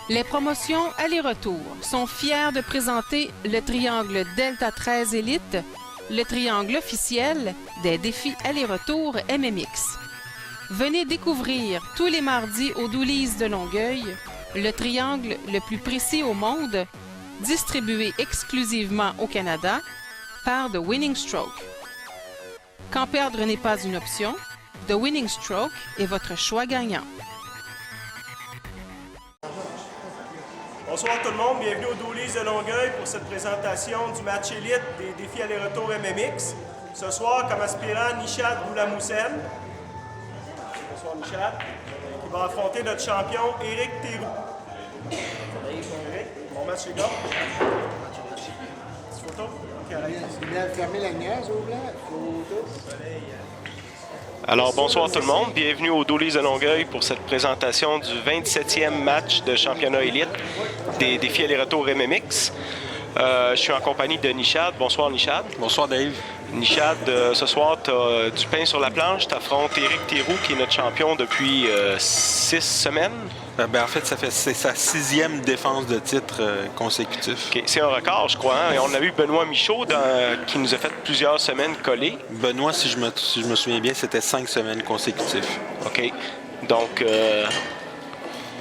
Les promotions aller-retour sont fiers de présenter le triangle Delta 13 Elite, le triangle officiel des défis aller-retour MMX. Venez découvrir tous les mardis au Doolies de Longueuil le triangle le plus précis au monde, distribué exclusivement au Canada par The Winning Stroke. Quand perdre n'est pas une option, The Winning Stroke est votre choix gagnant. Bonsoir tout le monde, bienvenue au Doolies de Longueuil pour cette présentation du match élite des défis aller-retour MMX. Ce soir, comme aspirant, Nishad Goulamoussen. Bonsoir Nishad. Qui va affronter notre champion Éric Théroux. Éric, bon match les gars. Petite photo? C'est bien fermé la niaise au blanc. Photo. Alors, bonsoir tout le monde. Bienvenue au Doolies de Longueuil pour cette présentation du 27e match de championnat élite des défis aller-retour MMX. Je suis en compagnie de Nishad. Bonsoir, Nishad. Bonsoir, Dave. Nishad, ce soir, tu as du pain sur la planche. Tu affrontes Éric Théroux, qui est notre champion depuis 6 semaines. En fait, c'est sa 6e défense de titre consécutif. Okay. C'est un record, je crois. Hein? Et on a eu Benoît Michaud qui nous a fait plusieurs semaines coller. Benoît, si je me souviens bien, c'était 5 semaines consécutives. OK. Donc,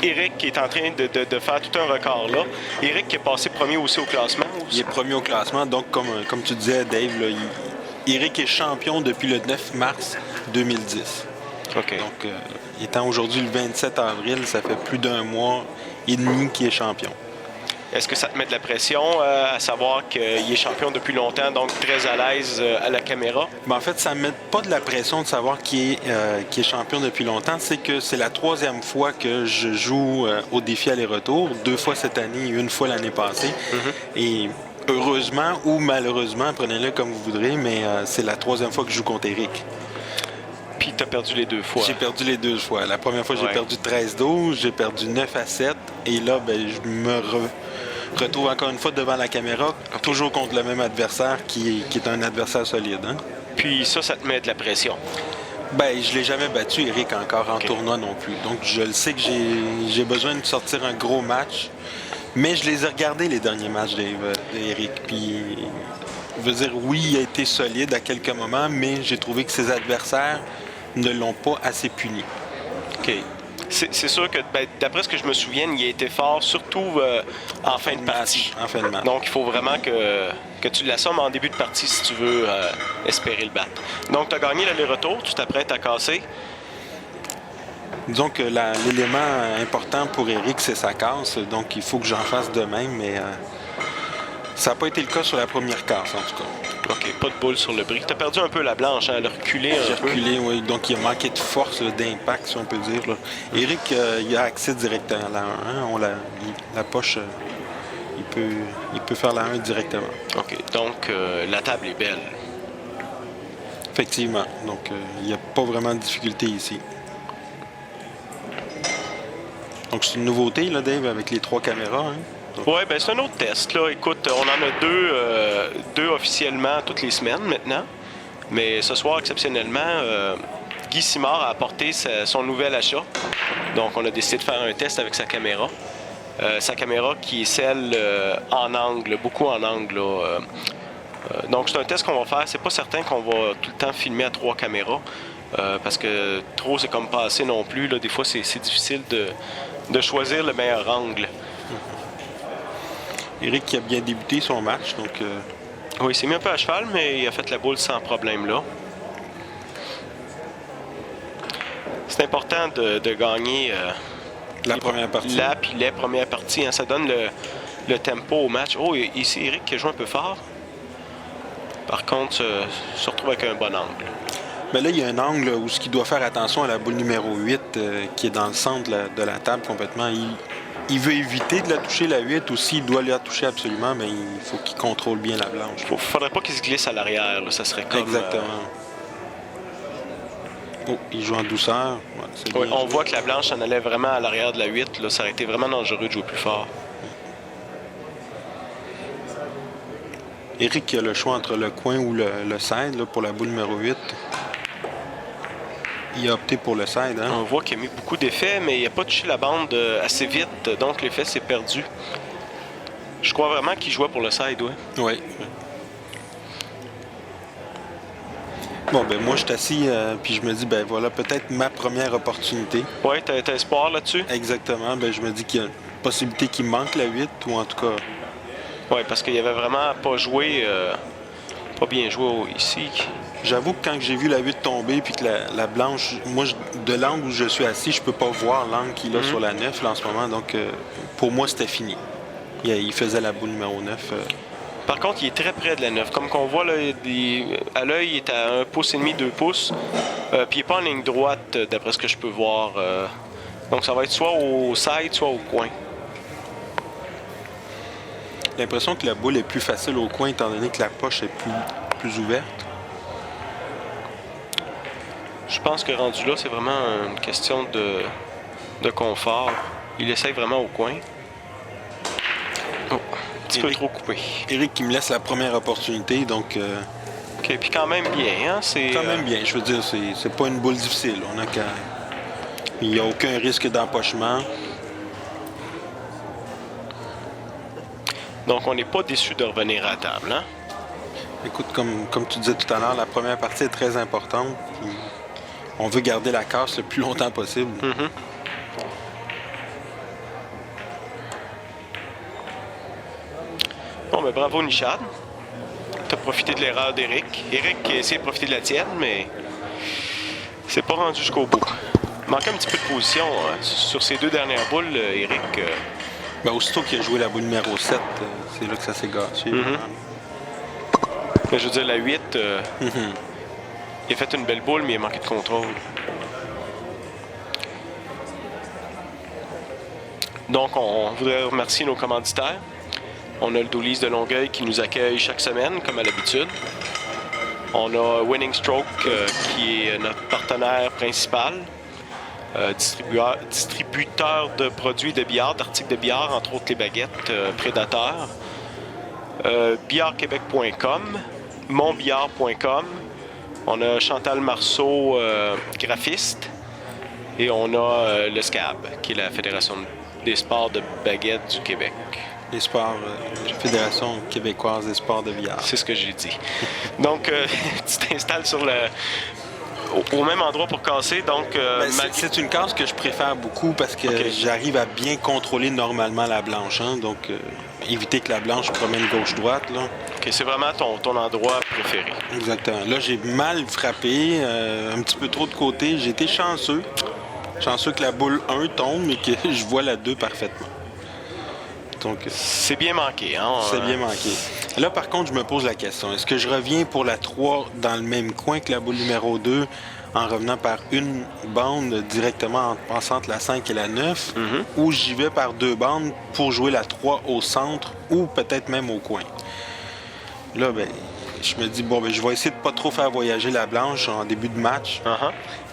Éric qui est en train de faire tout un record là. Éric qui est passé premier aussi au classement. Il est premier au classement. Donc, comme tu disais, Dave, là, Éric est champion depuis le 9 mars 2010. OK. Donc, étant aujourd'hui le 27 avril, ça fait plus d'un mois et demi qu'il est champion. Est-ce que ça te met de la pression à savoir qu'il est champion depuis longtemps, donc très à l'aise à la caméra? En fait, ça ne met pas de la pression de savoir qu'il est champion depuis longtemps. C'est que c'est la 3e fois que je joue au défi aller-retour. 2 fois cette année et 1 fois l'année passée. Mm-hmm. Et heureusement ou malheureusement, prenez-le comme vous voudrez, mais c'est la 3e fois que je joue contre Éric. Puis tu as perdu les 2 fois. J'ai perdu les 2 fois. La première fois, j'ai perdu 13-12, j'ai perdu 9-7. Et là, je me retrouve encore une fois devant la caméra, toujours contre le même adversaire qui est un adversaire solide. Hein? Puis ça te met de la pression? Je ne l'ai jamais battu, Éric, encore en tournoi non plus. Donc, je le sais que j'ai besoin de sortir un gros match. Mais je les ai regardés, les derniers matchs d'Éric. Puis, je veux dire, oui, il a été solide à quelques moments, mais j'ai trouvé que ses adversaires ne l'ont pas assez puni. OK. C'est sûr que, d'après ce que je me souviens, il a été fort, surtout en fin de partie. En fin de match. Donc, il faut vraiment que tu l'assommes en début de partie si tu veux espérer le battre. Donc, tu as gagné l'aller-retour, tu t'apprêtes à casser. Disons que l'élément important pour Éric, c'est sa casse. Donc, il faut que j'en fasse de même, mais ça n'a pas été le cas sur la première casse, en tout cas. OK, pas de boule sur le brick. Tu as perdu un peu la blanche, hein? Elle a reculé un peu. J'ai reculé, oui. Donc, il a manqué de force, d'impact, si on peut dire. Là. Éric, il a accès directement à la 1. Hein? La poche, il peut faire la 1 directement. OK, donc la table est belle. Effectivement. Donc, il n'y a pas vraiment de difficulté ici. Donc, c'est une nouveauté, là, Dave, avec les 3 caméras. Hein? Oui, c'est un autre test. Là. Écoute, on en a deux officiellement toutes les semaines maintenant. Mais ce soir, exceptionnellement, Guy Simard a apporté son nouvel achat. Donc, on a décidé de faire un test avec sa caméra. Sa caméra qui est celle en angle, beaucoup en angle. Là. Donc, c'est un test qu'on va faire. C'est pas certain qu'on va tout le temps filmer à 3 caméras. Parce que trop, c'est comme pas assez non plus. Là. Des fois, c'est difficile de choisir le meilleur angle. Éric qui a bien débuté son match, donc... Oui, il s'est mis un peu à cheval, mais il a fait la boule sans problème là. C'est important de gagner la première partie. Puis les premières parties. Hein, ça donne le tempo au match. Oh, ici, Éric qui a joué un peu fort. Par contre, se retrouve avec un bon angle. Mais là, il y a un angle où ce qu'il doit faire attention à la boule numéro 8 qui est dans le centre de la table complètement. Il veut éviter de la toucher, la 8, ou s'il doit la toucher absolument, mais il faut qu'il contrôle bien la blanche. Il ne faudrait pas qu'il se glisse à l'arrière, ça serait comme... Exactement. Oh, il joue en douceur. Ouais, oui, on voit que la blanche en allait vraiment à l'arrière de la 8, là, ça aurait été vraiment dangereux de jouer plus fort. Éric a le choix entre le coin ou le side là, pour la boule numéro 8. il a opté pour le side. Hein? On voit qu'il a mis beaucoup d'effets, mais il n'a pas touché la bande assez vite, donc l'effet s'est perdu. Je crois vraiment qu'il jouait pour le side, oui. Oui. Bon, ben moi, je suis assis, puis je me dis, ben voilà, peut-être ma première opportunité. Oui, t'as espoir là-dessus? Exactement. Ben je me dis qu'il y a une possibilité qu'il manque la 8, ou en tout cas... Oui, parce qu'il avait vraiment pas joué, pas bien joué ici. J'avoue que quand j'ai vu la 8 tomber, puis que la blanche, moi, de l'angle où je suis assis, je peux pas voir l'angle qu'il a sur la 9 là, en ce moment, donc pour moi, c'était fini. Il faisait la boule numéro 9. Par contre, il est très près de la 9. Comme qu'on voit, là, à l'œil, il est à 1,5 pouce, 2 pouces. Puis il n'est pas en ligne droite, d'après ce que je peux voir. Donc ça va être soit au side, soit au coin. J'ai l'impression que la boule est plus facile au coin, étant donné que la poche est plus ouverte. Je pense que rendu là, c'est vraiment une question de confort. Il essaye vraiment au coin. Oh, un petit peu trop coupé. Éric qui me laisse la première opportunité, donc... OK, puis quand même bien, hein? C'est quand même bien, je veux dire, c'est pas une boule difficile. Il n'y a aucun risque d'empochement. Donc, on n'est pas déçu de revenir à la table, hein? Écoute, comme tu disais tout à l'heure, la première partie est très importante. Puis on veut garder la casse le plus longtemps possible. Bon, ben bravo, Nichad. Tu as profité de l'erreur d'Éric. Éric a essayé de profiter de la tienne, mais c'est pas rendu jusqu'au bout. Il manquait un petit peu de position sur ces 2 dernières boules, Éric. Ben, aussitôt qu'il a joué la boule numéro 7, c'est là que ça s'est gâché. Mais je veux dire, la 8, il a fait une belle boule, mais il a manqué de contrôle. Donc, on voudrait remercier nos commanditaires. On a le Doolies de Longueuil qui nous accueille chaque semaine, comme à l'habitude. On a Winning Stroke, qui est notre partenaire principal. Distributeur de produits de billard, d'articles de billard, entre autres les baguettes Prédateur. Billardquebec.com, monbillard.com. On a Chantal Marceau, graphiste. Et on a le SCAB, qui est la Fédération des sports de baguettes du Québec. Les sports, Fédération québécoise des sports de billard. C'est ce que j'ai dit. Donc, tu t'installes sur au même endroit pour casser. Donc, c'est une casse que je préfère beaucoup parce que j'arrive à bien contrôler normalement la blanche. Hein? Donc, éviter que la blanche promène gauche-droite. Là. OK, c'est vraiment ton endroit préféré. Exactement. Là, j'ai mal frappé, un petit peu trop de côté. J'ai été chanceux. Chanceux que la boule 1 tombe, mais que je vois la 2 parfaitement. Donc, c'est bien manqué, hein? C'est bien manqué. Là, par contre, je me pose la question. Est-ce que je reviens pour la 3 dans le même coin que la boule numéro 2 en revenant par une bande directement en passant entre la 5 et la 9 ou j'y vais par 2 bandes pour jouer la 3 au centre ou peut-être même au coin? Là, ben, je me dis, bon, ben, je vais essayer de pas trop faire voyager la blanche en début de match.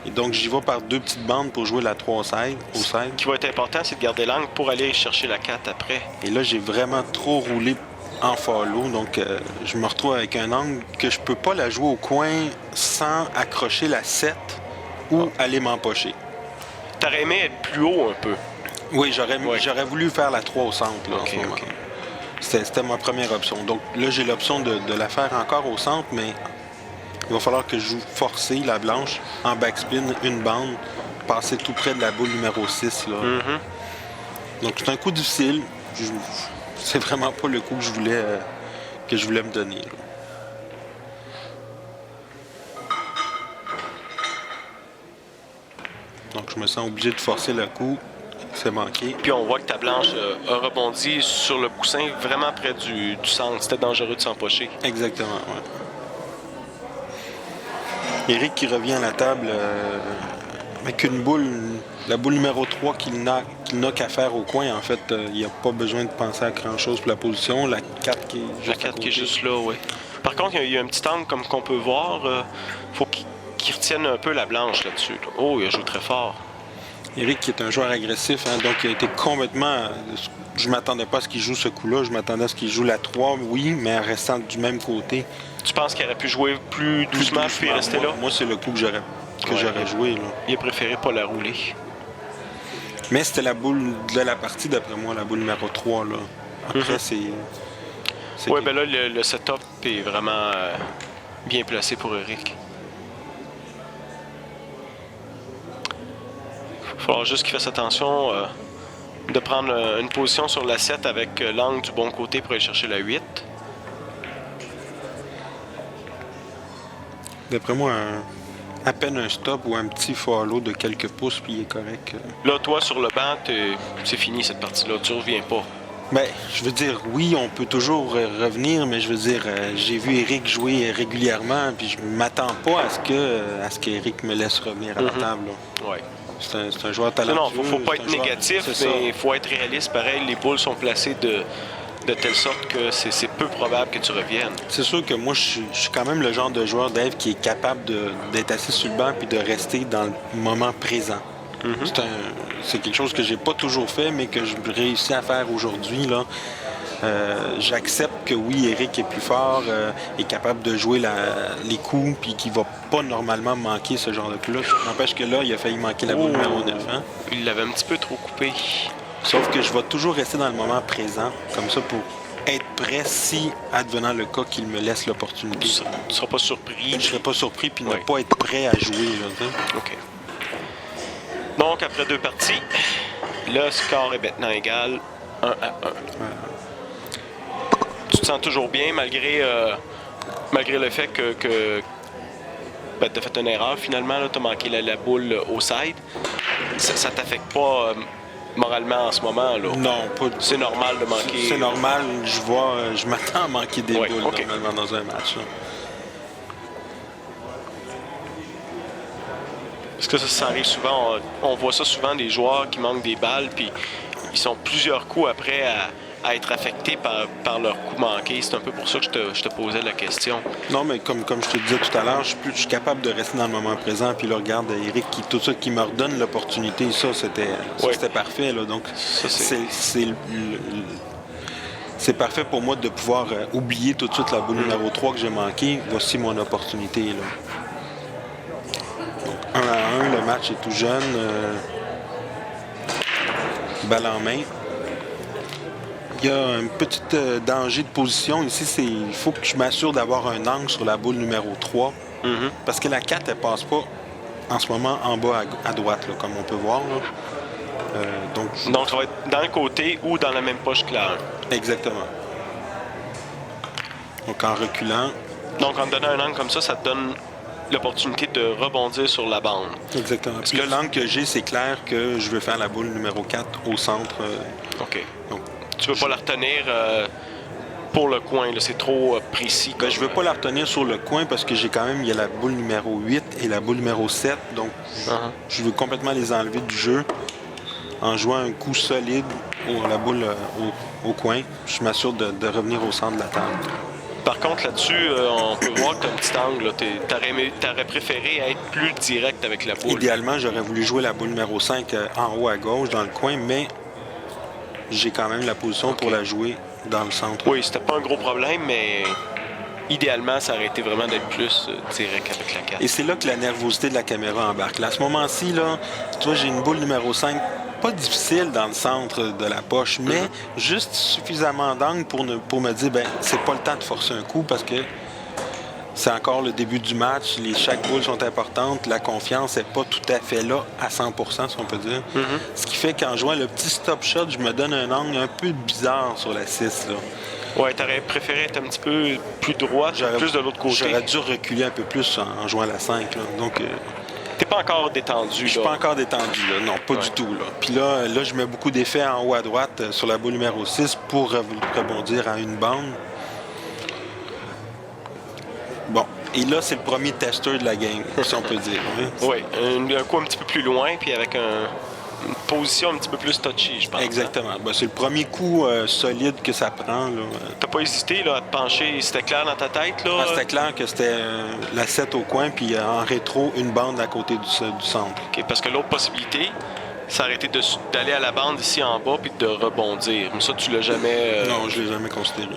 Et donc, j'y vais par 2 petites bandes pour jouer la 3 au side. Ce qui va être important, c'est de garder l'angle pour aller chercher la 4 après. Et là, j'ai vraiment trop roulé en follow. Donc, je me retrouve avec un angle que je peux pas la jouer au coin sans accrocher la 7 ou aller m'empocher. T'aurais aimé être plus haut un peu. Oui, j'aurais voulu faire la 3 au centre. Là, en ce moment. C'était ma première option. Donc là, j'ai l'option de la faire encore au centre, mais il va falloir que je joue forcé la blanche en backspin, une bande, passer tout près de la boule numéro 6. Là. Donc c'est un coup difficile. C'est vraiment pas le coup que je voulais me donner. Là. Donc je me sens obligé de forcer le coup. C'est manqué. Puis on voit que ta blanche a rebondi sur le coussin vraiment près du centre. C'était dangereux de s'empocher. Exactement, oui. Éric qui revient à la table avec une boule, la boule numéro 3 qu'il n'a qu'à faire au coin. En fait, il n'y a pas besoin de penser à grand-chose pour la position. La 4 qui est juste La 4 qui est juste là, oui. Par contre, il y a un petit angle comme qu'on peut voir. Faut qu'il retienne un peu la blanche là-dessus. Oh, il a joué très fort. Éric qui est un joueur agressif, hein, donc il a été complètement... Je ne m'attendais pas à ce qu'il joue ce coup-là. Je m'attendais à ce qu'il joue la 3, oui, mais en restant du même côté. Tu penses qu'il aurait pu jouer plus doucement puis rester là? Moi, c'est le coup que j'aurais joué. Là. Il a préféré pas la rouler. Mais c'était la boule de la partie, d'après moi, la boule numéro 3. Là. Après, Oui, ben là, le setup est vraiment bien placé pour Eric. Il va falloir juste qu'il fasse attention de prendre une position sur la 7 avec l'angle du bon côté pour aller chercher la 8. D'après moi, à peine un stop ou un petit follow de quelques pouces, puis il est correct. Là, toi, sur le banc, c'est fini cette partie-là. Tu reviens pas. Ben, je veux dire, oui, on peut toujours revenir, mais je veux dire, j'ai vu Eric jouer régulièrement, puis je m'attends pas à ce qu'Eric me laisse revenir à la table. Oui. C'est un joueur talentueux. Non, faut pas être négatif, mais il faut être réaliste. Pareil, les boules sont placées de telle sorte que c'est peu probable que tu reviennes. C'est sûr que moi, je suis quand même le genre de joueur, Dave, qui est capable d'être assis sur le banc puis de rester dans le moment présent. C'est quelque chose que j'ai pas toujours fait, mais que je réussis à faire aujourd'hui. Là. J'accepte que oui, Eric est plus fort, est capable de jouer les coups, puis qu'il va pas normalement manquer ce genre de coup-là. N'empêche que là, il a failli manquer la boule numéro 9. Hein? Il l'avait un petit peu trop coupé. Sauf que je vais toujours rester dans le moment présent, comme ça, pour être prêt si, advenant le cas, qu'il me laisse l'opportunité. Tu seras pas surpris. Je serai pas surpris, puis ne pas être prêt à jouer. Là, OK. Donc, après 2 parties, le score est maintenant égal 1-1. Tu te sens toujours bien malgré le fait que tu as fait une erreur finalement, tu as manqué la boule au side. Ça t'affecte pas moralement en ce moment? Là. Non, pas du tout. C'est normal de manquer. C'est normal, je m'attends à manquer des boules normalement dans un match. Là. Parce que ça arrive souvent, on voit ça souvent des joueurs qui manquent des balles, puis ils sont plusieurs coups après à être affectés par leur coup manqué. C'est un peu pour ça que je te posais la question. Non, mais comme je te disais tout à l'heure, je suis capable de rester dans le moment présent. Puis là, regarde, Eric, tout ça qui me redonne l'opportunité, ça, c'était parfait. Là. Donc, c'est parfait pour moi de pouvoir oublier tout de suite la boule numéro 3 que j'ai manquée. Voici mon opportunité. Là. Donc, 1-1, le match est tout jeune. Balle en main. Il y a un petit danger de position. Ici, il faut que je m'assure d'avoir un angle sur la boule numéro 3. Parce que la 4, elle passe pas en ce moment en bas à droite, là, comme on peut voir. Là. Donc, ça va être dans le côté ou dans la même poche que la 1. Exactement. Donc, en reculant. Donc, en te donnant un angle comme ça te donne l'opportunité de rebondir sur la bande. Exactement. Parce que l'angle que j'ai, c'est clair que je veux faire la boule numéro 4 au centre. OK. Donc, tu veux pas la retenir pour le coin, là, c'est trop précis. Ben, je veux pas la retenir sur le coin parce que il y a la boule numéro 8 et la boule numéro 7. Donc, je veux complètement les enlever du jeu en jouant un coup solide la boule au coin. Je m'assure de revenir au centre de la table. Par contre, là-dessus, on peut voir que tu as un petit angle. T'aurais préféré être plus direct avec la boule. Idéalement, j'aurais voulu jouer la boule numéro 5 en haut à gauche, dans le coin, mais j'ai quand même la position pour la jouer dans le centre. Oui, c'était pas un gros problème, mais idéalement, ça aurait été vraiment d'être plus direct avec la 4. Et c'est là que la nervosité de la caméra embarque. Là, à ce moment-ci, là, tu vois, j'ai une boule numéro 5, pas difficile dans le centre de la poche, mais juste suffisamment d'angle pour me dire, c'est pas le temps de forcer un coup parce que c'est encore le début du match. Chaque boule sont importantes. La confiance n'est pas tout à fait là à 100%, si on peut dire. Ce qui fait qu'en jouant le petit stop shot, je me donne un angle un peu bizarre sur la 6. Ouais, t'aurais préféré être un petit peu plus droit, plus de l'autre côté. J'aurais dû reculer un peu plus en jouant la 5. Là. Donc, t'es pas encore détendu. Je suis pas encore détendu. Là. Non, pas du tout. Là. Puis là, je mets beaucoup d'effets en haut à droite sur la boule numéro 6 pour rebondir à une bande. Bon, et là, c'est le premier testeur de la game, si on peut dire. Oui, un coup un petit peu plus loin, puis avec une position un petit peu plus touchy, je pense. Exactement. Ben, c'est le premier coup solide que ça prend. T'as pas hésité là, à te pencher? C'était clair dans ta tête? Là? C'était clair que c'était la 7 au coin, puis en rétro, une bande à côté du centre. OK, parce que l'autre possibilité, ça aurait été d'aller à la bande ici en bas, puis de rebondir. Mais ça, tu l'as jamais... Non, je l'ai jamais considéré.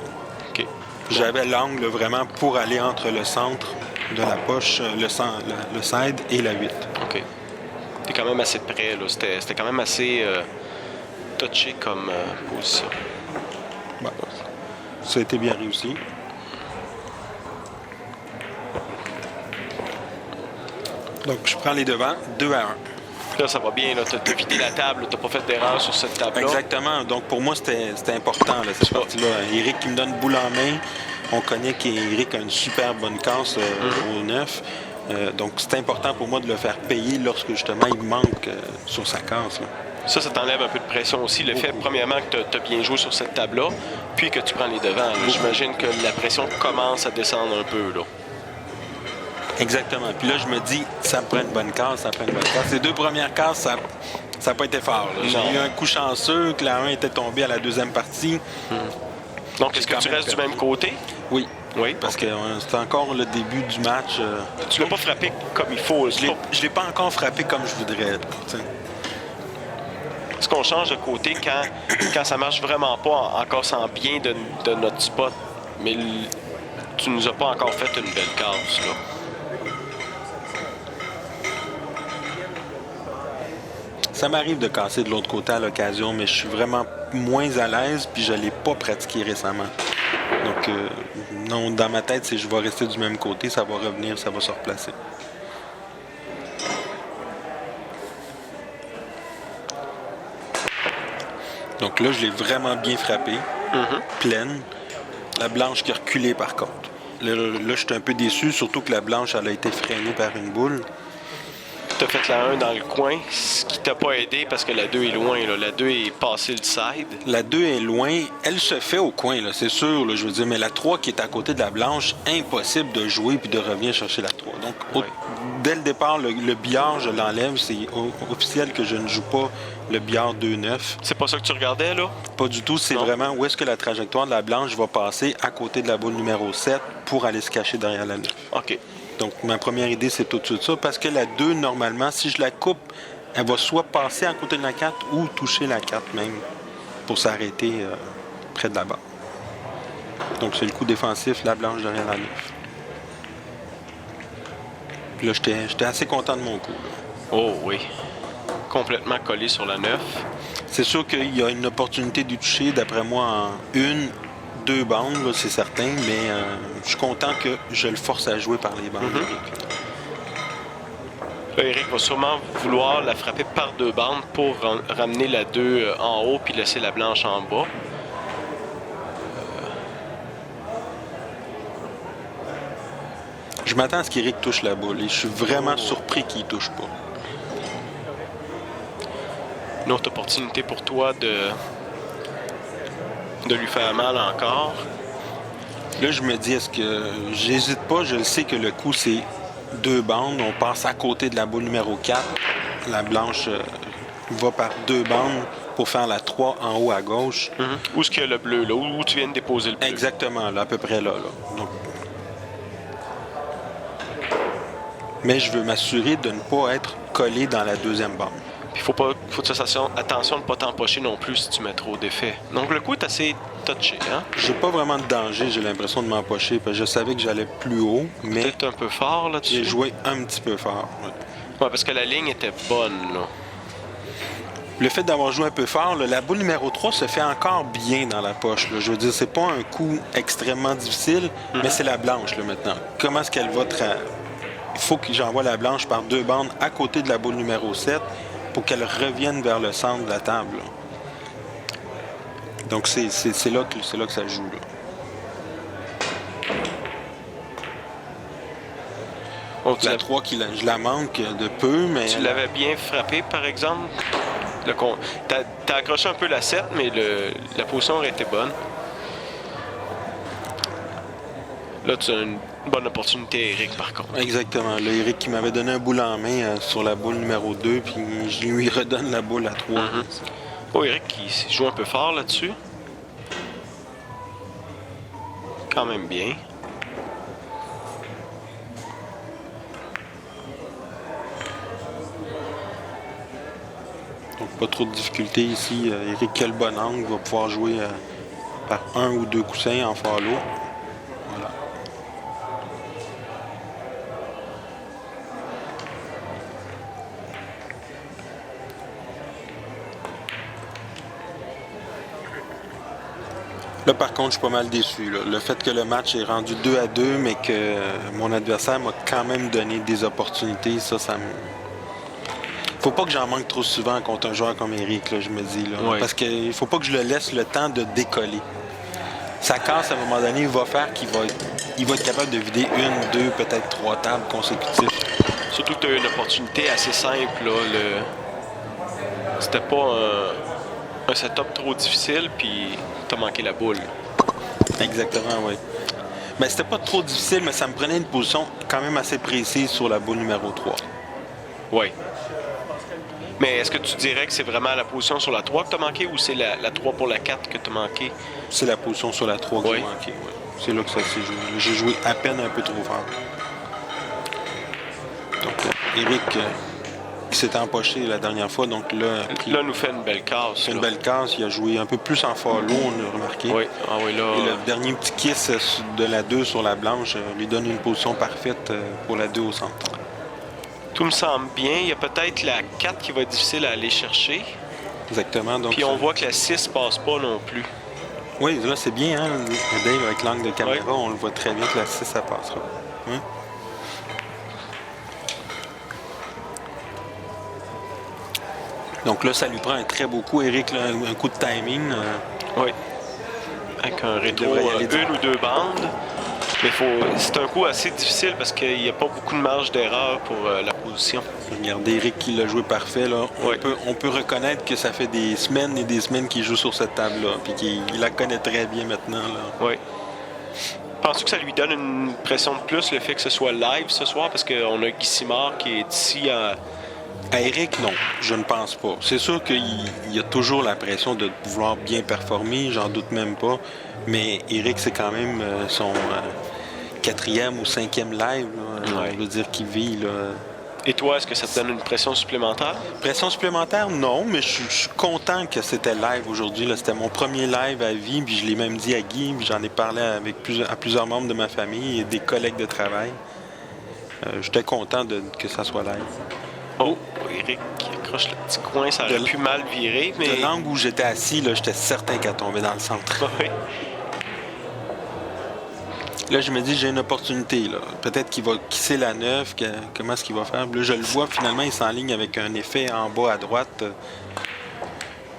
OK. J'avais l'angle vraiment pour aller entre le centre de la poche, le side et la 8. OK. T'es quand même assez près, là. C'était quand même assez touché comme position. Bon. Ça a été bien réussi. Donc, je prends les devants, 2-1. Là, ça va bien. Tu as vidé la table. Tu n'as pas fait d'erreur sur cette table-là. Exactement. Donc, pour moi, c'était important, là, cette partie-là. Eric qui me donne boule en main. On connaît qu'Eric a une super bonne casse au 9. Donc, c'est important pour moi de le faire payer lorsque, justement, il manque sur sa casse. Là. Ça t'enlève un peu de pression aussi. Le fait, premièrement, que tu as bien joué sur cette table-là, puis que tu prends les devants. J'imagine que la pression commence à descendre un peu, là. Exactement. Puis là, je me dis, ça prend une bonne casse, ça prend une bonne casse. Les 2 premières casses, ça n'a pas été fort. J'ai eu un coup chanceux, que la 1 était tombée à la 2e partie. Donc, est-ce que tu restes du même côté? Oui. Oui. Parce que c'est encore le début du match. Tu ne l'as pas frappé comme il faut. Je ne l'ai pas encore frappé comme je voudrais. Est-ce qu'on change de côté quand ça marche vraiment pas en cassant bien de notre spot, mais tu nous as pas encore fait une belle casse, là? Ça m'arrive de casser de l'autre côté à l'occasion, mais je suis vraiment moins à l'aise, puis je ne l'ai pas pratiqué récemment. Donc, non, dans ma tête, si je vais rester du même côté, ça va revenir, ça va se replacer. Donc là, je l'ai vraiment bien frappé, pleine. La blanche qui a reculé, par contre. Là, je suis un peu déçu, surtout que la blanche, elle a été freinée par une boule. Tu as fait la 1 dans le coin, ce qui t'a pas aidé parce que la 2 est loin. Là. La 2 est passée le side. La 2 est loin. Elle se fait au coin, là, c'est sûr, là, je veux dire. Mais la 3 qui est à côté de la blanche, impossible de jouer puis de revenir chercher la 3. Donc, dès le départ, le billard, je l'enlève. C'est officiel que je ne joue pas le billard 2-9. C'est pas ça que tu regardais, là? Pas du tout. C'est vraiment où est-ce que la trajectoire de la blanche va passer à côté de la boule numéro 7 pour aller se cacher derrière la 9. OK. Donc, ma première idée, c'est tout de suite ça. Parce que la 2, normalement, si je la coupe, elle va soit passer à côté de la 4 ou toucher la 4 même pour s'arrêter près de la barre. Donc, c'est le coup défensif, la blanche derrière la 9. Puis là, j'étais assez content de mon coup. Là. Oh oui. Complètement collé sur la 9. C'est sûr qu'il y a une opportunité de toucher, d'après moi, en 2 bandes, là, c'est certain, mais je suis content que je le force à jouer par les bandes. Là, Eric va sûrement vouloir la frapper par 2 bandes pour ramener la 2 en haut puis laisser la blanche en bas. Je m'attends à ce qu'Eric touche la boule et je suis vraiment surpris qu'il ne touche pas. Une autre opportunité pour toi de lui faire mal encore. Là, je me dis, est-ce que j'hésite pas, je le sais que le coup, c'est 2 bandes. On passe à côté de la boule numéro 4. La blanche va par 2 bandes pour faire la 3 en haut à gauche. Où est-ce qu'il y a le bleu, là? Où tu viens de déposer le bleu? Exactement, là, à peu près là. Donc... Mais je veux m'assurer de ne pas être collé dans la 2e bande. Il faut que tu fasses attention de ne pas t'empocher non plus si tu mets trop d'effets. Donc le coup est assez touché, hein? J'ai pas vraiment de danger, j'ai l'impression de m'empocher, parce que je savais que j'allais plus haut, mais... Peut-être un peu fort là-dessus. J'ai joué un petit peu fort. Ouais, parce que la ligne était bonne, là. Le fait d'avoir joué un peu fort, là, la boule numéro 3 se fait encore bien dans la poche. Là. Je veux dire, c'est pas un coup extrêmement difficile, mais c'est la blanche, là, maintenant. Comment est-ce qu'elle va... Il faut que j'envoie la blanche par 2 bandes à côté de la boule numéro 7 pour qu'elle revienne vers le centre de la table. Là. Donc, c'est là que ça joue. Là. Oh, la 3, je la manque de peu, mais... Tu l'avais bien frappé, par exemple? T'as accroché un peu la 7, mais la position aurait été bonne. Là, tu as une bonne opportunité, Eric, par contre. Exactement. Là, Eric qui m'avait donné un boule en main sur la boule numéro 2, puis je lui redonne la boule à 3. Oh, Eric qui joue un peu fort là-dessus. Quand même bien. Donc, pas trop de difficultés ici. Eric, quel bon angle, va pouvoir jouer par 1 ou 2 coussins en follow. Là, par contre, je suis pas mal déçu. Là. Le fait que le match est rendu 2-2, mais que mon adversaire m'a quand même donné des opportunités, ça me... Faut pas que j'en manque trop souvent contre un joueur comme Eric, là, je me dis. Là, Ouais. parce qu'il faut pas que je le laisse le temps de décoller. Ça casse à un moment donné, il va faire qu'il va être capable de vider 1, 2, peut-être 3 tables consécutives. Surtout que tu as eu une opportunité assez simple. Là, c'était pas un setup trop difficile, puis tu as manqué la boule. Exactement, oui. Mais c'était pas trop difficile, mais ça me prenait une position quand même assez précise sur la boule numéro 3. Oui. Mais est-ce que tu dirais que c'est vraiment la position sur la 3 que tu as manqué ou c'est la 3 pour la 4 que tu as manqué? C'est la position sur la 3 que Oui. j'ai manqué, oui. C'est là que ça s'est joué. J'ai joué à peine un peu trop fort. Donc, Eric, qui s'était empoché la dernière fois, donc là, Là, nous fait une belle casse. c'est une là. belle case. Il a joué un peu plus en follow, on a remarqué. Oui, ah oui, là. Et le dernier petit kiss de la 2 sur la blanche lui donne une position parfaite pour la 2 au centre. Tout me semble bien. Il y a peut-être la 4 qui va être difficile à aller chercher. Exactement. Donc, Puis on voit que la 6 passe pas non plus. oui, là, c'est bien, hein, Dave, avec l'angle de caméra, Oui. on le voit très bien que la 6, ça passera. Hein? Donc là, ça lui prend un très beau coup, Eric, là, un coup de timing. Oui. Avec un rétro, devrait y aller une ou deux bandes. Mais c'est un coup assez difficile parce qu'il n'y a pas beaucoup de marge d'erreur pour la position. Regardez, Eric qui l'a joué parfait. Là. Oui. On peut reconnaître que ça fait des semaines et des semaines qu'il joue sur cette table-là, puis qu'il la connaît très bien maintenant. Là. Oui. Penses-tu que ça lui donne une pression de plus, le fait que ce soit live ce soir? Parce qu'on a Guy Simard qui est ici à... À Eric, non, je ne pense pas. C'est sûr qu'il y a toujours la pression de vouloir bien performer, j'en doute même pas. Mais Eric, c'est quand même son 4e ou 5e live, là, Ouais. je veux dire, qu'il vit. Là. Et toi, est-ce que ça te donne une pression supplémentaire? Pression supplémentaire, non, mais je suis content que c'était live aujourd'hui. Là. C'était mon premier live à vie, puis je l'ai même dit à Guy, puis j'en ai parlé à plusieurs membres de ma famille et des collègues de travail. J'étais content que ça soit live. Oh, Eric qui accroche le petit coin, ça aurait De- pu mal virer, mais... De l'angle où j'étais assis, là, j'étais certain qu'elle tombait dans le centre. Oui. Là, je me dis, j'ai une opportunité. Là. Peut-être qu'il va kisser la 9. Comment est-ce qu'il va faire? Là, je le vois, finalement, il s'enligne avec un effet en bas à droite.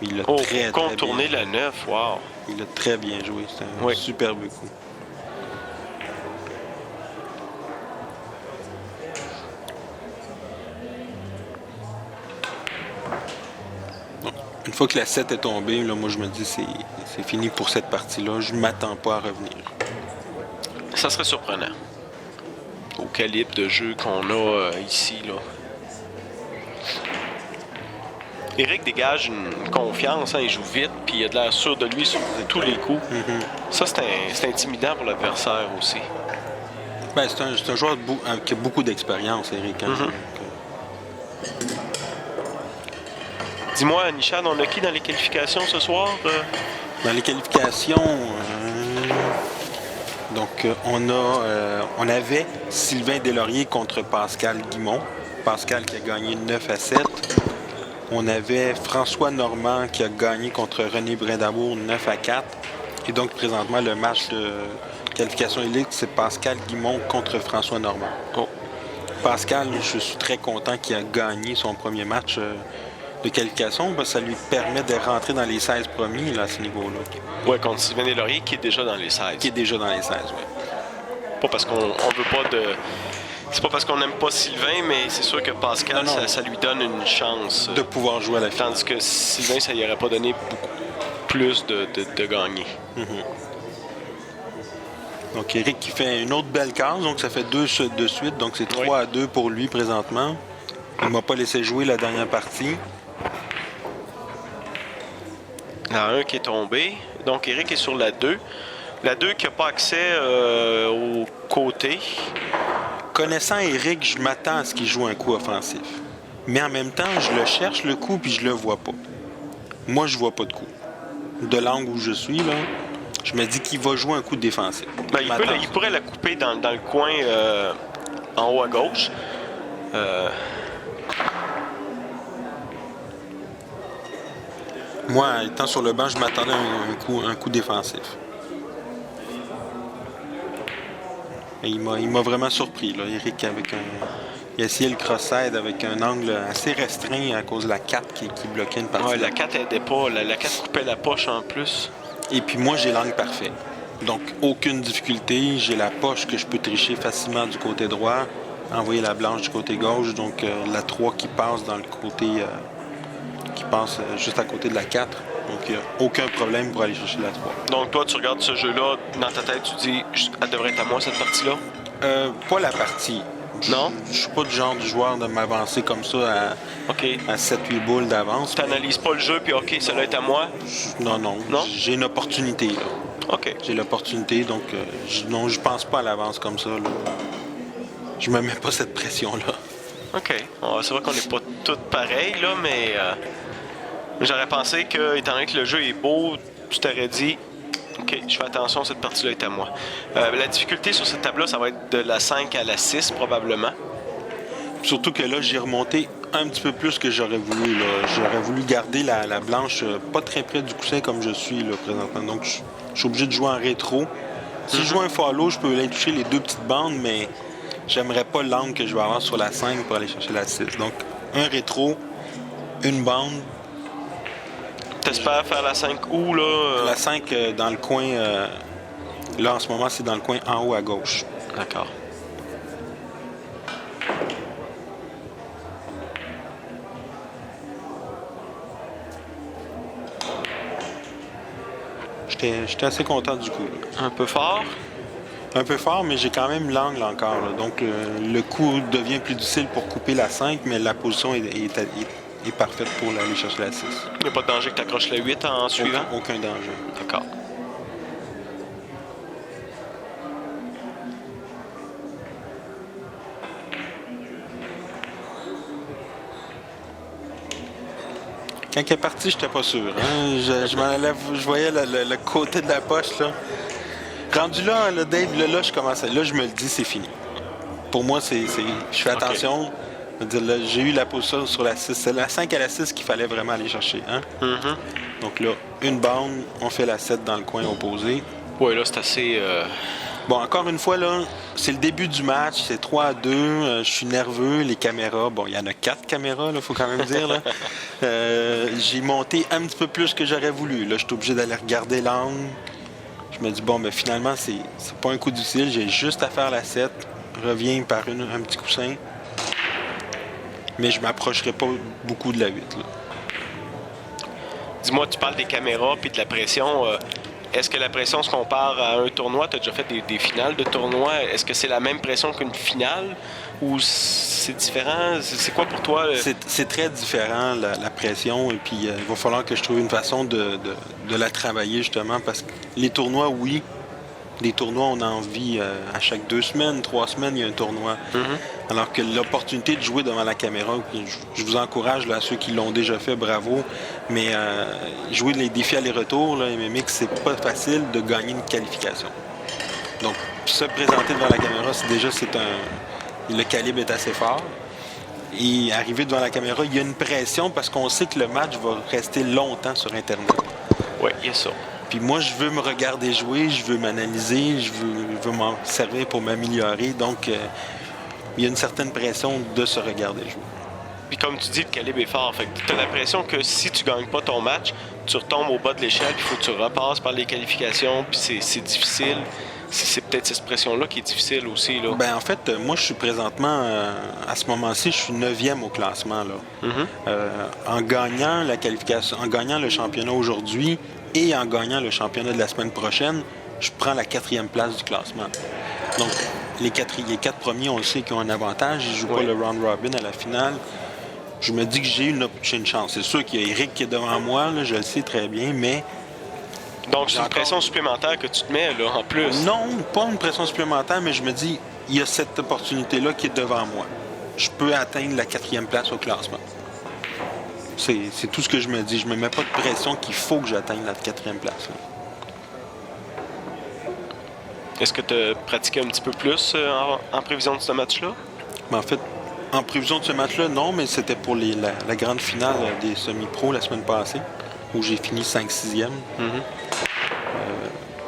Il l'a Oh, très contourner bien. la 9, wow. Il a très bien joué. C'est un Oui. superbe coup. Donc, une fois que la 7 est tombée, là, moi, je me dis, c'est fini pour cette partie-là. Je ne m'attends pas à revenir. Ça serait surprenant. Au calibre de jeu qu'on a ici, là. Eric dégage une confiance, hein, il joue vite, puis il a de l'air sûr de lui sur tous les coups. Ça, c'est intimidant pour l'adversaire aussi. Ben, c'est un joueur qui a beaucoup d'expérience, Eric. Hein? Donc, Dis-moi, Nichad, on a qui dans les qualifications ce soir? dans les qualifications, on avait Sylvain Deslauriers contre Pascal Guimont. Pascal qui a gagné 9-7. On avait François Normand qui a gagné contre René Brindamour 9-4. Et donc, présentement, le match de qualification élite, c'est Pascal Guimont contre François Normand. Oh. Pascal, je suis très content qu'il a gagné son premier match de qualification, parce que ça lui permet de rentrer dans les 16 premiers là, à ce niveau-là. Ouais, contre Sylvain Deslauriers qui est déjà dans les 16. Qui est déjà dans les 16, oui. Pas parce qu'on veut pas de... C'est pas parce qu'on n'aime pas Sylvain, mais c'est sûr que Pascal, Non, non. ça lui donne une chance. De pouvoir jouer à la finale. Tandis que Sylvain, ça lui aurait pas donné beaucoup plus de gagner. Donc Eric qui fait une autre belle case, donc ça fait 2 de suite, donc c'est 3-2 pour lui présentement. Il m'a pas laissé jouer la dernière partie. Il y en a un qui est tombé. Donc Eric est sur la 2. La 2 qui n'a pas accès au côté. Connaissant Eric, je m'attends à ce qu'il joue un coup offensif. Mais en même temps, je le cherche le coup puis je le vois pas. Moi, je vois pas de coup. De l'angle où je suis, là, je me dis qu'il va jouer un coup défensif. Ben, Je m'attends à il ça. pourrait la couper dans le coin en haut à gauche. Moi, étant sur le banc, je m'attendais à un coup défensif. Et il m'a vraiment surpris, là, Eric, il a essayé le cross-side avec un angle assez restreint à cause de la 4 qui bloquait une partie. Ouais, la 4 aidait pas. La 4 coupait la poche en plus. Et puis moi, j'ai l'angle parfait. Donc, aucune difficulté. J'ai la poche que je peux tricher facilement du côté droit, envoyer la blanche du côté gauche. Donc, la 3 qui passe dans le côté... qui passe juste à côté de la 4. Donc, il n'y a aucun problème pour aller chercher la 3. Donc, toi, tu regardes ce jeu-là, dans ta tête, tu dis, elle devrait être à moi, cette partie-là? Pas la partie. Non? Je suis pas du genre du joueur de m'avancer comme ça à 7-8 boules d'avance. Tu n'analyses pas le jeu, puis OK, cela est à moi? Non. Non? J'ai une opportunité, là. OK. J'ai l'opportunité, donc non, je pense pas à l'avance comme ça, là. Je me mets pas cette pression-là. OK. C'est vrai qu'on n'est pas tous pareils, là, mais j'aurais pensé que, étant donné que le jeu est beau, tu t'aurais dit, OK, je fais attention, cette partie-là est à moi. La difficulté sur cette table-là, ça va être de la 5 à la 6, probablement. Surtout que là, j'ai remonté un petit peu plus que j'aurais voulu, là. J'aurais voulu garder la blanche pas très près du coussin comme je suis, là, présentement. Donc, je suis obligé de jouer en rétro. Si je joue un follow, je peux aller toucher les 2 petites bandes, mais j'aimerais pas l'angle que je vais avoir sur la 5 pour aller chercher la 6. Donc, un rétro, une bande. T'espères faire la 5 où, là? La 5 dans le coin... là, en ce moment, c'est dans le coin en haut à gauche. D'accord. J'étais assez content du coup, là. Un peu fort? Un peu fort, mais j'ai quand même l'angle encore, là. Donc, le coup devient plus difficile pour couper la 5, mais la position est parfaite pour aller chercher la 6. Il n'y a pas de danger que tu accroches la 8 en suivant? Aucun danger. D'accord. Quand elle est partie, j'étais pas sûr. Hein? Je m'en allais, je voyais le côté de la poche, là. Rendu là, Dave, là, je commençais. Là, je me le dis, c'est fini. Pour moi, je fais attention. Je veux dire, là, j'ai eu la position sur la 6. C'est la 5 à la 6 qu'il fallait vraiment aller chercher. Hein? Donc là, une bande, on fait la 7 dans le coin opposé. Oui, là, c'est assez... Bon, encore une fois, là, c'est le début du match, c'est 3-2, je suis nerveux, les caméras, bon, il y en a 4 caméras, il faut quand même dire, là. J'ai monté un petit peu plus que j'aurais voulu, là, je suis obligé d'aller regarder l'angle. Je me dis, bon, ben finalement, c'est pas un coup difficile, j'ai juste à faire la 7, reviens par un petit coussin, mais je m'approcherai pas beaucoup de la 8, là. Dis-moi, tu parles des caméras puis de la pression. Est-ce que la pression se compare à un tournoi? Tu as déjà fait des finales de tournoi. Est-ce que c'est la même pression qu'une finale ou c'est différent? C'est quoi pour toi? C'est très différent, la pression. Et puis, il va falloir que je trouve une façon de la travailler, justement, parce que les tournois, oui, des tournois, on a envie à chaque 2 semaines, 3 semaines, il y a un tournoi. Alors que l'opportunité de jouer devant la caméra, je vous encourage, là, ceux qui l'ont déjà fait, bravo. Mais jouer les défis aller-retour, là, MMX, c'est pas facile de gagner une qualification. Donc, se présenter devant la caméra, le calibre est assez fort. Et arriver devant la caméra, il y a une pression parce qu'on sait que le match va rester longtemps sur Internet. Oui, il y a ça. Puis moi, je veux me regarder jouer, je veux m'analyser, je veux m'en servir pour m'améliorer. Donc, il y a une certaine pression de se regarder jouer. Puis comme tu dis, le calibre est fort. Fait que tu as l'impression que si tu gagnes pas ton match, tu retombes au bas de l'échelle, puis il faut que tu repasses par les qualifications, puis c'est difficile. C'est peut-être cette pression-là qui est difficile aussi, là. Ben en fait, moi, je suis présentement, à ce moment-ci, je suis 9e au classement, là. En gagnant la qualification, en gagnant le championnat aujourd'hui et en gagnant le championnat de la semaine prochaine, je prends la 4e place du classement. Donc, les 4 premiers, on le sait, qui ont un avantage. Ils ne jouent pas le round robin à la finale. Je me dis que j'ai une chance. C'est sûr qu'il y a Eric qui est devant moi, là, je le sais très bien, mais... Donc, c'est une pression supplémentaire que tu te mets, là, en plus. Non, pas une pression supplémentaire, mais je me dis, il y a cette opportunité-là qui est devant moi. Je peux atteindre la 4e place au classement. C'est tout ce que je me dis. Je me mets pas de pression qu'il faut que j'atteigne la 4e place, là. Est-ce que tu as pratiqué un petit peu plus en prévision de ce match-là? Mais en fait, en prévision de ce match-là, non, mais c'était pour la grande finale des semi-pro la semaine passée, où j'ai fini 5-6e.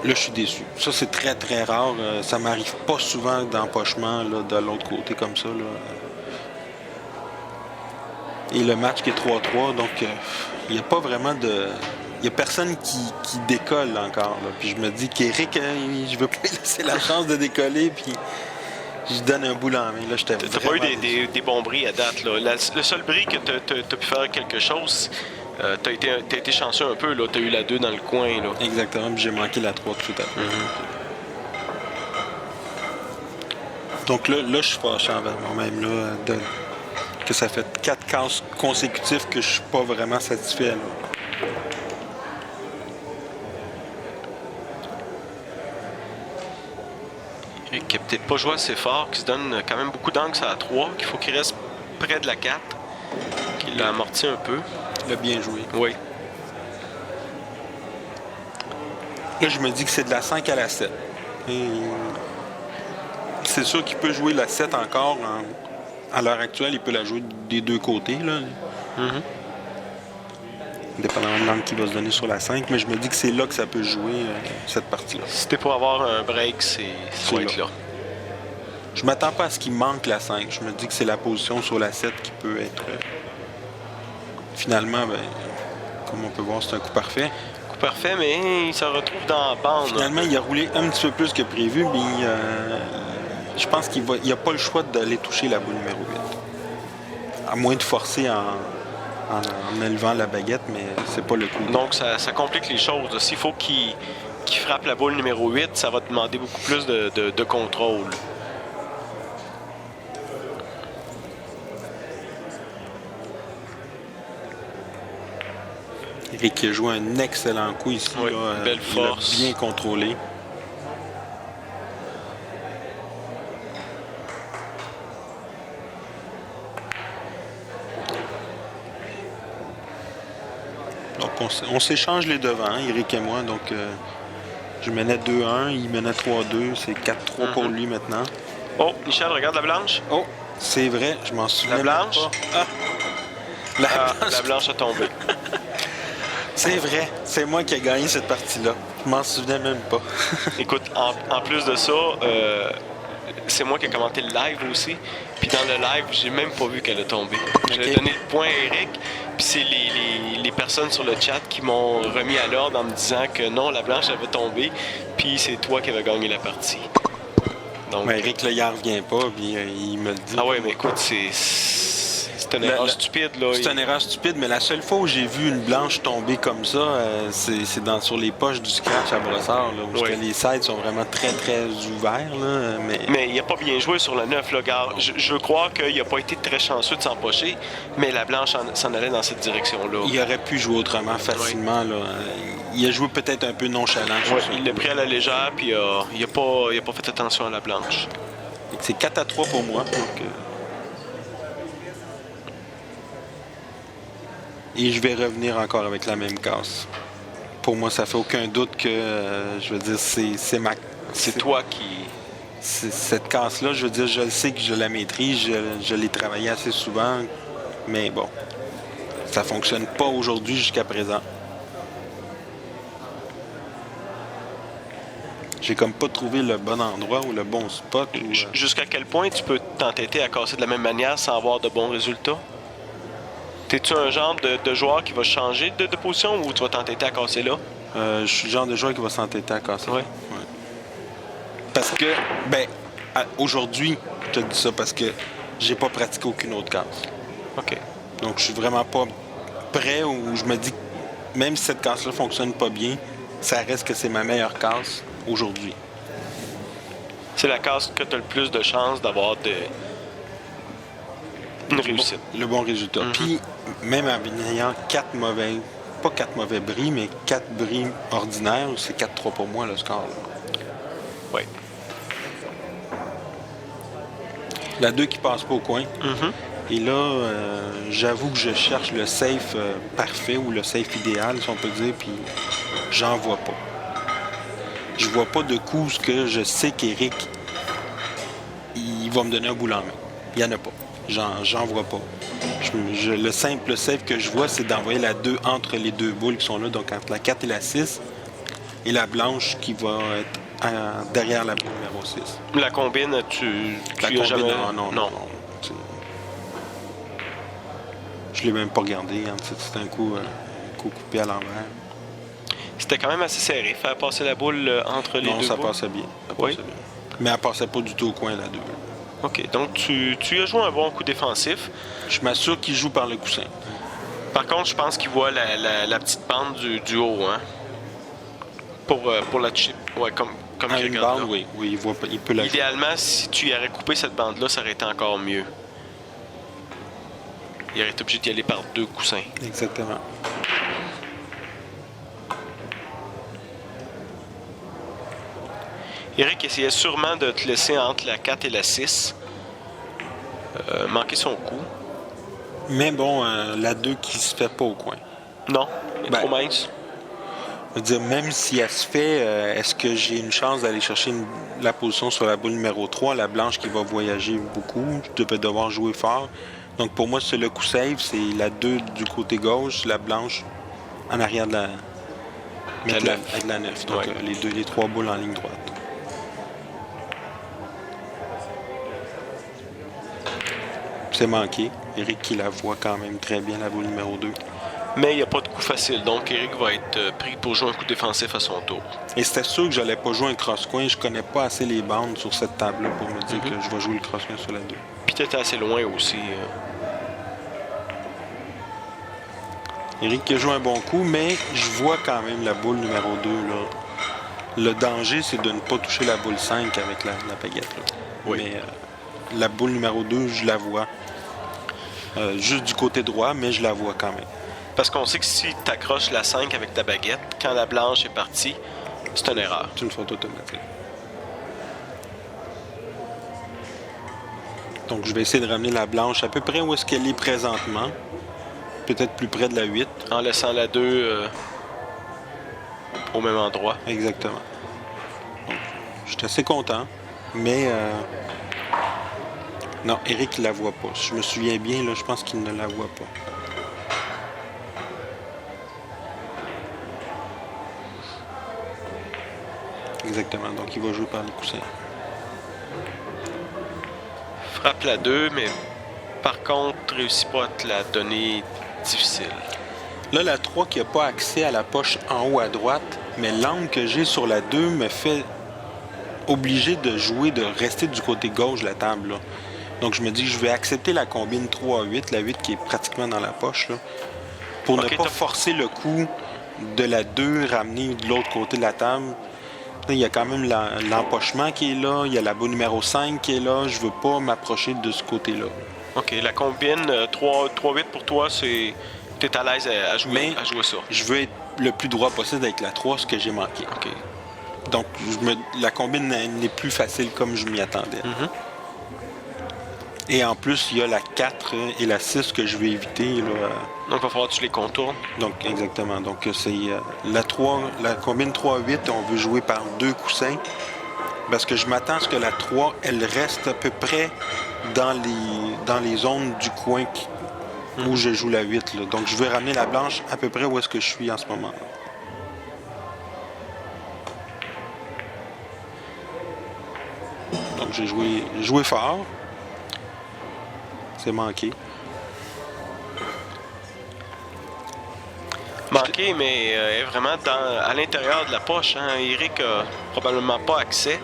là, je suis déçu. Ça, c'est très, très rare. Ça m'arrive pas souvent d'empochement là, de l'autre côté comme ça. Là. Et le match qui est 3-3, donc il n'y a pas vraiment de... Il n'y a personne qui décolle encore. Là. Puis je me dis qu'Éric, je veux pas lui laisser la chance de décoller, puis je donne un bout en main. Là, j'étais T'as pas eu des bons bris à date. Là. Le seul bris que t'as pu faire quelque chose, t'as été chanceux un peu. T'as eu la 2 dans le coin. Là. Exactement, puis j'ai manqué la 3 tout à fait. Donc là, je suis fâché envers moi-même. Là, que ça fait 4 cases consécutifs que je suis pas vraiment satisfait. Là. Qui n'a peut-être pas joué assez fort, qui se donne quand même beaucoup d'angles à 3, qu'il faut qu'il reste près de la 4, qu'il l'a amorti un peu. Il a bien joué. Oui. Là, je me dis que c'est de la 5 à la 7. Et c'est sûr qu'il peut jouer la 7 encore. À l'heure actuelle, il peut la jouer des deux côtés. Là. Dépendamment de l'angle qu'il va se donner sur la 5. Mais je me dis que c'est là que ça peut jouer, cette partie-là. Si t'es pour avoir un break, ça va être là. Je m'attends pas à ce qu'il manque la 5. Je me dis que c'est la position sur la 7 qui peut être... Finalement, comme on peut voir, c'est un coup parfait. Coup parfait, mais il se retrouve dans la bande. Finalement, il a roulé un petit peu plus que prévu, mais je pense qu'il n'a pas le choix d'aller toucher la boule numéro 8. À moins de forcer en élevant la baguette, mais c'est pas le coup. Donc, ça complique les choses. S'il faut qu'il frappe la boule numéro 8, ça va demander beaucoup plus de contrôle. Éric a joué un excellent coup ici. Oui, là, belle force. Il a bien contrôlé. Donc on s'échange les devants, Éric et moi. Donc je menais 2-1, il menait 3-2. C'est 4-3 pour lui maintenant. Oh, Michel, regarde la blanche. Oh, c'est vrai, je m'en souviens. La blanche? Pas. La blanche a tombé. C'est vrai, c'est moi qui ai gagné cette partie-là. Je m'en souvenais même pas. Écoute, en plus de ça, c'est moi qui ai commenté le live aussi. Puis dans le live, j'ai même pas vu qu'elle a tombé. J'ai donné le point à Éric, puis c'est les personnes sur le chat qui m'ont remis à l'ordre en me disant que non, la blanche avait tombé, puis c'est toi qui avais gagné la partie. Donc, Éric, là, il en revient pas, puis il me le dit. Ah ouais, mais écoute, c'est une erreur stupide. Là. C'est une erreur stupide, mais la seule fois où j'ai vu une blanche tomber comme ça, c'est sur les poches du scratch à Brossard, là, où les sides sont vraiment très, très ouverts. Là, mais il n'a pas bien joué sur la 9. Là, gars. Je crois qu'il n'a pas été très chanceux de s'empocher, mais la blanche s'en allait dans cette direction-là. Il aurait pu jouer autrement facilement. Là. Il a joué peut-être un peu nonchalant. Il l'a pris à la légère, puis il n'a pas fait attention à la blanche. C'est 4-3 pour moi. Donc, et je vais revenir encore avec la même casse. Pour moi, ça fait aucun doute que, je veux dire, c'est toi qui... Cette casse-là, je veux dire, je le sais que je la maîtrise, je l'ai travaillé assez souvent, mais bon, ça fonctionne pas aujourd'hui jusqu'à présent. J'ai comme pas trouvé le bon endroit ou le bon spot. Jusqu'à quel point tu peux t'entêter à casser de la même manière sans avoir de bons résultats? T'es-tu un genre de joueur qui va changer de position ou tu vas t'entêter à casser là? Je suis le genre de joueur qui va s'entêter à casser. Oui. Ouais. Parce que, aujourd'hui, je te dis ça parce que j'ai pas pratiqué aucune autre casse. OK. Donc, je suis vraiment pas prêt où je me dis que même si cette casse-là fonctionne pas bien, ça reste que c'est ma meilleure casse aujourd'hui. C'est la casse que tu as le plus de chances d'avoir une réussite. Le bon résultat. Puis, même en ayant 4 mauvais, pas 4 mauvais bris, mais 4 bris ordinaires, c'est 4-3 pour moi, le score. Oui. La 2 qui passe pas au coin. Et là, j'avoue que je cherche le safe parfait ou le safe idéal, si on peut dire, puis j'en vois pas. Je vois pas de coups que je sais qu'Éric, il va me donner un bout en main. Il y en a pas. J'en vois pas. Le simple save que je vois, c'est d'envoyer la 2 entre les deux boules qui sont là, donc entre la 4 et la 6. et la blanche qui va être derrière la boule numéro 6. La combine, tu La y as jamais... non. Je l'ai même pas regardé. Hein. C'était un coup coupé à l'envers. C'était quand même assez serré. Faire passer la boule entre les Non, deux ça boules. passait bien. Oui. Mais elle passait pas du tout au coin, la 2. OK. Donc, tu as joué un bon coup défensif. Je m'assure qu'il joue par le coussin. Par contre, je pense qu'il voit la petite bande du haut, hein? Pour la chip. Ouais, comme À il une regarde bande, là. oui, il peut la jouer. Idéalement, si tu y aurais coupé cette bande-là, ça aurait été encore mieux. Il aurait été obligé d'y aller par 2 coussins. Exactement. Eric essayait sûrement de te laisser entre la 4 et la 6. Manquer son coup. Mais bon, la 2 qui se fait pas au coin. Non, elle est Ben, trop mince. Je veux dire, même si elle se fait, est-ce que j'ai une chance d'aller chercher la position sur la boule numéro 3, la blanche qui va voyager beaucoup, je vais devoir jouer fort. Donc pour moi, c'est le coup save, c'est la 2 du côté gauche, la blanche en arrière de la... La 9. Avec la 9. Donc Ouais. les 3 boules en ligne droite. C'est manqué. Eric qui la voit quand même très bien, la boule numéro 2. Mais il n'y a pas de coup facile, donc Eric va être pris pour jouer un coup défensif à son tour. Et c'était sûr que j'allais pas jouer un cross-coin. Je connais pas assez les bandes sur cette table-là pour me dire que je vais jouer le cross-coin sur la 2. Puis t'étais assez loin aussi. Eric qui a joué un bon coup, mais je vois quand même la boule numéro 2. Là. Le danger, c'est de ne pas toucher la boule 5 avec la baguette. Là. Oui. Mais la boule numéro 2, je la vois. Juste du côté droit, mais je la vois quand même. Parce qu'on sait que si tu accroches la 5 avec ta baguette, quand la blanche est partie, c'est une erreur. C'est une faute automatique. Donc, je vais essayer de ramener la blanche à peu près où est-ce qu'elle est présentement. Peut-être plus près de la 8. En laissant la 2 au même endroit. Exactement. Donc, je suis assez content, mais non, Eric ne la voit pas. Si je me souviens bien, là, je pense qu'il ne la voit pas. Exactement, donc il va jouer par les coussins. Frappe la 2, mais par contre, réussit pas à te la donner difficile. Là, la 3 qui n'a pas accès à la poche en haut à droite, mais l'angle que j'ai sur la 2 me fait obligé de jouer, de rester du côté gauche de la table. Là. Donc, je me dis que je vais accepter la combine 3-8, la 8 qui est pratiquement dans la poche, là, pour ne pas forcer le coup de la 2 ramener de l'autre côté de la table. Là, il y a quand même l'empochement qui est là, il y a la boule numéro 5 qui est là, je veux pas m'approcher de ce côté-là. OK, la combine 3-8 pour toi, c'est... T'es à l'aise à jouer ça. Je veux être le plus droit possible avec la 3, ce que j'ai manqué. OK. Donc, la combine n'est plus facile comme je m'y attendais. Et en plus, il y a la 4 et la 6 que je vais éviter. Là. Donc, il va falloir que tu les contournes. Donc, exactement. Donc, c'est la combine 3-8, on veut jouer par 2 coussins. Parce que je m'attends à ce que la 3, elle reste à peu près dans les zones du coin où je joue la 8. Là. Donc, je vais ramener la blanche à peu près où est-ce que je suis en ce moment. Donc, j'ai joué fort. C'est manqué. Manqué, mais est vraiment à l'intérieur de la poche. Hein. Eric a probablement pas accès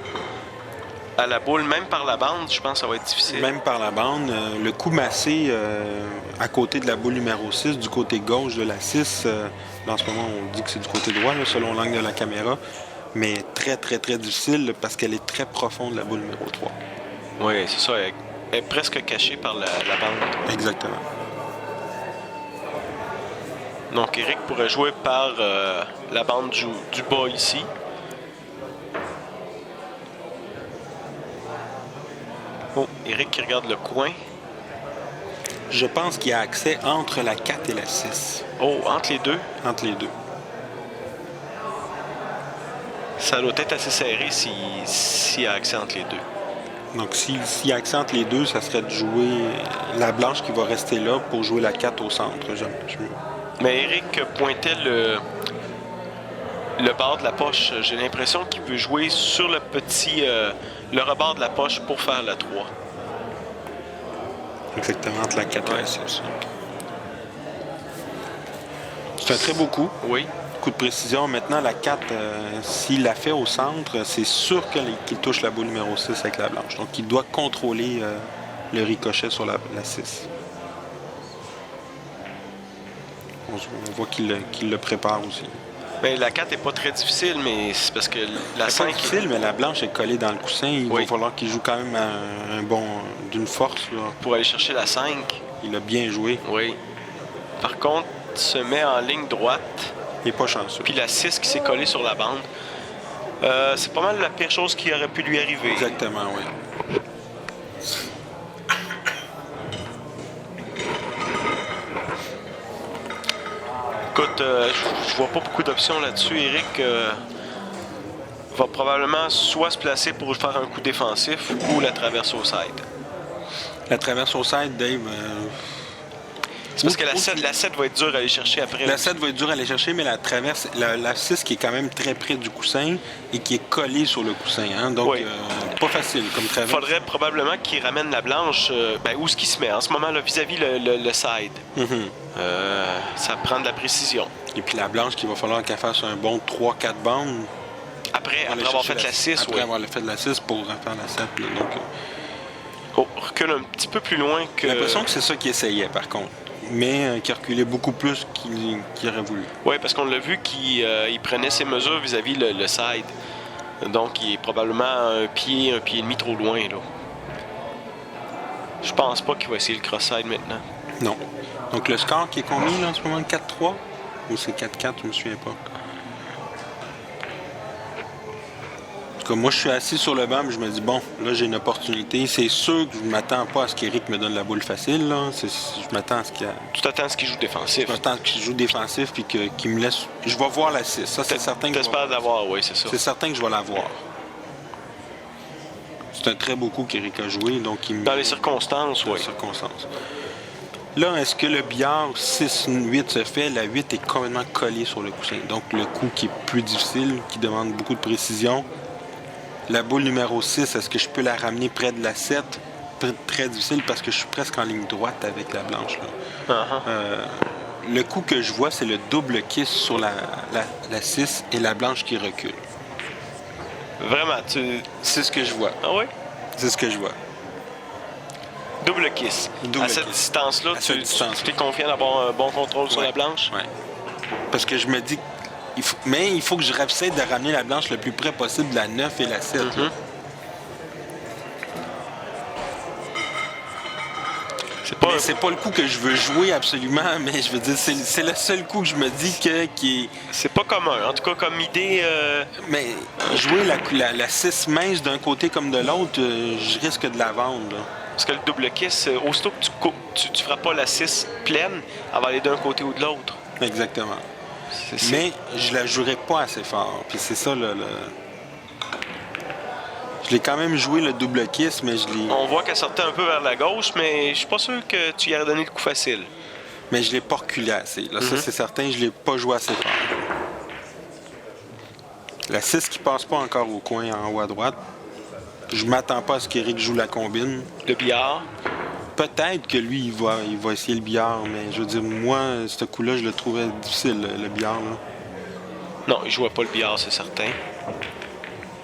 à la boule, même par la bande. Je pense que ça va être difficile. Même par la bande. Le coup massé à côté de la boule numéro 6, du côté gauche de la 6, en ce moment, on dit que c'est du côté droit, là, selon l'angle de la caméra. Mais très, très, très difficile là, parce qu'elle est très profonde, la boule numéro 3. Oui, c'est ça. Elle est presque cachée par la bande. Exactement. Donc, Eric pourrait jouer par la bande du bas ici. Oh, Eric qui regarde le coin. Je pense qu'il y a accès entre la 4 et la 6. Oh, entre les deux. Entre les deux. Ça doit être assez serré s'il y a accès entre les deux. Donc, s'il y a accent entre les deux, ça serait de jouer la blanche qui va rester là pour jouer la 4 au centre. Mais Eric pointait le bord de la poche. J'ai l'impression qu'il veut jouer sur le petit... le rebord de la poche pour faire la 3. Exactement, entre la 4 et la 6. C'est un très beau coup. Oui. Coup de précision. Maintenant, la 4, s'il la fait au centre, c'est sûr qu'il touche la boule numéro 6 avec la blanche. Donc, il doit contrôler le ricochet sur la 6. On voit qu'il le prépare aussi. Mais la 4 n'est pas très difficile, mais c'est parce que la C'est pas 5... difficile, mais la blanche est collée dans le coussin. Il Oui. va falloir qu'il joue quand même d'une force. Là. Pour aller chercher la 5. Il a bien joué. Oui. Par contre, il se met en ligne droite. Il n'est pas chanceux. Puis la 6 qui s'est collée sur la bande. C'est pas mal la pire chose qui aurait pu lui arriver. Exactement, oui. Écoute, je vois pas beaucoup d'options là-dessus. Eric va probablement soit se placer pour faire un coup défensif ou la traverse au side. La traverse au side, Dave. C'est parce que la 7 va être dure à aller chercher après. La 7 va être dure à aller chercher, mais la traverse, la 6 qui est quand même très près du coussin et qui est collée sur le coussin. Hein? Donc, Oui. pas facile comme Il traverse. faudrait probablement qu'il ramène la blanche où est-ce qu'il se met en ce moment là, vis-à-vis le side. Mhm. Ça prend de la précision. Et puis la blanche, qu'il va falloir qu'elle fasse un bon 3-4 bandes. Après Aller avoir chercher fait la 6, Après oui. avoir fait de la 6 pour faire la 7. Là. Donc, Oh, recule un petit peu plus loin que... j'ai l'impression que c'est ça qu'il essayait, par contre. Mais qui reculait beaucoup plus qu'il aurait voulu. Oui, parce qu'on l'a vu qu'il il prenait ses mesures vis-à-vis le side. Donc, il est probablement un pied et demi trop loin, là. Je pense pas qu'il va essayer le cross-side maintenant. Non. Donc le score qui est combien là, en ce moment? 4-3? Ou c'est 4-4? Je me souviens pas. En tout cas, moi, je suis assis sur le banc, mais je me dis, bon, là, j'ai une opportunité. C'est sûr que je ne m'attends pas à ce qu'Éric me donne la boule facile. Là. Je m'attends à ce qu'il y a... Tu t'attends à ce qu'il joue défensif. Je m'attends qu'il joue défensif puis qu'il me laisse... Je vais voir la 6. Ça, c'est certain que T'espères l'avoir, oui, c'est ça. c'est certain que je vais la voir. C'est un très beau coup qu'Éric a joué. Donc il me... Dans les circonstances, Dans oui. les circonstances. Là, est-ce que le billard 6-8 se fait? La 8 est complètement collée sur le coussin. Donc, le coup qui est plus difficile, qui demande beaucoup de précision. La boule numéro 6, est-ce que je peux la ramener près de la 7? Très difficile parce que je suis presque en ligne droite avec la blanche. Là. Le coup que je vois, c'est le double kiss sur la 6 et la blanche qui recule. Vraiment, C'est ce que je vois. Ah oui? C'est ce que je vois. Double kiss. Double à cette kiss. distance-là, À cette distance. tu es confiant d'avoir un bon contrôle sur Ouais. la blanche? Ouais. Parce que je me dis... Mais il faut que je essaie de ramener la blanche le plus près possible de la 9 et la 7. là. Mais c'est pas le coup que je veux jouer absolument, mais je veux dire, c'est le seul coup que je me dis qui est... C'est pas commun. En tout cas, comme idée... Mais jouer la 6 mince d'un côté comme de l'autre, je risque de la vendre. Là. Parce que le double kiss, aussitôt que tu feras pas la 6 pleine, elle va aller d'un côté ou de l'autre. Exactement. C'est- Mais je la jouerai pas assez fort. Puis c'est ça le... Je l'ai quand même joué le double kiss, mais je l'ai... On voit qu'elle sortait un peu vers la gauche, mais je suis pas sûr que tu y aurais donné le coup facile. Mais je l'ai pas reculé assez. Là, ça, c'est certain, je l'ai pas joué assez fort. La 6 qui passe pas encore au coin en haut à droite. Je m'attends pas à ce qu'Éric joue la combine. Le billard. Peut-être que lui, il va essayer le billard, mais je veux dire, moi, ce coup-là, je le trouvais difficile, le billard. Là. Non, il jouait pas le billard, c'est certain.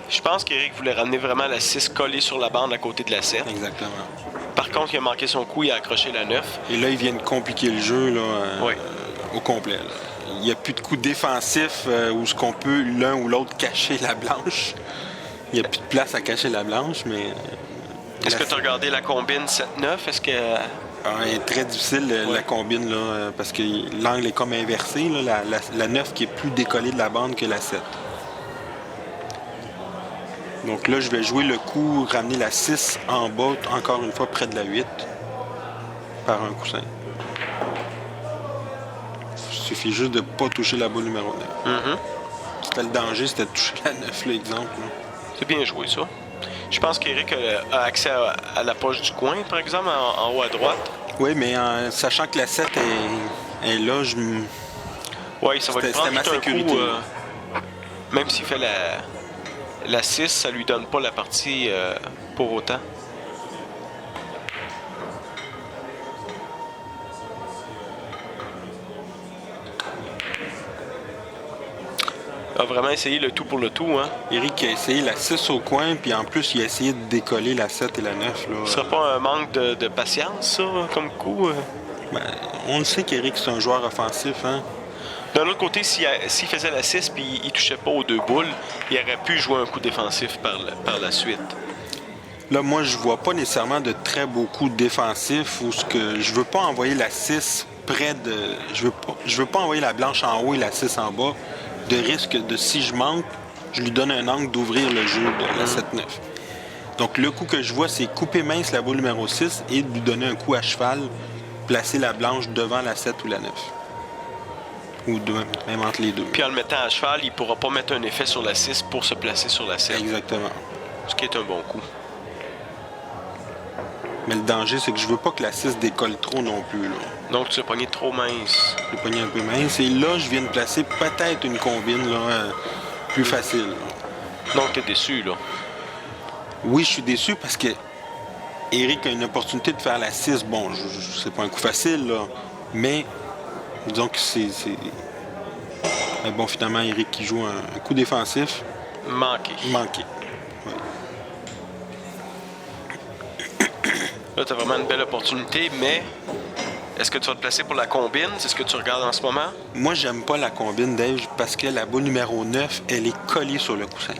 Je pense qu'Éric voulait ramener vraiment la 6 collée sur la bande à côté de la 7. Exactement. Par contre, il a manqué son coup, il a accroché la 9. Et là, ils viennent compliquer le jeu là, Oui. Au complet. Là. Il n'y a plus de coups défensifs où ce qu'on peut l'un ou l'autre cacher la blanche. Il n'y a plus de place à cacher la blanche, mais... Est-ce que tu as regardé la combine 7-9? Est-ce que... Elle est très difficile, la combine, là, parce que l'angle est comme inversé. Là, la 9 qui est plus décollée de la bande que la 7. Donc là, je vais jouer le coup, ramener la 6 en bas, encore une fois près de la 8, par un coussin. Il suffit juste de ne pas toucher la boule numéro 9. C'était le danger, c'était de toucher la 9, l'exemple. C'est bien joué, ça. Je pense qu'Éric a accès à la poche du coin, par exemple, en haut à droite. Oui, mais en sachant que la 7 est là, Oui, ça va C'était te prendre ma tout un sécurité. coup. même s'il fait la 6, ça lui donne pas la partie pour autant. A vraiment essayé le tout pour le tout, hein? Eric a essayé la 6 au coin, puis en plus, il a essayé de décoller la 7 et la 9. Là. Ce serait pas un manque de patience, ça, comme coup? Ben, on le sait qu'Eric, c'est un joueur offensif. Hein? D'un autre côté, s'il faisait la 6 puis il touchait pas aux 2 boules, il aurait pu jouer un coup défensif par la suite. Là, moi, je vois pas nécessairement de très beaux coups défensifs où ce que je veux pas envoyer la 6 près de... Je veux pas envoyer la blanche en haut et la 6 en bas, de risque de, si je manque, je lui donne un angle d'ouvrir le jeu de la 7-9. Donc, le coup que je vois, c'est couper mince la boule numéro 6 et de lui donner un coup à cheval, placer la blanche devant la 7 ou la 9. Ou même entre les deux. Puis en le mettant à cheval, il pourra pas mettre un effet sur la 6 pour se placer sur la 7. Exactement. Ce qui est un bon coup. Mais le danger, c'est que je veux pas que la 6 décolle trop non plus. Là. Donc tu as pogné trop mince. Je l'ai pogné un peu mince. Et là, je viens de placer peut-être une combine là, plus facile. Là. Donc tu es déçu, là. Oui, je suis déçu parce que Eric a une opportunité de faire la 6. Bon, c'est pas un coup facile, là. Mais disons que c'est... Mais bon, finalement, Eric qui joue un coup défensif. Manqué. Ouais. Là, tu as vraiment une belle opportunité, mais est-ce que tu vas te placer pour la combine? C'est ce que tu regardes en ce moment? Moi, j'aime pas la combine, Dave, parce que la boule numéro 9, elle est collée sur le coussin.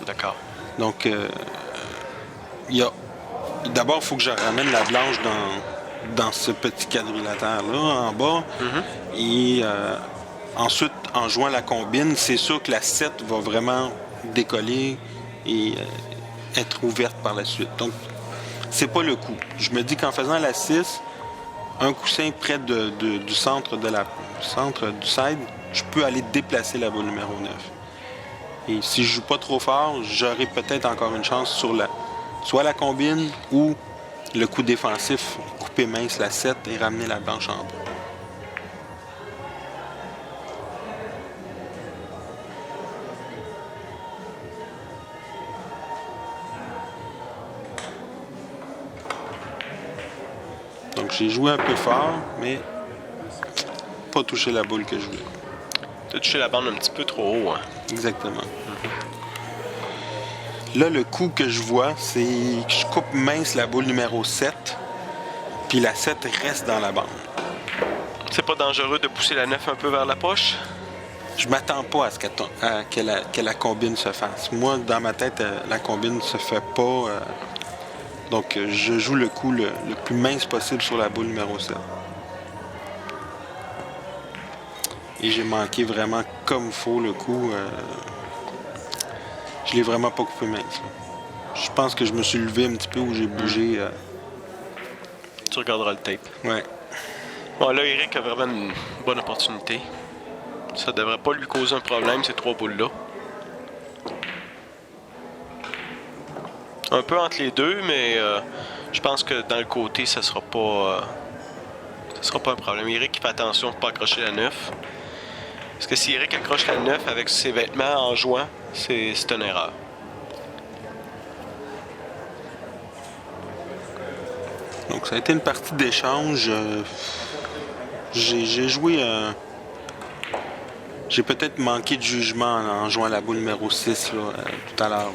D'accord. Donc, d'abord, il faut que je ramène la blanche dans ce petit quadrilatère-là, en bas. Et ensuite, en jouant la combine, c'est sûr que la 7 va vraiment décoller et être ouverte par la suite. Donc, c'est pas le coup. Je me dis qu'en faisant la 6, un coussin près du centre du side, je peux aller déplacer la boule numéro 9. Et si je joue pas trop fort, j'aurai peut-être encore une chance sur soit la combine ou le coup défensif, couper mince la 7 et ramener la blanche en bas. Donc j'ai joué un peu fort, mais pas touché la boule que je voulais. Tu as touché la bande un petit peu trop haut, hein? Exactement. Là, le coup que je vois, c'est que je coupe mince la boule numéro 7, puis la 7 reste dans la bande. C'est pas dangereux de pousser la 9 un peu vers la poche? Je m'attends pas à ce que la combine se fasse. Moi, dans ma tête, la combine se fait pas. Donc, je joue le coup le plus mince possible sur la boule numéro 7. Et j'ai manqué vraiment comme il faut le coup. Je l'ai vraiment pas coupé mince. Là. Je pense que je me suis levé un petit peu où j'ai bougé. Tu regarderas le tape. Ouais. Bon, là, Eric a vraiment une bonne opportunité. Ça devrait pas lui causer un problème, ces 3 boules-là. Un peu entre les deux, mais je pense que dans le côté, ça sera pas un problème. Eric, il fait attention de ne pas accrocher la 9. Parce que si Eric accroche la 9 avec ses vêtements en jouant, c'est une erreur. Donc, ça a été une partie d'échange. J'ai joué... J'ai peut-être manqué de jugement en jouant la boule numéro 6 là, tout à l'heure.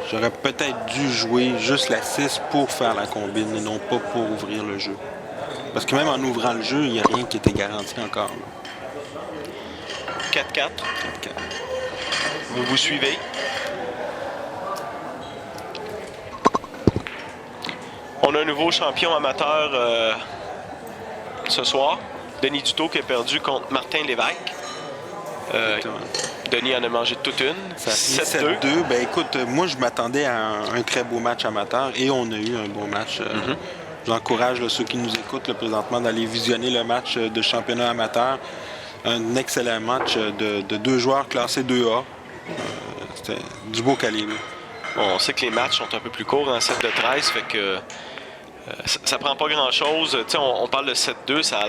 J'aurais peut-être dû jouer juste la 6 pour faire la combine et non pas pour ouvrir le jeu. Parce que même en ouvrant le jeu, il n'y a rien qui était garanti encore. 4-4. 4-4. Vous suivez. On a un nouveau champion amateur ce soir. Denis Dutot qui a perdu contre Martin Lévesque. Denis en a mangé toute une. Ça a fini 7-2. Ben écoute, moi je m'attendais à un très beau match amateur et on a eu un beau match. J'encourage là, ceux qui nous écoutent là, présentement d'aller visionner le match de championnat amateur. Un excellent match de 2 joueurs classés 2A. C'était du beau calibre. On sait que les matchs sont un peu plus courts en 7 de 13, fait que Ça prend pas grand-chose. Tu sais, on parle de 7-2, ça a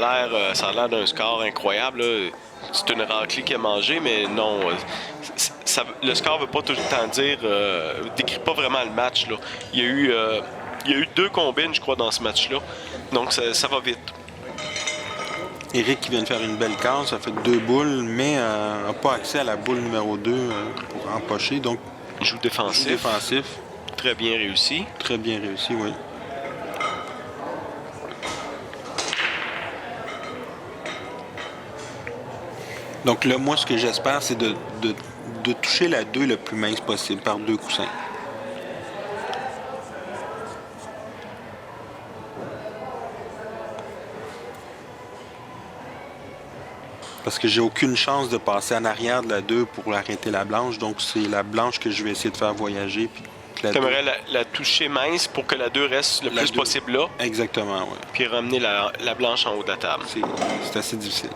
l'air d'un score incroyable, là. C'est une raclée qu'il a mangé, mais non. Le score ne veut pas tout le temps dire... décrit pas vraiment le match, là. Il y a eu 2 combines, je crois, dans ce match-là. Donc, ça va vite. Éric qui vient de faire une belle case, ça fait 2 boules, mais n'a pas accès à la boule numéro 2 pour empocher. Donc, il joue défensif. Très bien réussi. Très bien réussi, oui. Donc là, moi, ce que j'espère, c'est de toucher la 2 le plus mince possible par 2 coussins. Parce que j'ai aucune chance de passer en arrière de la 2 pour arrêter la blanche. Donc c'est la blanche que je vais essayer de faire voyager. Tu aimerais la toucher mince pour que la 2 reste le plus possible là. Exactement, oui. Puis ramener la blanche en haut de la table. C'est assez difficile.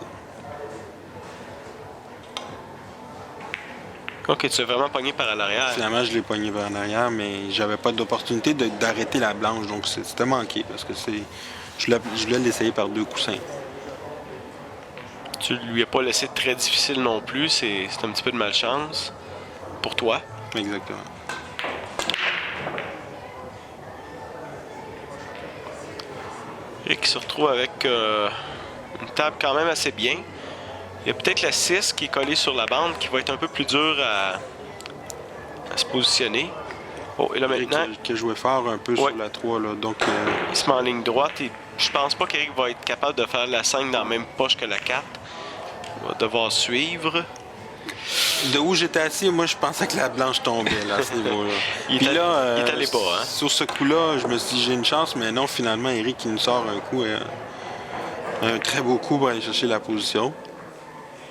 OK, tu l'as vraiment pogné par l'arrière. Finalement, je l'ai pogné par l'arrière, mais j'avais pas d'opportunité d'arrêter la blanche. Donc c'était manqué parce que je voulais l'essayer par 2 coussins. Tu lui as pas laissé très difficile non plus. C'est un petit peu de malchance pour toi. Exactement. Rick se retrouve avec une table quand même assez bien. Il y a peut-être la 6 qui est collée sur la bande qui va être un peu plus dur à se positionner. Oh, et là maintenant... Qui a joué fort un peu sur la 3. Là, donc, il se met en ligne droite et je pense pas qu'Eric va être capable de faire la 5 dans la même poche que la 4. Il va devoir suivre. De où j'étais assis, moi je pensais que la blanche tombait là, à ce niveau-là. Il est allé bas, hein? Sur ce coup-là, je me suis dit j'ai une chance, mais non, finalement, Eric il nous sort un coup, un très beau coup pour aller chercher la position.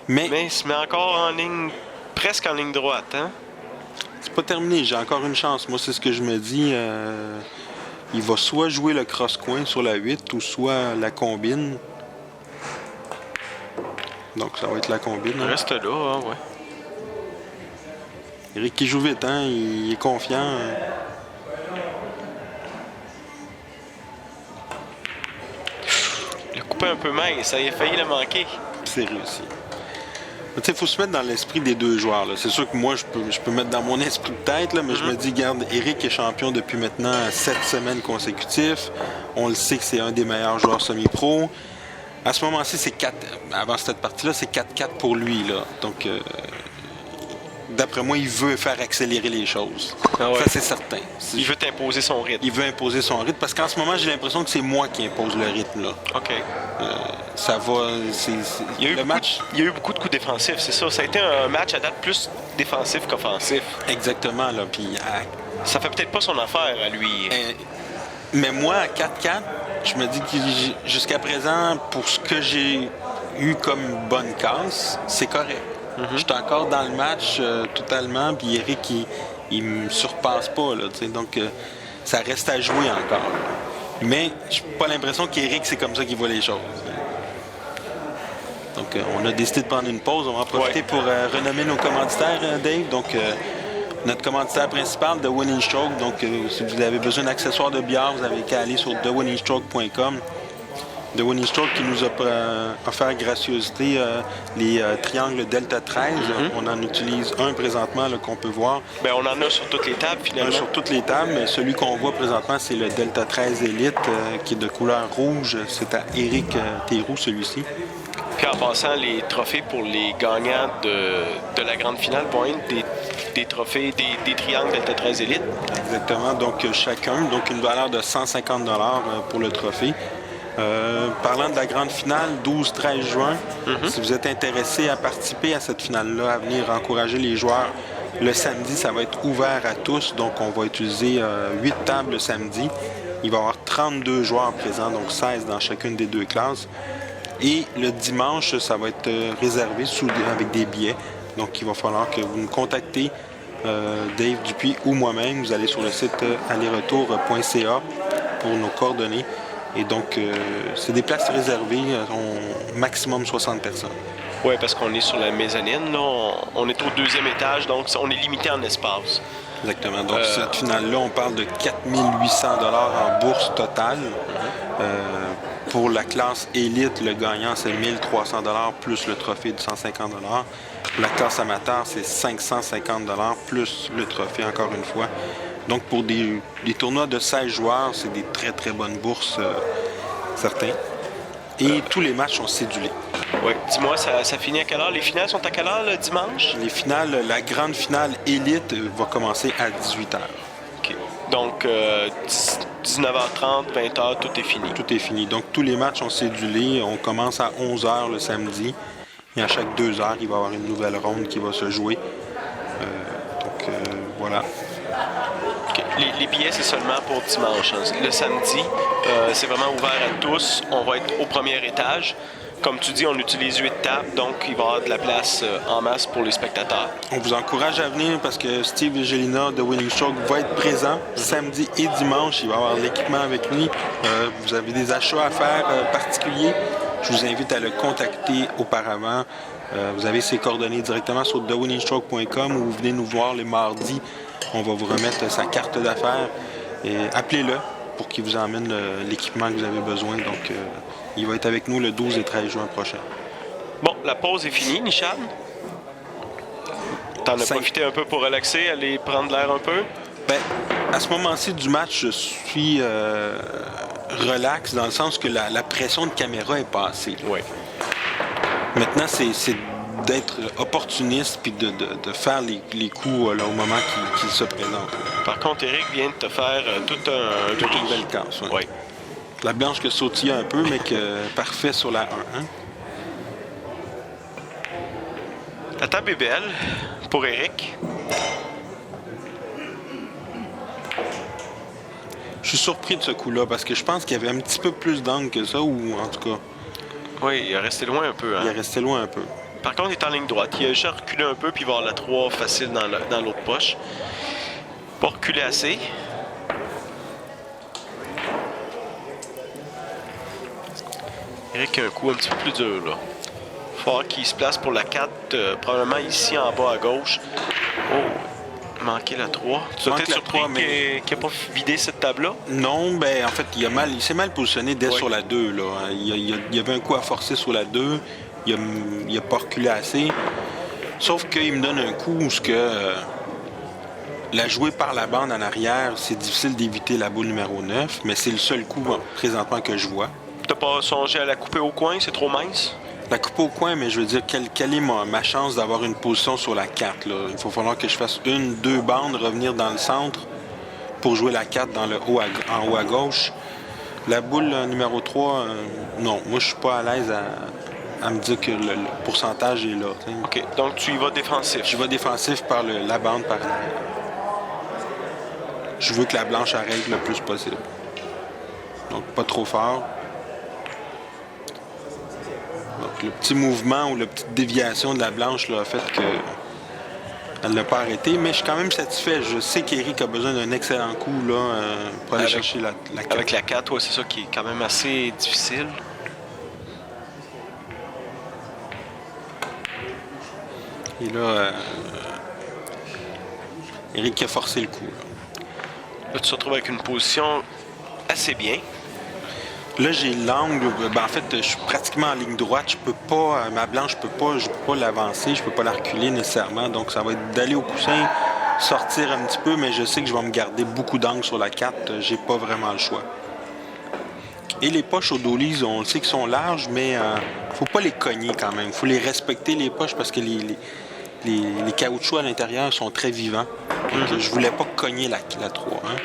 Mais il se met encore en ligne, presque en ligne droite, hein? C'est pas terminé, j'ai encore une chance. Moi, c'est ce que je me dis. Il va soit jouer le cross-coin sur la 8 ou soit la combine. Donc, ça va être la combine. Il reste là, hein, ouais. Eric qui joue vite, hein? Il est confiant. Il a coupé un peu mince, ça a failli le manquer. C'est réussi. Il faut se mettre dans l'esprit des 2 joueurs. Là. C'est sûr que moi, je peux mettre dans mon esprit de tête, là, mais je me dis, regarde, Eric est champion depuis maintenant 7 semaines consécutives. On le sait que c'est un des meilleurs joueurs semi-pro. À ce moment-ci, avant cette partie-là, c'est 4-4 pour lui. Là. Donc, d'après moi, il veut faire accélérer les choses. Ah ouais. Ça, c'est certain. Il veut t'imposer son rythme. Il veut imposer son rythme parce qu'en ce moment, j'ai l'impression que c'est moi qui impose le rythme. Là. OK. Ça va. Il y a eu beaucoup de coups défensifs, c'est ça. Ça a été un match à date plus défensif qu'offensif. Exactement. Là. Puis, ça fait peut-être pas son affaire à lui. Mais moi, à 4-4, je me dis que jusqu'à présent, pour ce que j'ai eu comme bonne casse, c'est correct. Je suis encore dans le match totalement, puis Eric, il me surpasse pas. Là, donc, ça reste à jouer encore. Mais j'ai pas l'impression qu'Eric, c'est comme ça qu'il voit les choses. Donc, on a décidé de prendre une pause. On va en profiter pour renommer nos commanditaires, Dave. Donc, notre commanditaire principal, The Winning Stroke. Donc, si vous avez besoin d'accessoires de bière, vous avez qu'à aller sur thewinningstroke.com. The Winning Stroke qui nous a offert gracieuseté les triangles Delta 13. On en utilise un présentement là, qu'on peut voir. Bien, on en a sur toutes les tables finalement. Sur toutes les tables, mais celui qu'on voit présentement, c'est le Delta 13 Elite qui est de couleur rouge. C'est à Éric Théroux, celui-ci. Puis en passant, les trophées pour les gagnants de la grande finale vont être des trophées, des triangles Delta 13 Elite. Exactement. Donc, chacun, donc une valeur de 150 $ pour le trophée. Parlant de la grande finale, 12-13 juin, si vous êtes intéressé à participer à cette finale-là, à venir encourager les joueurs, le samedi, ça va être ouvert à tous. Donc, on va utiliser 8 tables le samedi. Il va y avoir 32 joueurs présents, donc 16 dans chacune des 2 classes. Et le dimanche, ça va être réservé avec des billets. Donc, il va falloir que vous nous contactez, Dave Dupuis ou moi-même. Vous allez sur le site alleretour.ca pour nos coordonnées. Et donc, c'est des places réservées, maximum 60 personnes. Oui, parce qu'on est sur la mezzanine. Là. On est au 2e étage, donc on est limité en espace. Exactement. Donc, cette finale-là, on parle de 4 800 $ en bourse totale. Pour la classe élite, le gagnant, c'est 1 300 $ plus le trophée de 150 $. Pour la classe amateur, c'est 550 $ plus le trophée, encore une fois. Donc, pour des tournois de 16 joueurs, c'est des très, très bonnes bourses, certains. Et tous les matchs sont cédulés. Oui. Dis-moi, ça finit à quelle heure? Les finales sont à quelle heure le dimanche? Les finales, la grande finale élite va commencer à 18h. OK. Donc, 19h30, 20h, tout est fini. Tout est fini. Donc, tous les matchs sont cédulés. On commence à 11h le samedi. Et à chaque 2 heures, il va y avoir une nouvelle ronde qui va se jouer. Voilà. Okay. Les billets, c'est seulement pour dimanche. Hein. Le samedi, c'est vraiment ouvert à tous. On va être au premier étage. Comme tu dis, on utilise 8 tables, donc il va y avoir de la place en masse pour les spectateurs. On vous encourage à venir parce que Steve Gelina de Winning Stroke va être présent samedi et dimanche. Il va avoir l'équipement avec lui. Vous avez des achats à faire particuliers. Je vous invite à le contacter auparavant. Vous avez ses coordonnées directement sur thewinningstroke.com ou vous venez nous voir les mardis. On va vous remettre sa carte d'affaires. Et appelez-le pour qu'il vous emmène l'équipement que vous avez besoin. Donc, il va être avec nous le 12 et 13 juin prochain. Bon, la pause est finie, Nichad. T'en as profité un peu pour relaxer, aller prendre l'air un peu? Bien, à ce moment-ci du match, je suis relax dans le sens que la pression de caméra est passée. Oui. Maintenant, c'est d'être opportuniste puis de faire les coups là, au moment qu'il se présente. Par contre, Eric vient de te faire toute une belle casse. Ouais. Oui. La blanche que sautille un peu, mais que parfait sur la 1. Hein? La table est belle pour Eric. Je suis surpris de ce coup-là parce que je pense qu'il y avait un petit peu plus d'angle que ça, ou en tout cas. Oui, il est resté loin un peu. Hein? Il est resté loin un peu. Par contre, il est en ligne droite. Il a juste reculé un peu, puis il va avoir la 3 facile dans l'autre poche. Pas reculer assez. Eric a un coup un petit peu plus dur, là. Il va falloir qu'il se place pour la 4, probablement ici en bas à gauche. Oh, manqué la 3. Tu dois être surpris qu'il n'a pas vidé cette table-là? Non, ben en fait, il s'est mal positionné dès sur la 2. Là. Il y avait un coup à forcer sur la 2. Il n'a pas reculé assez. Sauf qu'il me donne un coup où la jouer par la bande en arrière, c'est difficile d'éviter la boule numéro 9, mais c'est le seul coup présentement que je vois. T'as pas songé à la couper au coin? C'est trop mince? La couper au coin, mais je veux dire, quelle est ma chance d'avoir une position sur la 4? Là? Il va falloir que je fasse 1-2 bandes, revenir dans le centre pour jouer la 4 dans le haut en haut à gauche. La boule numéro 3, non. Moi, je suis pas à l'aise à me dire que le pourcentage est là. T'sais. OK. Donc, tu y vas défensif. Je vais défensif par la bande par l'arrière. Je veux que la blanche arrête le plus possible. Donc, pas trop fort. Donc, le petit mouvement ou la petite déviation de la blanche là, a fait qu'elle n'a pas arrêté. Mais je suis quand même satisfait. Je sais qu'Éric a besoin d'un excellent coup là, pour aller chercher la 4. Avec la 4, ouais, c'est ça qui est quand même assez difficile. Et là, Éric a forcé le coup. Là, tu te retrouves avec une position assez bien. Là, j'ai l'angle. Ben, en fait, je suis pratiquement en ligne droite. Je peux pas, ma blanche, je peux pas l'avancer, je peux pas la reculer nécessairement. Donc, ça va être d'aller au coussin, sortir un petit peu, mais je sais que je vais me garder beaucoup d'angle sur la 4. J'ai pas vraiment le choix. Et les poches au dollies, on le sait qu'ils sont larges, mais faut pas les cogner quand même. Faut les respecter, les poches, parce que les caoutchoucs à l'intérieur sont très vivants. Donc, je voulais pas cogner la 3. Hein.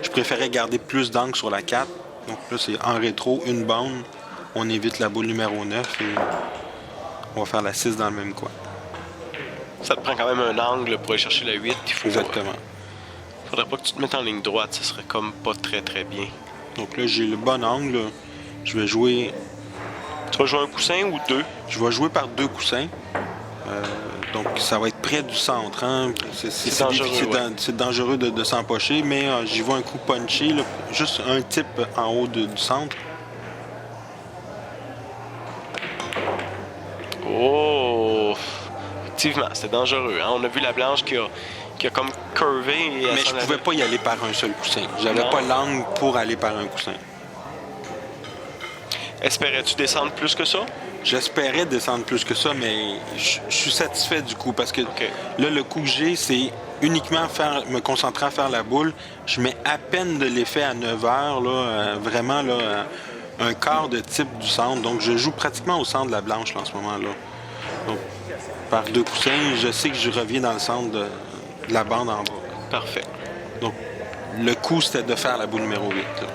Je préférais garder plus d'angle sur la 4. Donc là, c'est en rétro, une bande. On évite la boule numéro 9 et on va faire la 6 dans le même coin. Ça te prend quand même un angle pour aller chercher la 8. Exactement. Faudrait pas que tu te mettes en ligne droite. Ça serait comme pas très, très bien. Donc là, j'ai le bon angle. Je vais jouer... Tu vas jouer un coussin ou 2? Je vais jouer par 2 coussins. Donc, ça va être près du centre. Hein. C'est dangereux, c'est dangereux de s'empocher, mais j'y vois un coup punché, là, juste un type en haut du centre. Oh! Effectivement, c'était dangereux. Hein? On a vu la blanche qui a comme curvé. Et Mais je pouvais pas y aller par un seul coussin. J'avais pas l'angle pour aller par un coussin. Espérais-tu descendre plus que ça? J'espérais descendre plus que ça, mais je suis satisfait du coup parce que là, le coup que j'ai, c'est uniquement me concentrer à faire la boule. Je mets à peine de l'effet à 9 heures, là, vraiment là, un quart de type du centre. Donc, je joue pratiquement au centre de la blanche là, en ce moment-là. Donc, par 2 coussins, je sais que je reviens dans le centre de la bande en bas. Parfait. Donc, le coup, c'était de faire la boule numéro 8. Là.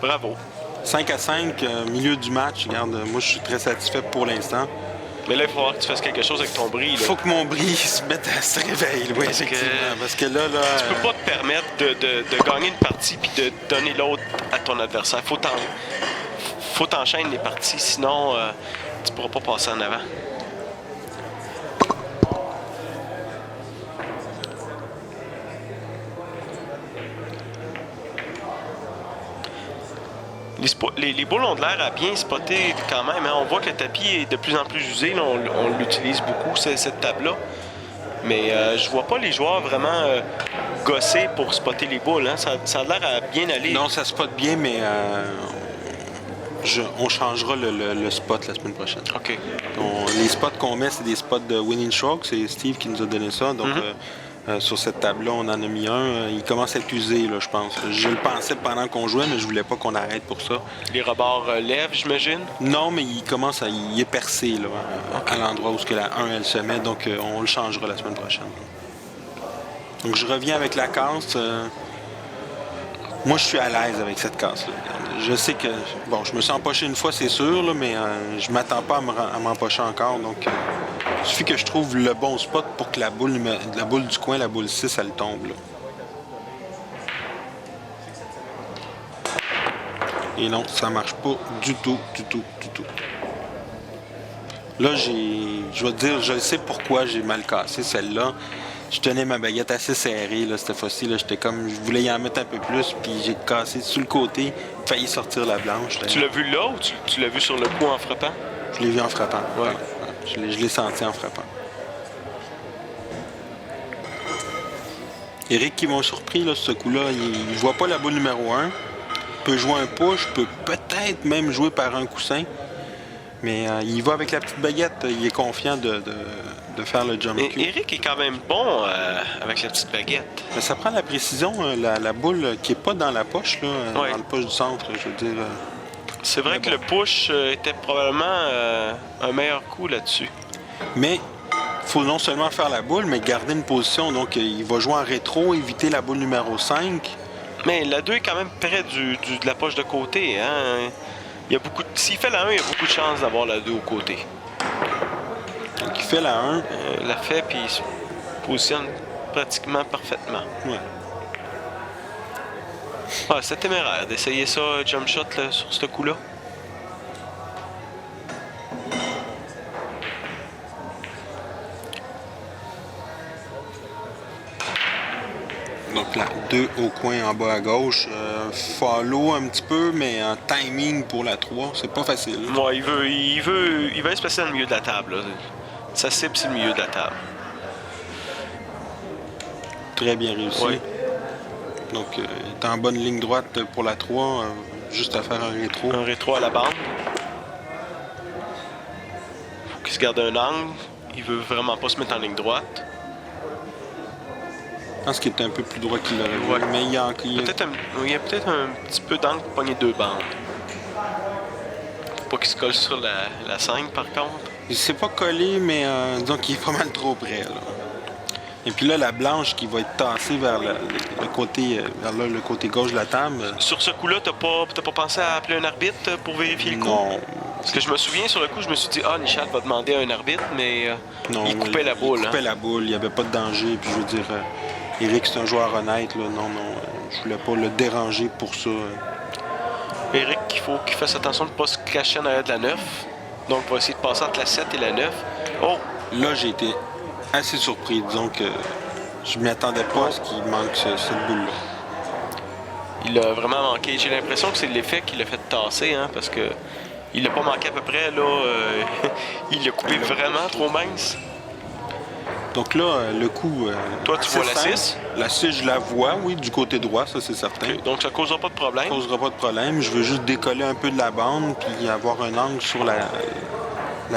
Bravo. 5-5, milieu du match. Regarde, moi, je suis très satisfait pour l'instant. Mais là, il faut voir que tu fasses quelque chose avec ton bris. Il faut que mon bris se mette à se réveiller, oui, effectivement. Parce que là... Tu peux pas te permettre de gagner une partie puis de donner l'autre à ton adversaire. Faut t'enchaîner les parties, sinon tu pourras pas passer en avant. Les boules ont de l'air à bien spotter quand même. Hein. On voit que le tapis est de plus en plus usé. Là, on l'utilise beaucoup, cette table-là. Mais je vois pas les joueurs vraiment gosser pour spotter les boules. Hein. Ça a l'air à bien aller. Non, ça spotte bien, mais on changera le spot la semaine prochaine. OK. Les spots qu'on met, c'est des spots de Winning Stroke. C'est Steve qui nous a donné ça. Donc, sur cette table-là, on en a mis un. Il commence à être usé, là, je pense. Je le pensais pendant qu'on jouait, mais je voulais pas qu'on arrête pour ça. Les rebords lèvent, j'imagine? Non, mais il est percé là, à l'endroit où la 1 elle se met. Donc, on le changera la semaine prochaine. Donc, je reviens avec la casse. Moi, je suis à l'aise avec cette casse-là. Je sais que... Bon, je me suis empoché une fois, c'est sûr, là, mais je m'attends pas à m'empocher encore. Donc, il suffit que je trouve le bon spot pour que la boule du coin, la boule 6, elle tombe. Là. Et non, ça marche pas du tout. Là, je vais te dire, je sais pourquoi j'ai mal cassé celle-là. Je tenais ma baguette assez serrée là, cette fois-ci. Là, j'étais comme, je voulais y en mettre un peu plus, puis j'ai cassé sur le côté, failli sortir la blanche. Là. Tu l'as vu là ou tu l'as vu sur le coup en frappant? Je l'ai vu en frappant. Ouais. Je l'ai senti en frappant. Eric qui m'a surpris, là, ce coup-là, il ne voit pas la boule numéro 1. Il peut jouer un push, peut peut-être même jouer par un coussin. Mais il va avec la petite baguette. Il est confiant de faire le jump cue. Eric est quand même bon avec la petite baguette. Mais ça prend la précision. La boule qui n'est pas dans la poche, là, dans le poche du centre, je veux dire. C'est vrai que le push était probablement un meilleur coup là-dessus. Mais il faut non seulement faire la boule, mais garder une position. Donc, il va jouer en rétro, éviter la boule numéro 5. Mais la 2 est quand même près de la poche de côté. Hein? S'il fait la 1, il y a beaucoup de chances d'avoir la 2 au côté. Donc, il fait la 1. La fait, puis il se positionne pratiquement parfaitement. Ouais. Ah, c'est téméraire d'essayer ça, jump shot, là, sur ce coup-là. Donc la 2 au coin en bas à gauche. Follow un petit peu, mais en timing pour la 3, c'est pas facile. Ouais, il va se passer dans le milieu de la table. Là. Sa cible, c'est le milieu de la table. Très bien réussi. Ouais. Donc, il est en bonne ligne droite pour la 3, juste à faire un rétro. Un rétro à la bande. Faut qu'il se garde un angle. Il veut vraiment pas se mettre en ligne droite. Je pense qu'il est un peu plus droit qu'il l'aurait Ouais. voulu, mais il y a peut-être un petit peu d'angle pour pogner 2 bandes. Faut pas qu'il se colle sur la 5 par contre. Il s'est pas collé, mais disons qu'il est pas mal trop près. Là. Et puis là, la blanche qui va être tassée vers le côté gauche de la table. Sur ce coup-là, t'as pas pensé à appeler un arbitre pour vérifier le coup? Non. Parce que je me souviens, sur le coup, je me suis dit, Nichal va demander à un arbitre, mais Non, il coupait la boule. Il coupait la boule, il n'y avait pas de danger. Puis je veux dire, Eric, c'est un joueur honnête. Là. Non, je voulais pas le déranger pour ça. Eric, il faut qu'il fasse attention de ne pas se cacher en arrière de la 9. Donc, il va essayer de passer entre la 7 et la 9. Oh! Là, j'ai été assez surpris. Disons que je ne m'y attendais pas à ce qu'il manque cette boule-là. il a vraiment manqué. J'ai l'impression que c'est l'effet qui l'a fait tasser, hein, parce que il l'a pas manqué à peu près, là. Il l'a coupé vraiment trop mince. Donc là, le coup... Toi, tu vois la 6? La 6, je la vois, oui, du côté droit, ça c'est certain. Okay. Donc ça causera pas de problème? Ça causera pas de problème. Je veux juste décoller un peu de la bande puis avoir un angle sur la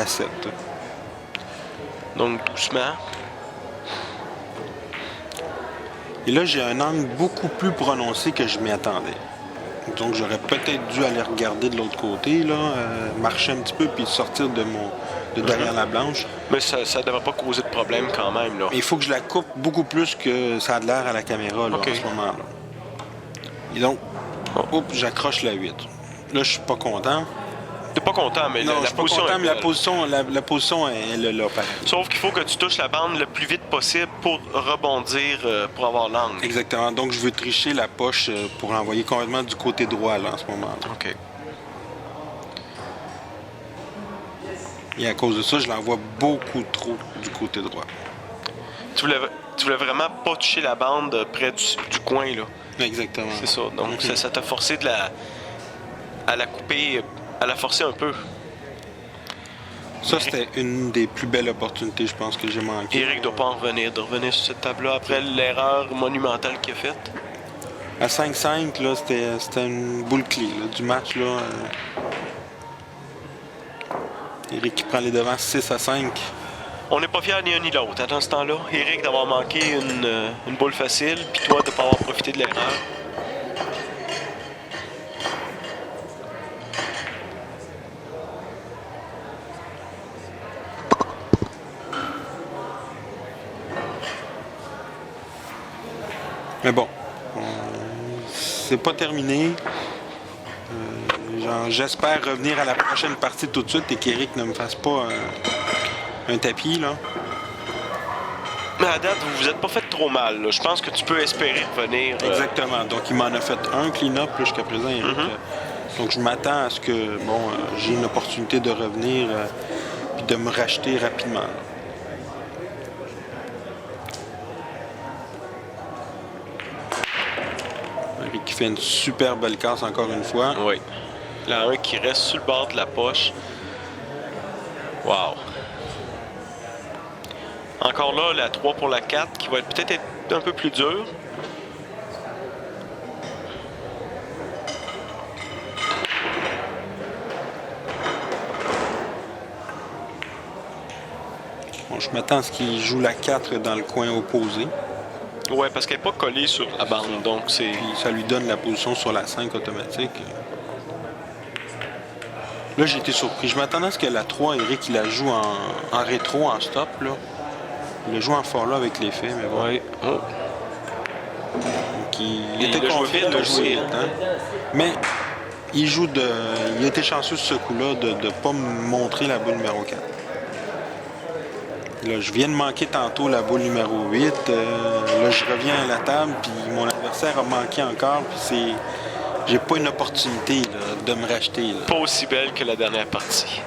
7. Donc doucement. Et là, j'ai un angle beaucoup plus prononcé que je m'y attendais. Donc j'aurais peut-être dû aller regarder de l'autre côté, là, marcher un petit peu puis sortir de derrière la blanche. Mais ça ne devrait pas causer de problème quand même, là. Mais il faut que je la coupe beaucoup plus que ça a de l'air à la caméra, là, en ce moment-là. Et donc, j'accroche la 8. Là, je suis pas content. T'es pas content, mais non, la position content, est mais la position elle est là, pareil. Sauf qu'il faut que tu touches la bande le plus vite possible pour rebondir, pour avoir l'angle. Exactement. Donc, je veux tricher la poche pour envoyer complètement du côté droit, là, en ce moment-là. OK. Et à cause de ça, je l'envoie beaucoup trop du côté droit. Tu voulais vraiment pas toucher la bande près du coin, là. Exactement. C'est ça. Donc, ça t'a forcé à la couper, à la forcer un peu. Ça, c'était une des plus belles opportunités, je pense, que j'ai manqué. Éric doit pas en revenir, de revenir sur cette table-là après l'erreur monumentale qu'il a faite. À 5-5, là, c'était une boule clé là, du match, là. Éric qui prend les devants 6-5. On n'est pas fiers ni un ni l'autre. Dans ce temps-là, Éric d'avoir manqué une boule facile, puis toi de ne pas avoir profité de l'erreur. Mais bon, c'est pas terminé. J'espère revenir à la prochaine partie tout de suite et qu'Éric ne me fasse pas un tapis, là. Mais à date, vous vous êtes pas fait trop mal, là. Je pense que tu peux espérer revenir. Exactement. Donc, il m'en a fait un clean-up jusqu'à présent, Éric. Donc, je m'attends à ce que, j'ai une opportunité de revenir et de me racheter rapidement, là. Éric qui fait une super belle casse encore une fois. Oui. La 1 qui reste sur le bord de la poche. Wow. Encore là, la 3 pour la 4 qui va peut-être être un peu plus dure. Bon, je m'attends à ce qu'il joue la 4 dans le coin opposé. Ouais, parce qu'elle n'est pas collée sur la bande, donc c'est... Puis ça lui donne la position sur la 5 automatique. Là, j'ai été surpris. Je m'attendais à ce que la 3, Éric, il la joue en rétro, en stop, là. Il la joue en fort là avec l'effet, mais bon. Ouais. Oh. Donc, il Et était il a joué confiant vite de jouer aussi, vite, hein. Mais il a été chanceux sur ce coup-là de ne pas me montrer la boule numéro 4. Là, je viens de manquer tantôt la boule numéro 8. Là, je reviens à la table, puis mon adversaire a manqué encore, puis j'ai pas une opportunité là, de me racheter. Là. Pas aussi belle que la dernière partie.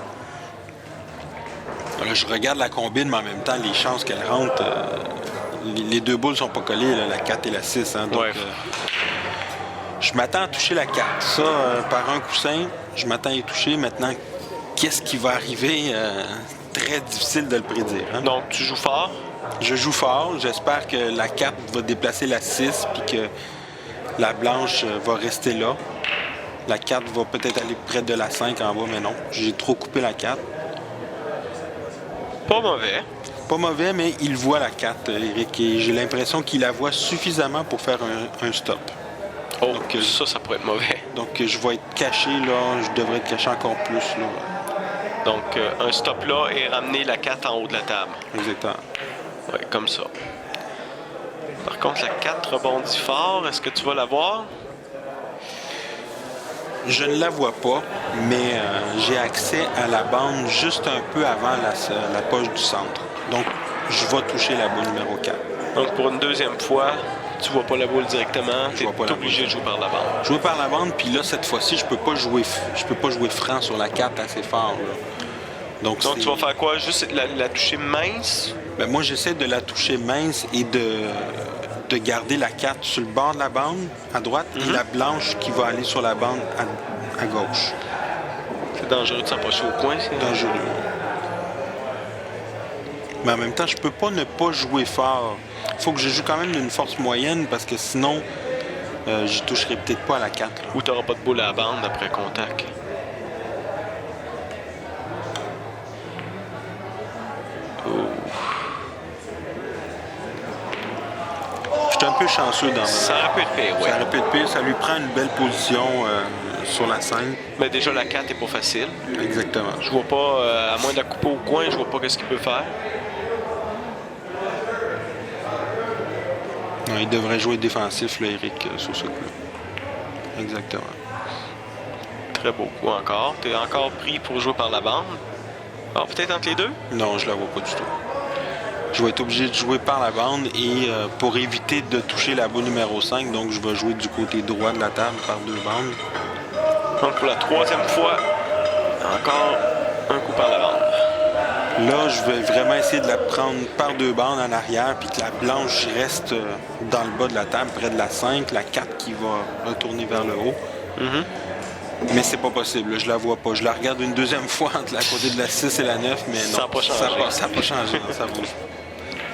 Là, je regarde la combine, mais en même temps, les chances qu'elle rentre, les deux boules sont pas collées, là, la 4 et la 6. Hein, donc, ouais. Je m'attends à toucher la 4. Ça, par un coussin, je m'attends à y toucher. Maintenant, qu'est-ce qui va arriver? Très difficile de le prédire. Hein? Donc, tu joues fort? Je joue fort. J'espère que la 4 va déplacer la 6 puis que la blanche va rester là. La 4 va peut-être aller près de la 5 en bas, mais non. J'ai trop coupé la 4. Pas mauvais. Pas mauvais, mais il voit la 4, Éric. Et j'ai l'impression qu'il la voit suffisamment pour faire un stop. Oh, donc, ça pourrait être mauvais. Donc, je vais être caché, là. Je devrais être caché encore plus, là. Donc, un stop là et ramener la 4 en haut de la table. Exactement. Oui, comme ça. Par contre, la 4 rebondit fort. Est-ce que tu vas la voir? Je ne la vois pas, mais j'ai accès à la bande juste un peu avant la poche du centre. Donc, je vais toucher la boule numéro 4. Donc, pour une deuxième fois, tu vois pas la boule directement. Tu es obligé de jouer par la bande. Jouer par la bande, puis là, cette fois-ci, je peux pas jouer franc sur la 4 assez fort. Là. Donc tu vas faire quoi? Juste la toucher mince? Ben, moi, j'essaie de la toucher mince et de garder la 4 sur le bord de la bande à droite et la blanche qui va aller sur la bande à gauche. C'est dangereux de s'approcher au coin, c'est Dangereux. Mais en même temps, je peux pas ne pas jouer fort. Il faut que je joue quand même d'une force moyenne parce que sinon, j'y toucherai peut-être pas à la 4. Là. Ou t'auras pas de boule à la bande après contact. Je suis un peu chanceux dans Ça aurait pu être pire, Ça ouais. aurait pu être pire. Ça lui prend une belle position sur la 5. Mais déjà, la 4 est pas facile. Exactement. Je vois pas, à moins de la couper au coin, je vois pas qu'est-ce qu'il peut faire. Non, il devrait jouer défensif, là, Eric, sur ce coup-là. Exactement. Très beau coup encore. T'es encore pris pour jouer par la bande. Alors, peut-être entre les deux? Non, je la vois pas du tout. Je vais être obligé de jouer par la bande et pour éviter de toucher la boule numéro 5, donc je vais jouer du côté droit de la table par 2 bandes. Donc, pour la 3e fois, encore un coup par la bande. Là, je vais vraiment essayer de la prendre par 2 bandes en arrière puis que la blanche reste dans le bas de la table, près de la 5, la 4 qui va retourner vers le haut. Mais c'est pas possible, là, je la vois pas. Je la regarde une 2e fois entre la côté de la 6 et la 9, mais non. Ça n'a pas changé. Ça n'a pas changé, ça bouge.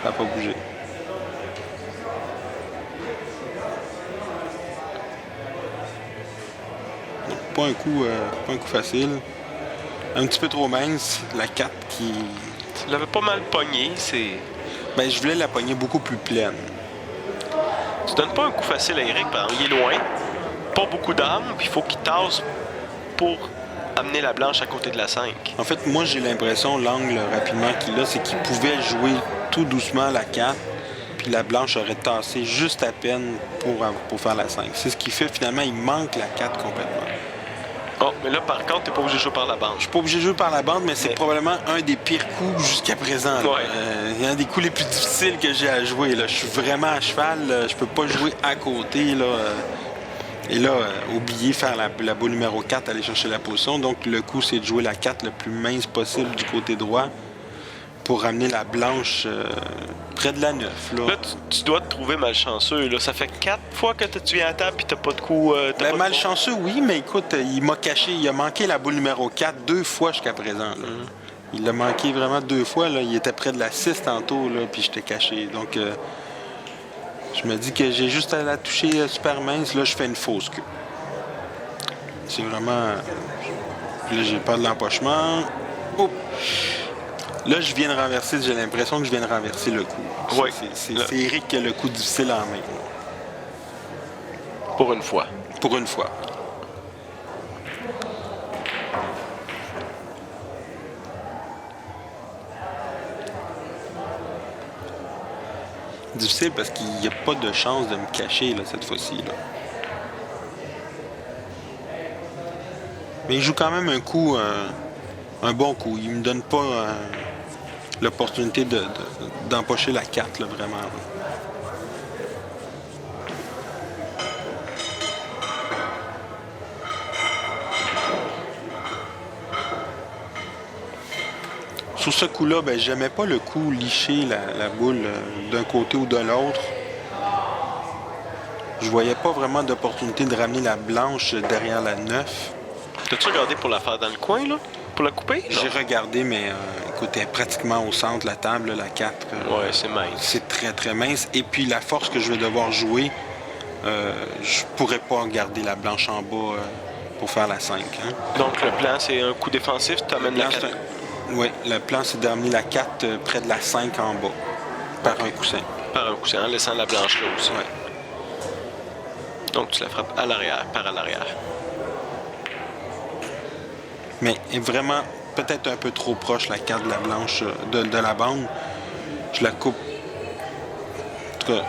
Ça n'a pas bougé. Donc, pas un coup facile. Un petit peu trop mince. La 4 qui... Tu l'avais pas mal pogné, c'est... Ben, je voulais la pogner beaucoup plus pleine. Tu donnes pas un coup facile à Eric, par exemple. Il est loin, pas beaucoup d'armes, puis il faut qu'il tasse pour amener la blanche à côté de la 5. En fait, moi, j'ai l'impression, l'angle rapidement qu'il a, c'est qu'il pouvait jouer tout doucement la 4, puis la blanche aurait tassé juste à peine pour faire la 5. C'est ce qui fait, finalement, il manque la 4 complètement. Oh, mais là, par contre, t'es pas obligé de jouer par la bande. Je suis pas obligé de jouer par la bande, mais c'est probablement un des pires coups jusqu'à présent. Là. Ouais. Un des coups les plus difficiles que j'ai à jouer. Là. Je suis vraiment à cheval. Là. Je peux pas jouer à côté. Là. Et là, oublier faire la boule numéro 4, aller chercher la position. Donc, le coup, c'est de jouer la 4 le plus mince possible du côté droit pour ramener la blanche près de la 9. Là, Là, tu dois te trouver malchanceux. Là. Ça fait 4 fois que tu viens à table et t'as pas de coup... t'as ben, pas de malchanceux, oui, mais écoute, il m'a caché, il a manqué la boule numéro 4 2 fois jusqu'à présent. Là. Il l'a manqué vraiment 2 fois. Là. Il était près de la 6 tantôt, là, puis j'étais caché. Donc, je me dis que j'ai juste à la toucher super mince. Là, je fais une fausse queue. C'est vraiment... Puis là, j'ai peur de l'empochement. Oh! Là, je viens de renverser, j'ai l'impression que je viens de renverser le coup. Ouais. C'est Eric qui a le coup difficile en main. Pour une fois. Pour une fois. Difficile parce qu'il n'y a pas de chance de me cacher là, cette fois-ci. Là. Mais il joue quand même un coup, un bon coup. Il me donne pas l'opportunité d'empocher la carte, là, vraiment. Là. Sur ce coup-là, ben, j'aimais pas le coup licher la boule d'un côté ou de l'autre. Je voyais pas vraiment d'opportunité de ramener la blanche derrière la 9. T'as-tu regardé pour la faire dans le coin, là? Pour la couper? J'ai regardé, mais écoute, elle est pratiquement au centre de la table, là, la 4. Ouais, c'est mince. C'est très, très mince. Et puis, la force que je vais devoir jouer, je pourrais pas garder la blanche en bas pour faire la 5. Hein. Donc, le plan, c'est un coup défensif, tu amènes la 4. Oui, le plan, c'est d'amener la 4 près de la 5 en bas, par un coussin. Par un coussin, en laissant la blanche là aussi. Ouais. Donc, tu la frappes à l'arrière, par à l'arrière. Mais est vraiment peut-être un peu trop proche, la 4 de la blanche de la bande. Je la coupe. En tout cas,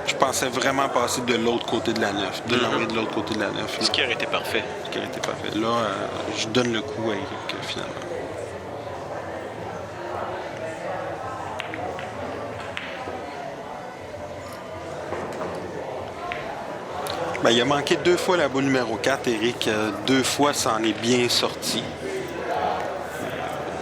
je pensais vraiment passer de l'autre côté de la 9, de l'envoyer de l'autre côté de la 9. Ce qui aurait été parfait. Ce qui aurait été parfait. Là, je donne le coup à Eric, finalement. Ben, il a manqué 2 fois la boule numéro 4, Eric. 2 fois, ça en est bien sorti.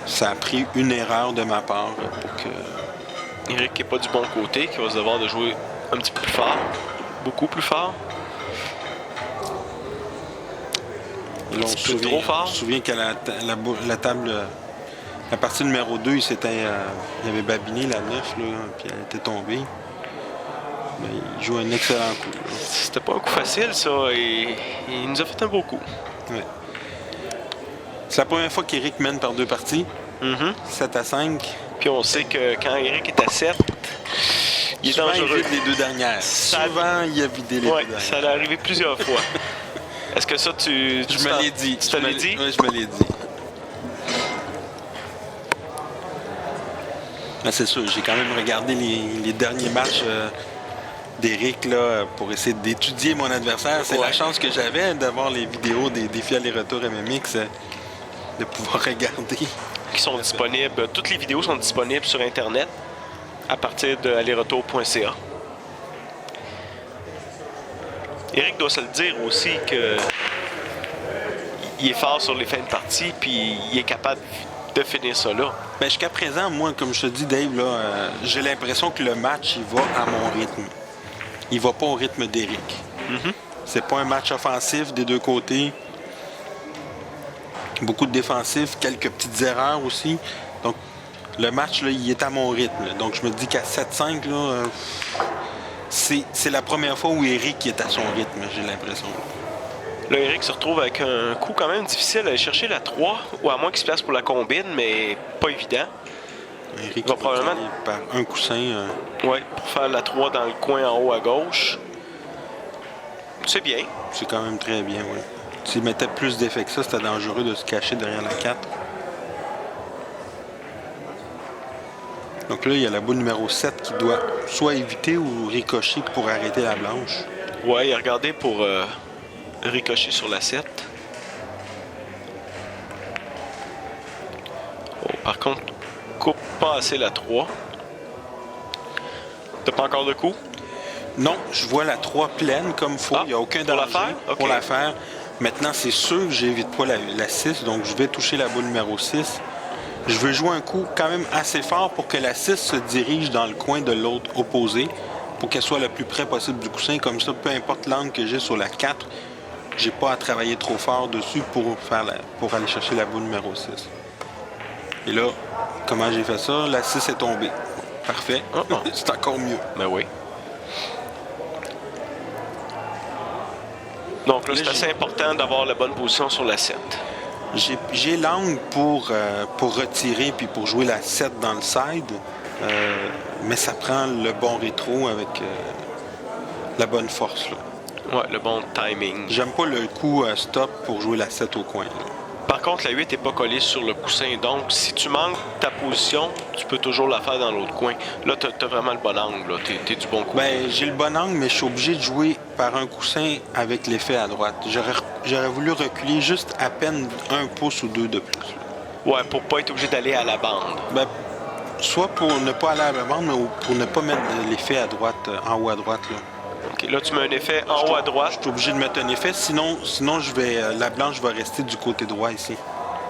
Ça a pris une erreur de ma part pour que... Eric qui n'est pas du bon côté, qui va se devoir de jouer un petit peu plus fort. Beaucoup plus fort. Et là, on se souvient qu'à la table, la partie numéro 2, il avait babiné la 9, là, puis elle était tombée. Mais il joue un excellent coup. Là. C'était pas un coup facile, ça. Et il nous a fait un beau coup. Ouais. C'est la première fois qu'Éric mène par 2 parties. 7-5. Puis on sait que quand Éric est à 7, il est dangereux. Il vide les 2 dernières. Souvent, il a vidé les 2 dernières. Ça l'est arrivé plusieurs fois. Est-ce que ça, Je me l'ai dit. Tu te l'as dit? Oui, je me l'ai dit. Mais c'est sûr, j'ai quand même regardé les derniers matchs d'Éric là, pour essayer d'étudier mon adversaire. C'est la chance que j'avais d'avoir les vidéos des défis aller-retour MMX, de pouvoir regarder. Qui sont disponibles. Toutes les vidéos sont disponibles sur Internet à partir de alleretour.ca. Éric doit se le dire aussi que il est fort sur les fins de partie puis il est capable de finir ça là. Ben, jusqu'à présent, moi, comme je te dis, Dave, là, j'ai l'impression que le match, il va à mon rythme. Il va pas au rythme d'Éric. C'est pas un match offensif des 2 côtés. Beaucoup de défensifs, quelques petites erreurs aussi. Donc, le match, là, il est à mon rythme. Là. Donc, je me dis qu'à 7-5, là, c'est la première fois où Éric est à son rythme, j'ai l'impression. Là, Éric se retrouve avec un coup quand même difficile à aller chercher la 3, ou à moins qu'il se place pour la combine, mais pas évident. Éric va probablement par un coussin. Oui, pour faire la 3 dans le coin en haut à gauche. C'est bien. C'est quand même très bien, oui. S'il mettait plus d'effet que ça, c'était dangereux de se cacher derrière la 4. Donc là, il y a la boule numéro 7 qui doit soit éviter ou ricocher pour arrêter la blanche. Ouais, il a regardé pour ricocher sur la 7. Oh, par contre, coupe pas assez la 3. T'as pas encore de coup? Non, je vois la 3 pleine comme il faut. Il n'y a aucun danger pour la faire. Maintenant, c'est sûr que j'évite pas la 6, donc je vais toucher la boule numéro 6. Je veux jouer un coup quand même assez fort pour que la 6 se dirige dans le coin de l'autre opposé, pour qu'elle soit le plus près possible du coussin. Comme ça, peu importe l'angle que j'ai sur la 4, j'ai pas à travailler trop fort dessus pour aller chercher la boule numéro 6. Et là, comment j'ai fait ça? La 6 est tombée. Parfait. C'est encore mieux. Ben oui. Donc là, c'est assez important d'avoir la bonne position sur la 7. J'ai l'angle pour retirer puis pour jouer la 7 dans le side, mais ça prend le bon rétro avec la bonne force. Là. Ouais, le bon timing. J'aime pas le coup stop pour jouer la 7 au coin. Là. Par contre, la 8 n'est pas collée sur le coussin. Donc, si tu manques ta position, tu peux toujours la faire dans l'autre coin. Là, tu as vraiment le bon angle. Tu es du bon coup. Ben, j'ai le bon angle, mais je suis obligé de jouer par un coussin avec l'effet à droite. J'aurais voulu reculer juste à peine 1 pouce ou 2 de plus. Là. Ouais, pour pas être obligé d'aller à la bande. Ben, soit pour ne pas aller à la bande, mais pour ne pas mettre l'effet à droite, en haut à droite. Là. OK, là, tu mets un effet en haut à droite. Je suis obligé de mettre un effet, sinon la blanche va rester du côté droit ici.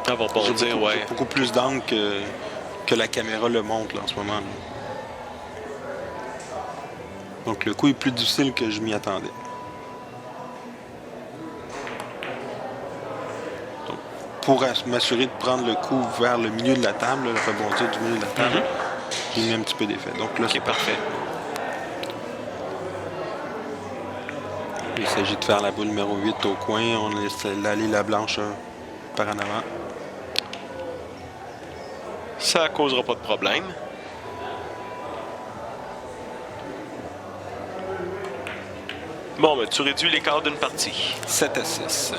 Elle va bondir, j'ai beaucoup plus d'angle que la caméra le montre là, en ce moment. Là. Donc le coup est plus difficile que je m'y attendais. Donc, pour m'assurer de prendre le coup vers le milieu de la table, le rebondir du milieu de la table, j'ai mis un petit peu d'effet. Donc là, c'est parfait. Il s'agit de faire la boule numéro 8 au coin. On laisse aller la blanche par en avant. Ça ne causera pas de problème. Bon, ben, tu réduis l'écart d'une partie. 7-6.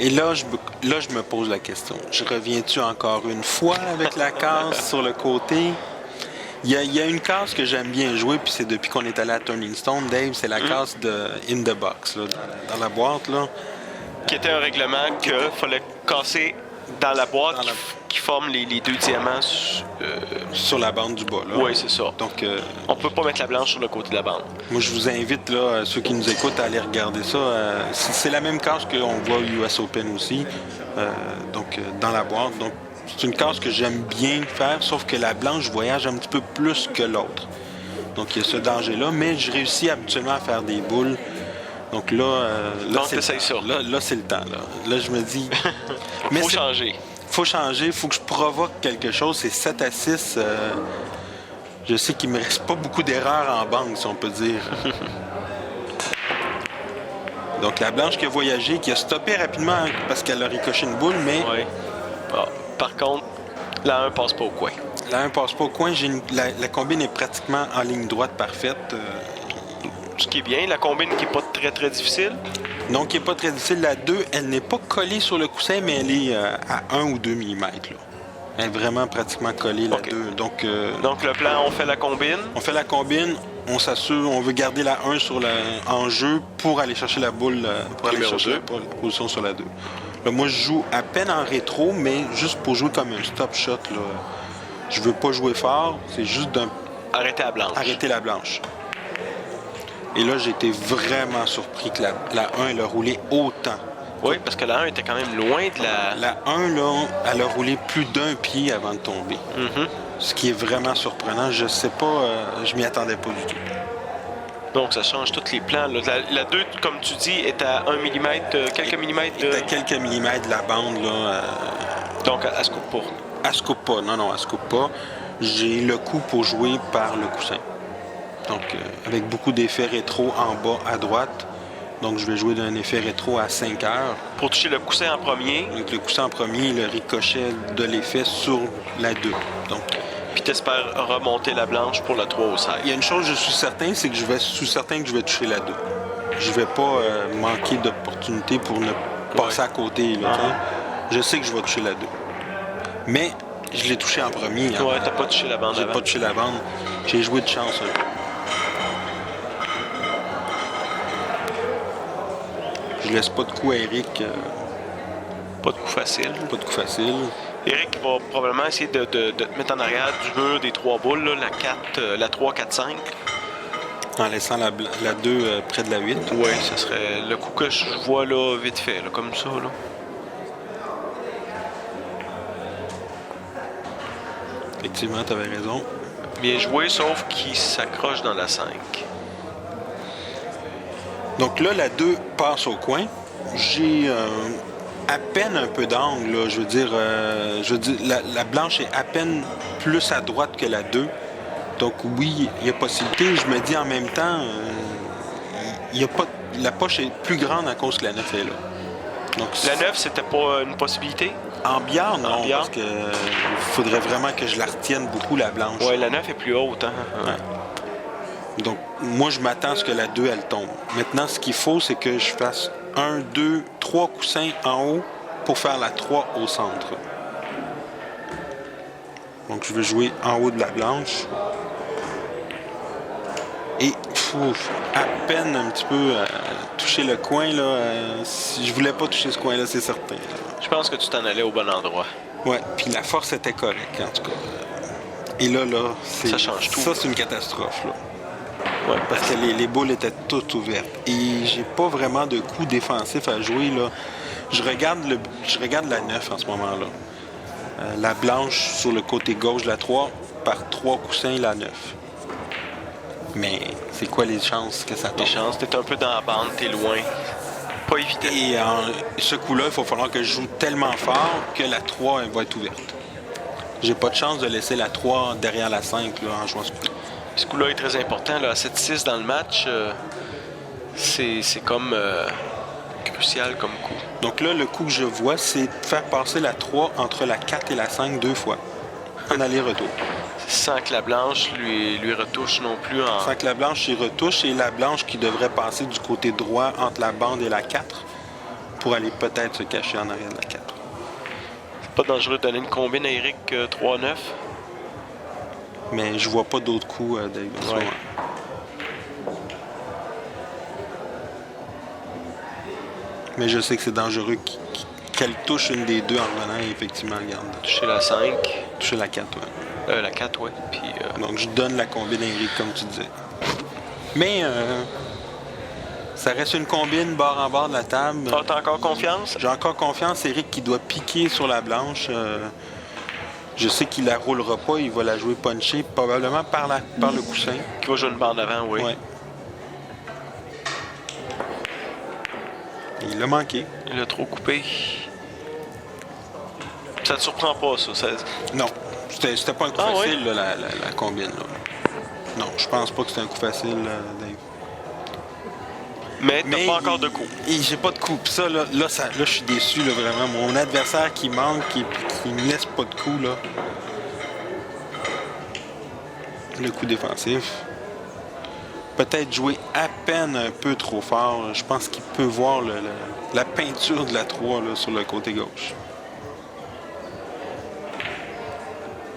Et là, je me pose la question. Je reviens-tu encore une fois avec la case sur le côté? Il y a une case que j'aime bien jouer, puis c'est depuis qu'on est allé à Turning Stone, Dave, c'est la case de In the Box, là, dans la boîte. Là. Qui était un règlement qu'il fallait casser dans la boîte qui forme les deux diamants. Sur la bande du bas, là. Oui, c'est ça. Donc, on peut pas mettre la blanche sur le côté de la bande. moi, je vous invite, là, ceux qui nous écoutent, à aller regarder ça. C'est la même case qu'on voit au US Open aussi, dans la boîte. Donc, c'est une case que j'aime bien faire, sauf que la blanche voyage un petit peu plus que l'autre. Donc, il y a ce danger-là, mais je réussis habituellement à faire des boules. Donc là, t'essayes ça. Là, c'est le temps. Là, je me dis... Faut changer. Faut changer, faut que je provoque quelque chose. C'est 7 à 6. Je sais qu'il me reste pas beaucoup d'erreurs en banque, si on peut dire. Donc la blanche qui a voyagé, qui a stoppé rapidement parce qu'elle a ricoché une boule, mais... Oui. Ah, par contre, la 1 passe pas au coin. La 1 passe pas au coin. La combine est pratiquement en ligne droite parfaite. Ce qui est bien, la combine qui n'est pas très très difficile. Non, qui n'est pas très difficile. La 2, elle n'est pas collée sur le coussin, mais elle est à 1 ou 2 mm. Là. Elle est vraiment pratiquement collée, la 2. Donc le plan, on fait la combine. On fait la combine, on s'assure, on veut garder la 1 en jeu pour aller chercher la boule, pour aller chercher la position sur la 2. Là, moi, je joue à peine en rétro, mais juste pour jouer comme un stop shot. Là. Je veux pas jouer fort, c'est juste arrêter la blanche. Et là, j'ai été vraiment surpris que la 1, elle a roulé autant. Oui, parce que la 1 était quand même loin de la... La 1, là, elle a roulé plus d'1 pied avant de tomber. Mm-hmm. Ce qui est vraiment surprenant. Je sais pas, je m'y attendais pas du tout. Donc, ça change tous les plans. Là. La 2, comme tu dis, est à 1 mm, quelques millimètres. Elle est à quelques millimètres de la bande, là. Donc, elle se coupe pas. Elle se coupe pas. Non, elle se coupe pas. J'ai le coup pour jouer par le coussin. Donc, avec beaucoup d'effets rétro en bas à droite. Donc, je vais jouer d'un effet rétro à 5 heures. Pour toucher le coussin en premier. Donc, le coussin en premier, le ricochet de l'effet sur la 2. Donc, puis, tu espères remonter la blanche pour la 3 au 16. Il y a une chose, je suis certain, c'est que je vais toucher la 2. Je vais pas manquer d'opportunité pour ne passer à côté. Là, Je sais que je vais toucher la 2. Mais, je l'ai touché en premier. Ouais, t'as pas touché la bande. J'ai pas touché la bande. J'ai joué de chance un peu. Je laisse pas de coup à Eric. Pas de coup facile. Pas de coup facile. Eric va probablement essayer de te mettre en arrière du mur des 3 boules, là, la 3, 4, 5. En laissant la 2 près de la 8. Oui, ce serait le coup que je vois là, vite fait, là, comme ça. Là. Effectivement, tu avais raison. Bien joué, sauf qu'il s'accroche dans la 5. Donc là, la 2 passe au coin. J'ai à peine un peu d'angle. Là. Je veux dire, la blanche est à peine plus à droite que la 2. Donc oui, il y a possibilité. Je me dis en même temps, il y a pas, la poche est plus grande à cause que la 9 est là. Donc, la 9, c'était pas une possibilité? En billard, non, parce que faudrait vraiment que je la retienne beaucoup, la blanche. Oui, la 9 est plus haute. Hein? Ouais. Donc, moi, je m'attends à ce que la 2, elle tombe. Maintenant, ce qu'il faut, c'est que je fasse 1, 2, 3 coussins en haut pour faire la 3 au centre. Donc, je vais jouer en haut de la blanche. Et, à peine un petit peu toucher le coin, là. Si je voulais pas toucher ce coin-là, c'est certain. Je pense que tu t'en allais au bon endroit. Ouais, puis la force était correcte, en tout cas. Et là, ça change tout. Ça, c'est une catastrophe, là. Ouais, parce que les boules étaient toutes ouvertes. Et j'ai pas vraiment de coup défensif à jouer, là. Je regarde la 9 en ce moment-là. La blanche sur le côté gauche de la 3, par 3 coussins, la 9. Mais c'est quoi les chances que ça tombe? Les chances, t'es un peu dans la bande, t'es loin. Pas évident. Et ce coup-là, il va falloir que je joue tellement fort que la 3 elle va être ouverte. J'ai pas de chance de laisser la 3 derrière la 5 là, en jouant ce coup-là. Ce coup-là est très important. Là, à 7-6 dans le match, c'est comme crucial comme coup. Donc là, le coup que je vois, c'est de faire passer la 3 entre la 4 et la 5 2 fois. En aller-retour. Sans que la blanche lui retouche non plus. Sans que la blanche y retouche, et la blanche qui devrait passer du côté droit entre la bande et la 4 pour aller peut-être se cacher en arrière de la 4. C'est pas dangereux de donner une combine à Eric 3-9? Mais je vois pas d'autres coups, David. Ouais. Mais je sais que c'est dangereux qu'elle touche une des deux en revenant, et effectivement, regarde. Toucher la 5. Toucher la 4, ouais. La 4, ouais. Puis, Donc, je donne la combine à Eric, comme tu disais. Mais, ça reste une combine bord en bord de la table. t'as encore confiance? J'ai encore confiance. Eric qui doit piquer sur la blanche. Je sais qu'il la roulera pas. Il va la jouer punchée, probablement par le coussin. Qui va jouer une barre d'avant, oui. Ouais. Il l'a manqué. Il l'a trop coupé. Ça te surprend pas, ça? Non. C'était pas un coup facile, là, la combine. Là. Non, je pense pas que c'était un coup facile, Dave. Mais t'as pas encore de coup. J'ai pas de coup. Puis ça, là, je suis déçu, là, vraiment. Mon adversaire qui manque, qui me laisse pas de coup, là. Le coup défensif. Peut-être jouer à peine un peu trop fort. Je pense qu'il peut voir la peinture de la 3 là, sur le côté gauche.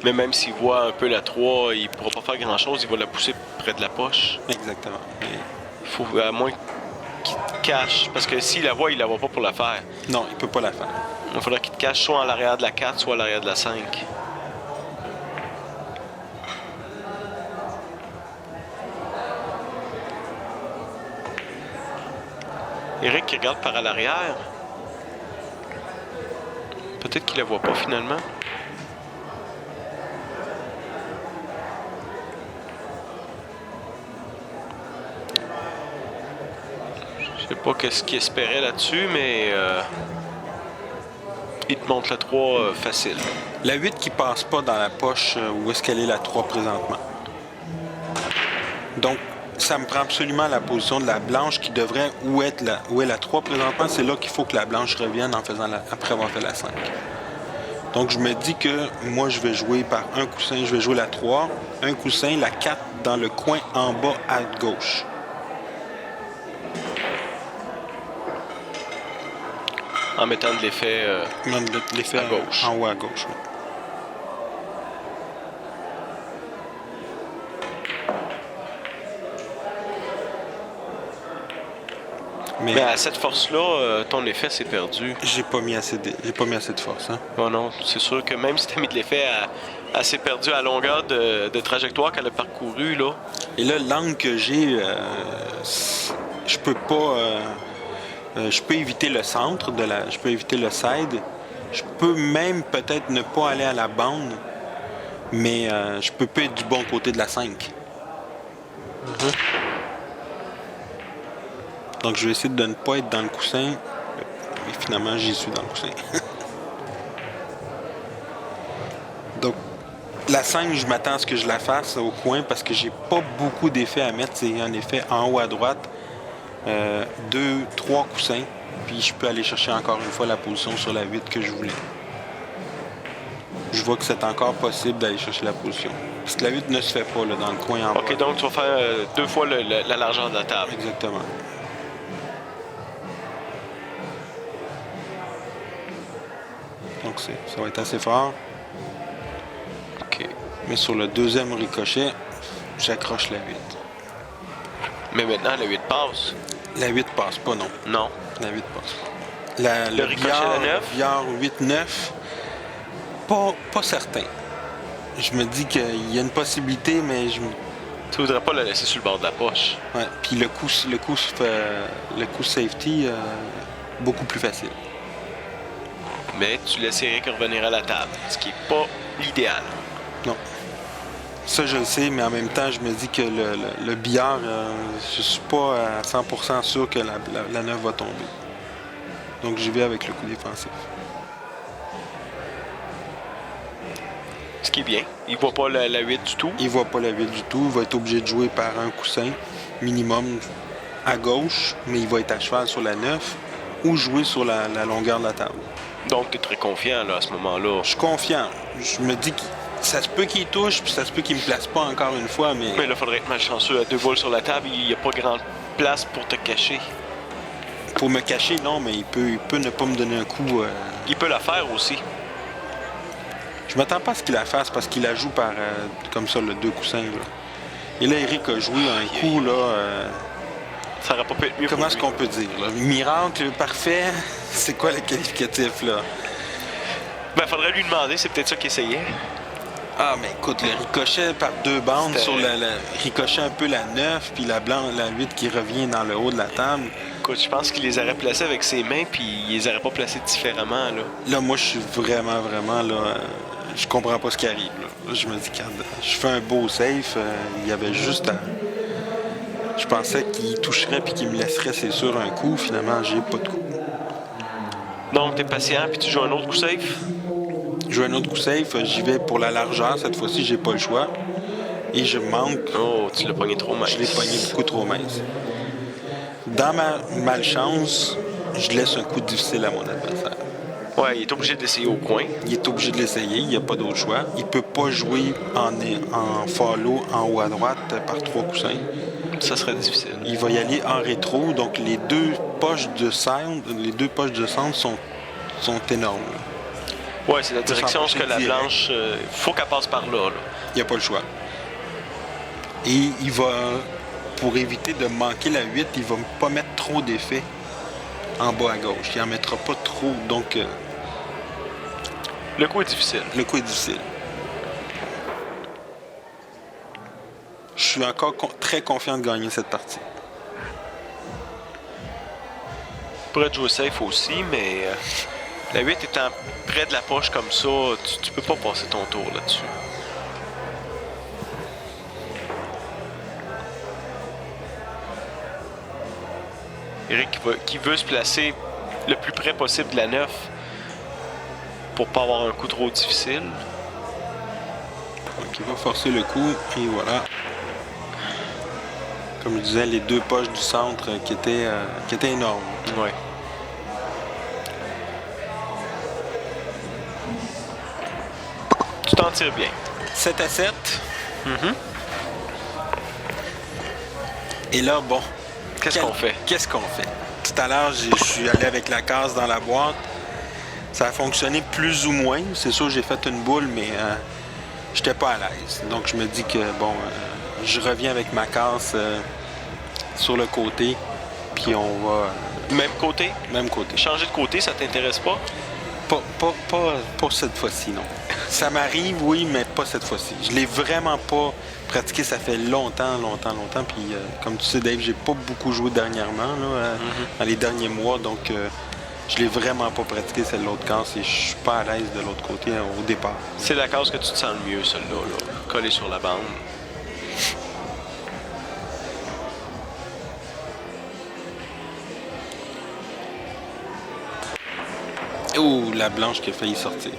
Mais même s'il voit un peu la 3, il pourra pas faire grand-chose. Il va la pousser près de la poche. Exactement. Il faut, à moins qu'il te cache. Parce que s'il la voit, il la voit pas pour la faire. Non, il peut pas la faire. Il faudra qu'il te cache soit à l'arrière de la 4, soit à l'arrière de la 5. Eric qui regarde par à l'arrière. Peut-être qu'il la voit pas finalement. Je sais pas qu'est-ce qu'il espérait là-dessus, mais il te montre la 3 facile. La 8 qui passe pas dans la poche où est-ce qu'elle est la 3 présentement. Donc, ça me prend absolument la position de la blanche qui devrait où est la 3 présentement. C'est là qu'il faut que la blanche revienne en faisant après avoir fait la 5. Donc, je me dis que moi, je vais jouer par un coussin. Je vais jouer la 3, un coussin, la 4 dans le coin en bas à gauche. En mettant de l'effet à gauche. En haut à gauche, oui. Mais à cette force-là, ton effet s'est perdu. J'ai pas mis assez de force. Hein? Oh non, c'est sûr que même si tu as mis de l'effet, elle s'est perdue à longueur de trajectoire qu'elle a parcouru, là. Et là, l'angle que j'ai, je peux pas... je peux éviter le centre, je peux éviter le side. Je peux même peut-être ne pas aller à la bande, mais je peux pas être du bon côté de la 5. Donc, je vais essayer de ne pas être dans le coussin. Et finalement, j'y suis dans le coussin. Donc, la 5, je m'attends à ce que je la fasse au coin parce que j'ai pas beaucoup d'effets à mettre. C'est un effet en haut à droite. 2, 3 coussins. Puis, je peux aller chercher encore une fois la position sur la 8 que je voulais. Je vois que c'est encore possible d'aller chercher la position. Parce que la 8 ne se fait pas là, dans le coin en bas. OK, donc tu vas faire 2 fois la largeur de la table. Exactement. Donc ça va être assez fort. OK. Mais sur le deuxième ricochet, j'accroche la 8. Mais maintenant, la 8 passe. La 8 passe pas, non. Non. La 8 passe pas. Le ricochet, la 9? Billard 8-9, pas certain. Je me dis qu'il y a une possibilité, mais Tu voudrais pas la laisser sur le bord de la poche. Ouais. Puis le coup safety, beaucoup plus facile. Mais tu laisses Eric revenir à la table, ce qui n'est pas l'idéal. Non. Ça, je le sais, mais en même temps, je me dis que le billard, je suis pas à 100% sûr que la 9 va tomber. Donc, j'y vais avec le coup défensif. Ce qui est bien. Il voit pas la 8 du tout. Il voit pas la 8 du tout. Il va être obligé de jouer par un coussin minimum à gauche, mais il va être à cheval sur la 9 ou jouer sur la longueur de la table. Donc, tu es très confiant là, à ce moment-là. Je suis confiant. Je me dis que ça se peut qu'il touche, puis ça se peut qu'il me place pas encore une fois, mais... Mais là, il faudrait être malchanceux à 2 boules sur la table. Il n'y a pas grande place pour te cacher. Pour me cacher, non, mais il peut ne pas me donner un coup. Il peut la faire aussi. Je m'attends pas à ce qu'il la fasse parce qu'il la joue par comme ça, le 2 coussins. Là. Et là, Eric a joué un coup, là. Ça n'aurait pas pu être mieux. Comment est-ce qu'on peut dire, là? Miracle parfait, c'est quoi le qualificatif, là? Ben, faudrait lui demander, c'est peut-être ça qu'il essayait. Ah, mais écoute, le ricochet par 2 bandes C'était- sur ricochet un peu la 9, puis la 8 qui revient dans le haut de la table. Écoute, je pense qu'il les aurait placés avec ses mains, puis il les aurait pas placés différemment, là. Là, moi, je suis vraiment, là, je comprends pas ce qui arrive, là. Là, je me dis, quand je fais un beau safe, il y avait juste à... Je pensais qu'il toucherait puis qu'il me laisserait, c'est sûr, un coup. Finalement, j'ai pas de coup. Donc, t'es patient, puis tu joues un autre coup safe. Je joue un autre coup safe, j'y vais pour la largeur. Cette fois-ci, j'ai pas le choix. Et je manque. Oh, tu l'as pogné trop mince. Je l'ai pogné beaucoup trop mince. Dans ma malchance, je laisse un coup difficile à mon adversaire. Ouais, il est obligé d'essayer au coin. Il est obligé de l'essayer, il n'y a pas d'autre choix. Il peut pas jouer en follow en haut à droite par 3 coussins. Ça serait difficile. Il va y aller en rétro, donc les deux poches de centre sont énormes. Ouais, c'est la direction s'en que la direct. blanche... faut qu'elle passe par là, là. Il n'y a pas le choix. Et il va, pour éviter de manquer la 8, il va pas mettre trop d'effets en bas à gauche. Il n'en mettra pas trop, donc Le coup est difficile. le coup est difficile. Je suis encore très confiant de gagner cette partie. Tu pourrais jouer safe aussi, mais la 8 étant près de la poche comme ça, tu peux pas passer ton tour là-dessus. Eric qui veut se placer le plus près possible de la 9 pour pas avoir un coup trop difficile. Donc il va forcer le coup, et voilà. Comme je disais, les deux poches du centre qui étaient énormes. Ouais. Tu t'en tires bien. 7-7. Et là, bon. Qu'est-ce qu'on fait? Qu'est-ce qu'on fait? Tout à l'heure, je suis allé avec la case dans la boîte. Ça a fonctionné plus ou moins. C'est sûr, j'ai fait une boule, mais j'étais pas à l'aise. Donc, je me dis que, bon, je reviens avec ma case sur le côté, puis on va... Même côté? Même côté. Changer de côté, ça t'intéresse pas? Pas cette fois-ci, non. Ça m'arrive, oui, mais pas cette fois-ci. Je l'ai vraiment pas pratiqué, ça fait longtemps. Puis, comme tu sais, Dave, j'ai pas beaucoup joué dernièrement, là, dans les derniers mois. Donc, je l'ai vraiment pas pratiqué, c'est l'autre case. Et je suis pas à l'aise de l'autre côté au départ. C'est la case que tu te sens le mieux, celle-là, là. Collée sur la bande. Ouh, la blanche qui a failli sortir.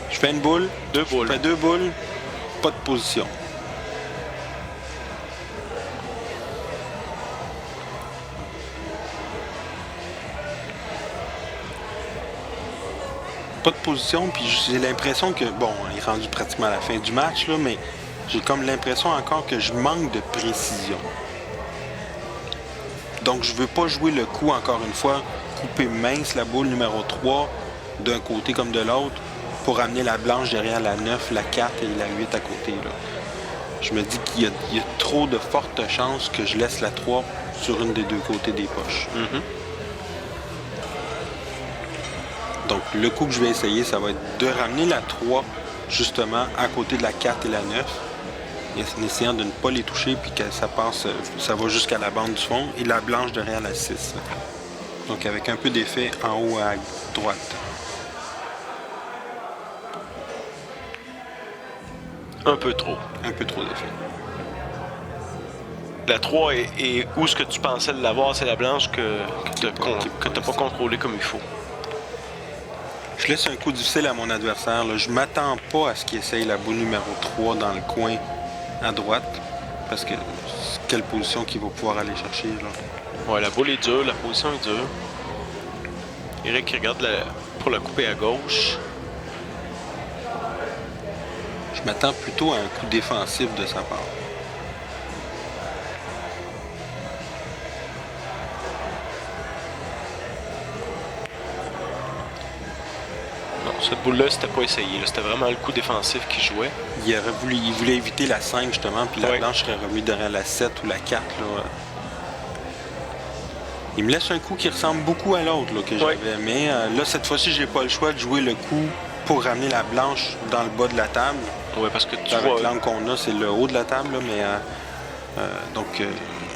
Je fais une boule. Deux boules. Je fais 2 boules. Pas de position. Pas de position, puis j'ai l'impression que, bon, on est rendu pratiquement à la fin du match, là, mais j'ai comme l'impression encore que je manque de précision. Donc, je veux pas jouer le coup, encore une fois, couper mince la boule numéro 3 d'un côté comme de l'autre pour amener la blanche derrière la 9, la 4 et la 8 à côté, là. Je me dis qu'il y a trop de fortes chances que je laisse la 3 sur une des deux côtés des poches. Donc, le coup que je vais essayer, ça va être de ramener la 3 justement à côté de la 4 et la 9. En essayant de ne pas les toucher puis que ça passe, ça va jusqu'à la bande du fond et la blanche derrière la 6. Donc avec un peu d'effet en haut à droite. Un peu trop. Un peu trop d'effet. La 3 est où ce que tu pensais de l'avoir, c'est la blanche que t'as pas contrôlé comme il faut. Je laisse un coup difficile à mon adversaire, là. Je m'attends pas à ce qu'il essaye la boule numéro 3 dans le coin à droite. Parce que quelle position qu'il va pouvoir aller chercher, là. Ouais, la boule est dure, la position est dure. Eric regarde pour la couper à gauche. Je m'attends plutôt à un coup défensif de sa part. Non, Cette boule-là, c'était pas essayé. C'était vraiment le coup défensif qui jouait. Il voulait éviter la 5 justement, puis la Ouais. blanche serait revenue derrière la 7 ou la 4. Là. Il me laisse un coup qui ressemble beaucoup à l'autre là, que Ouais. j'avais. Mais là, cette fois-ci, j'ai pas le choix de jouer le coup pour ramener la blanche dans le bas de la table. Ouais, parce que tu Avec vois, l'angle qu'on a, c'est le haut de la table, là, mais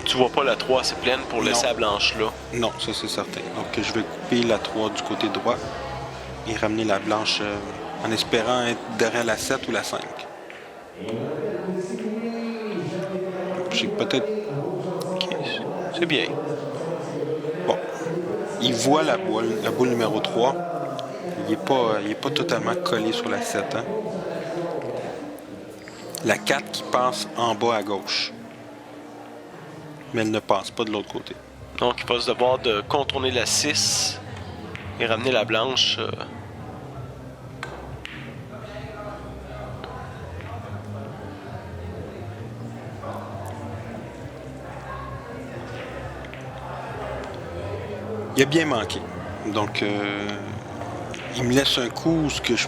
tu vois pas la 3 assez pleine pour laisser Non. la blanche là. non, ça c'est certain. Donc je vais couper la 3 du côté droit et ramener la blanche en espérant être derrière la 7 ou la 5. J'ai peut-être... Ok, c'est bien. Bon. Il voit la boule numéro 3. Il est pas totalement collé sur la 7. Hein? La 4 qui passe en bas à gauche. Mais elle ne passe pas de l'autre côté. Donc, il va se devoir de contourner la 6 et ramener la blanche. Il a bien manqué. Donc, il me laisse un coup où ce que je...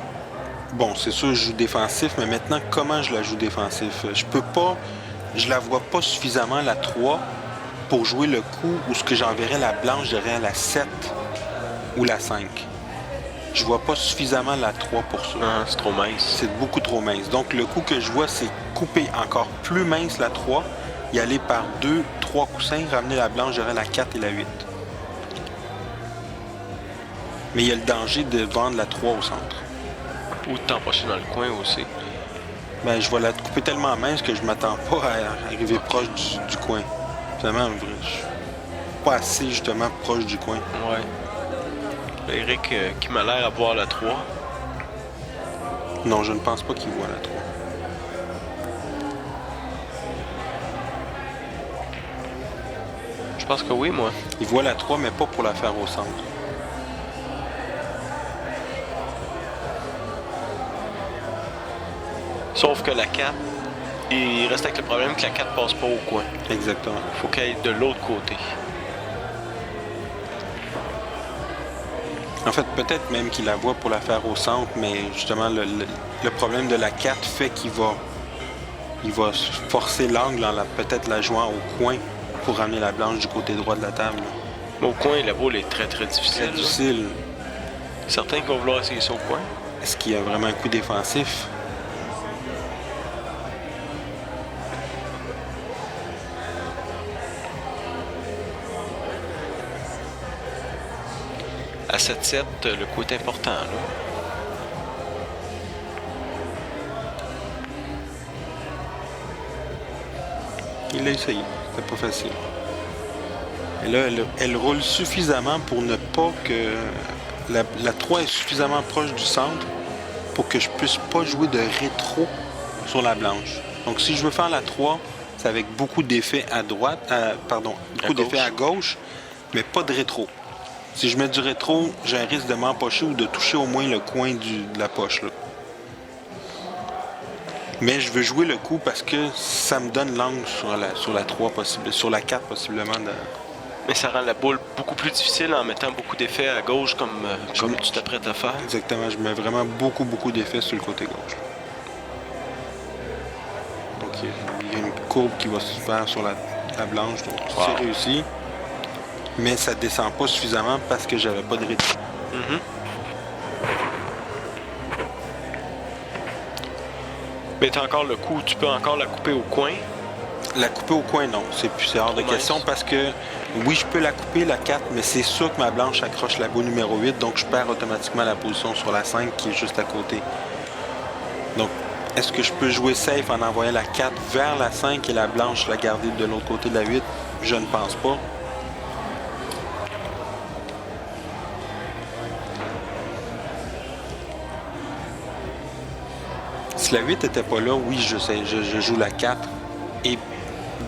Bon, c'est sûr, je joue défensif, mais maintenant, comment je la joue défensif? Je peux pas... Je la vois pas suffisamment, la 3, pour jouer le coup où ce que j'enverrais la blanche derrière la 7 ou la 5. Je vois pas suffisamment la 3 pour ça. Ah, c'est trop mince. C'est beaucoup trop mince. Donc, le coup que je vois, c'est couper encore plus mince la 3, y aller par 2, 3 coussins, ramener la blanche derrière la 4 et la 8. Mais il y a le danger de vendre la 3 au centre. Ou de t'empocher dans le coin aussi. Ben, je vais la couper tellement mince que je m'attends pas à arriver proche du coin. Finalement, je suis pas assez justement proche du coin. Ouais. Eric qui m'a l'air à voir la 3. Non, je ne pense pas qu'il voit la 3. Je pense que oui, moi. Il voit la 3, mais pas pour la faire au centre. Sauf que la 4, il reste avec le problème que la 4 passe pas au coin. Exactement. Il faut qu'elle aille de l'autre côté. En fait, peut-être même qu'il la voit pour la faire au centre, mais justement, le problème de la 4 fait qu'il va forcer l'angle en peut-être la jouant au coin pour ramener la blanche du côté droit de la table. Mais au coin, la boule est très très difficile. C'est là. difficile. Certains qui vont vouloir essayer ça au coin. Est-ce qu'il y a vraiment un coup défensif? À 7-7, le coup est important. Là. Il l'a essayé. C'était pas facile. Et là, elle roule suffisamment pour ne pas que... La 3 est suffisamment proche du centre pour que je puisse pas jouer de rétro sur la blanche. Donc, si je veux faire la 3, c'est avec beaucoup d'effets à droite... beaucoup d'effets à gauche, mais pas de rétro. Si je mets du rétro, j'ai un risque de m'empocher ou de toucher au moins le coin de la poche. Là. Mais je veux jouer le coup parce que ça me donne l'angle sur la 3 possible, sur la 4 possiblement. Mais ça rend la boule beaucoup plus difficile en mettant beaucoup d'effets à gauche comme tu t'apprêtes à faire. Exactement, je mets vraiment beaucoup d'effets sur le côté gauche. Donc il y a une courbe qui va se faire sur la blanche, donc c'est réussi. Mais ça descend pas suffisamment parce que j'avais pas de rythme. Mm-hmm. Mais t'as encore le coup, tu peux encore la couper au coin. La couper au coin, non. C'est hors de Trop question mince. parce que oui, je peux la couper, la 4, mais c'est sûr que ma blanche accroche la boule numéro 8, donc je perds automatiquement la position sur la 5 qui est juste à côté. Donc, est-ce que je peux jouer safe en envoyant la 4 vers la 5 et la blanche la garder de l'autre côté de la 8? Je ne pense pas. Si la 8 n'était pas là, oui, je joue la 4 et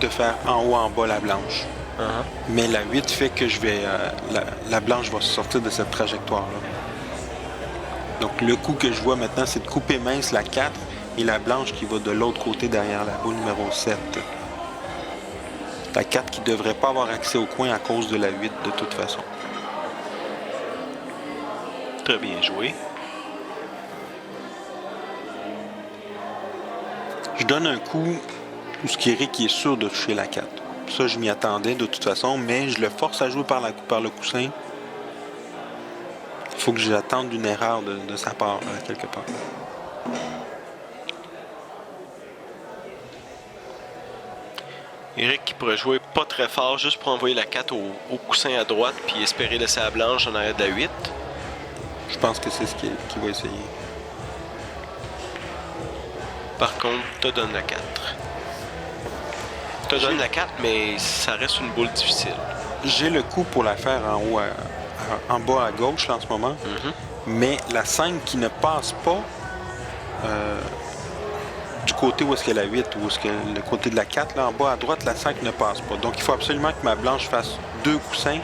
de faire en haut en bas la blanche. Uh-huh. Mais la 8 fait que je vais la blanche va sortir de cette trajectoire-là. Donc le coup que je vois maintenant, c'est de couper mince la 4 et la blanche qui va de l'autre côté derrière la boule numéro 7. La 4 qui ne devrait pas avoir accès au coin à cause de la 8 de toute façon. Très bien joué. Je donne un coup où ce qui Eric est sûr de toucher la 4. Ça, je m'y attendais de toute façon, mais je le force à jouer par le coussin. Il faut que j'attende une erreur de sa part, quelque part. Eric qui pourrait jouer pas très fort juste pour envoyer la 4 au coussin à droite puis espérer laisser la blanche en arrière de la 8. Je pense que c'est ce qu'il va essayer. Par contre, te donne la 4. Te donne la 4, mais ça reste une boule difficile. J'ai le coup pour la faire en haut, en bas à gauche là, en ce moment. Mais la 5 qui ne passe pas du côté où est-ce qu'il y a la 8 ou est-ce que le côté de la 4, là, en bas à droite, la 5 ne passe pas. Donc, il faut absolument que ma blanche fasse 2 coussins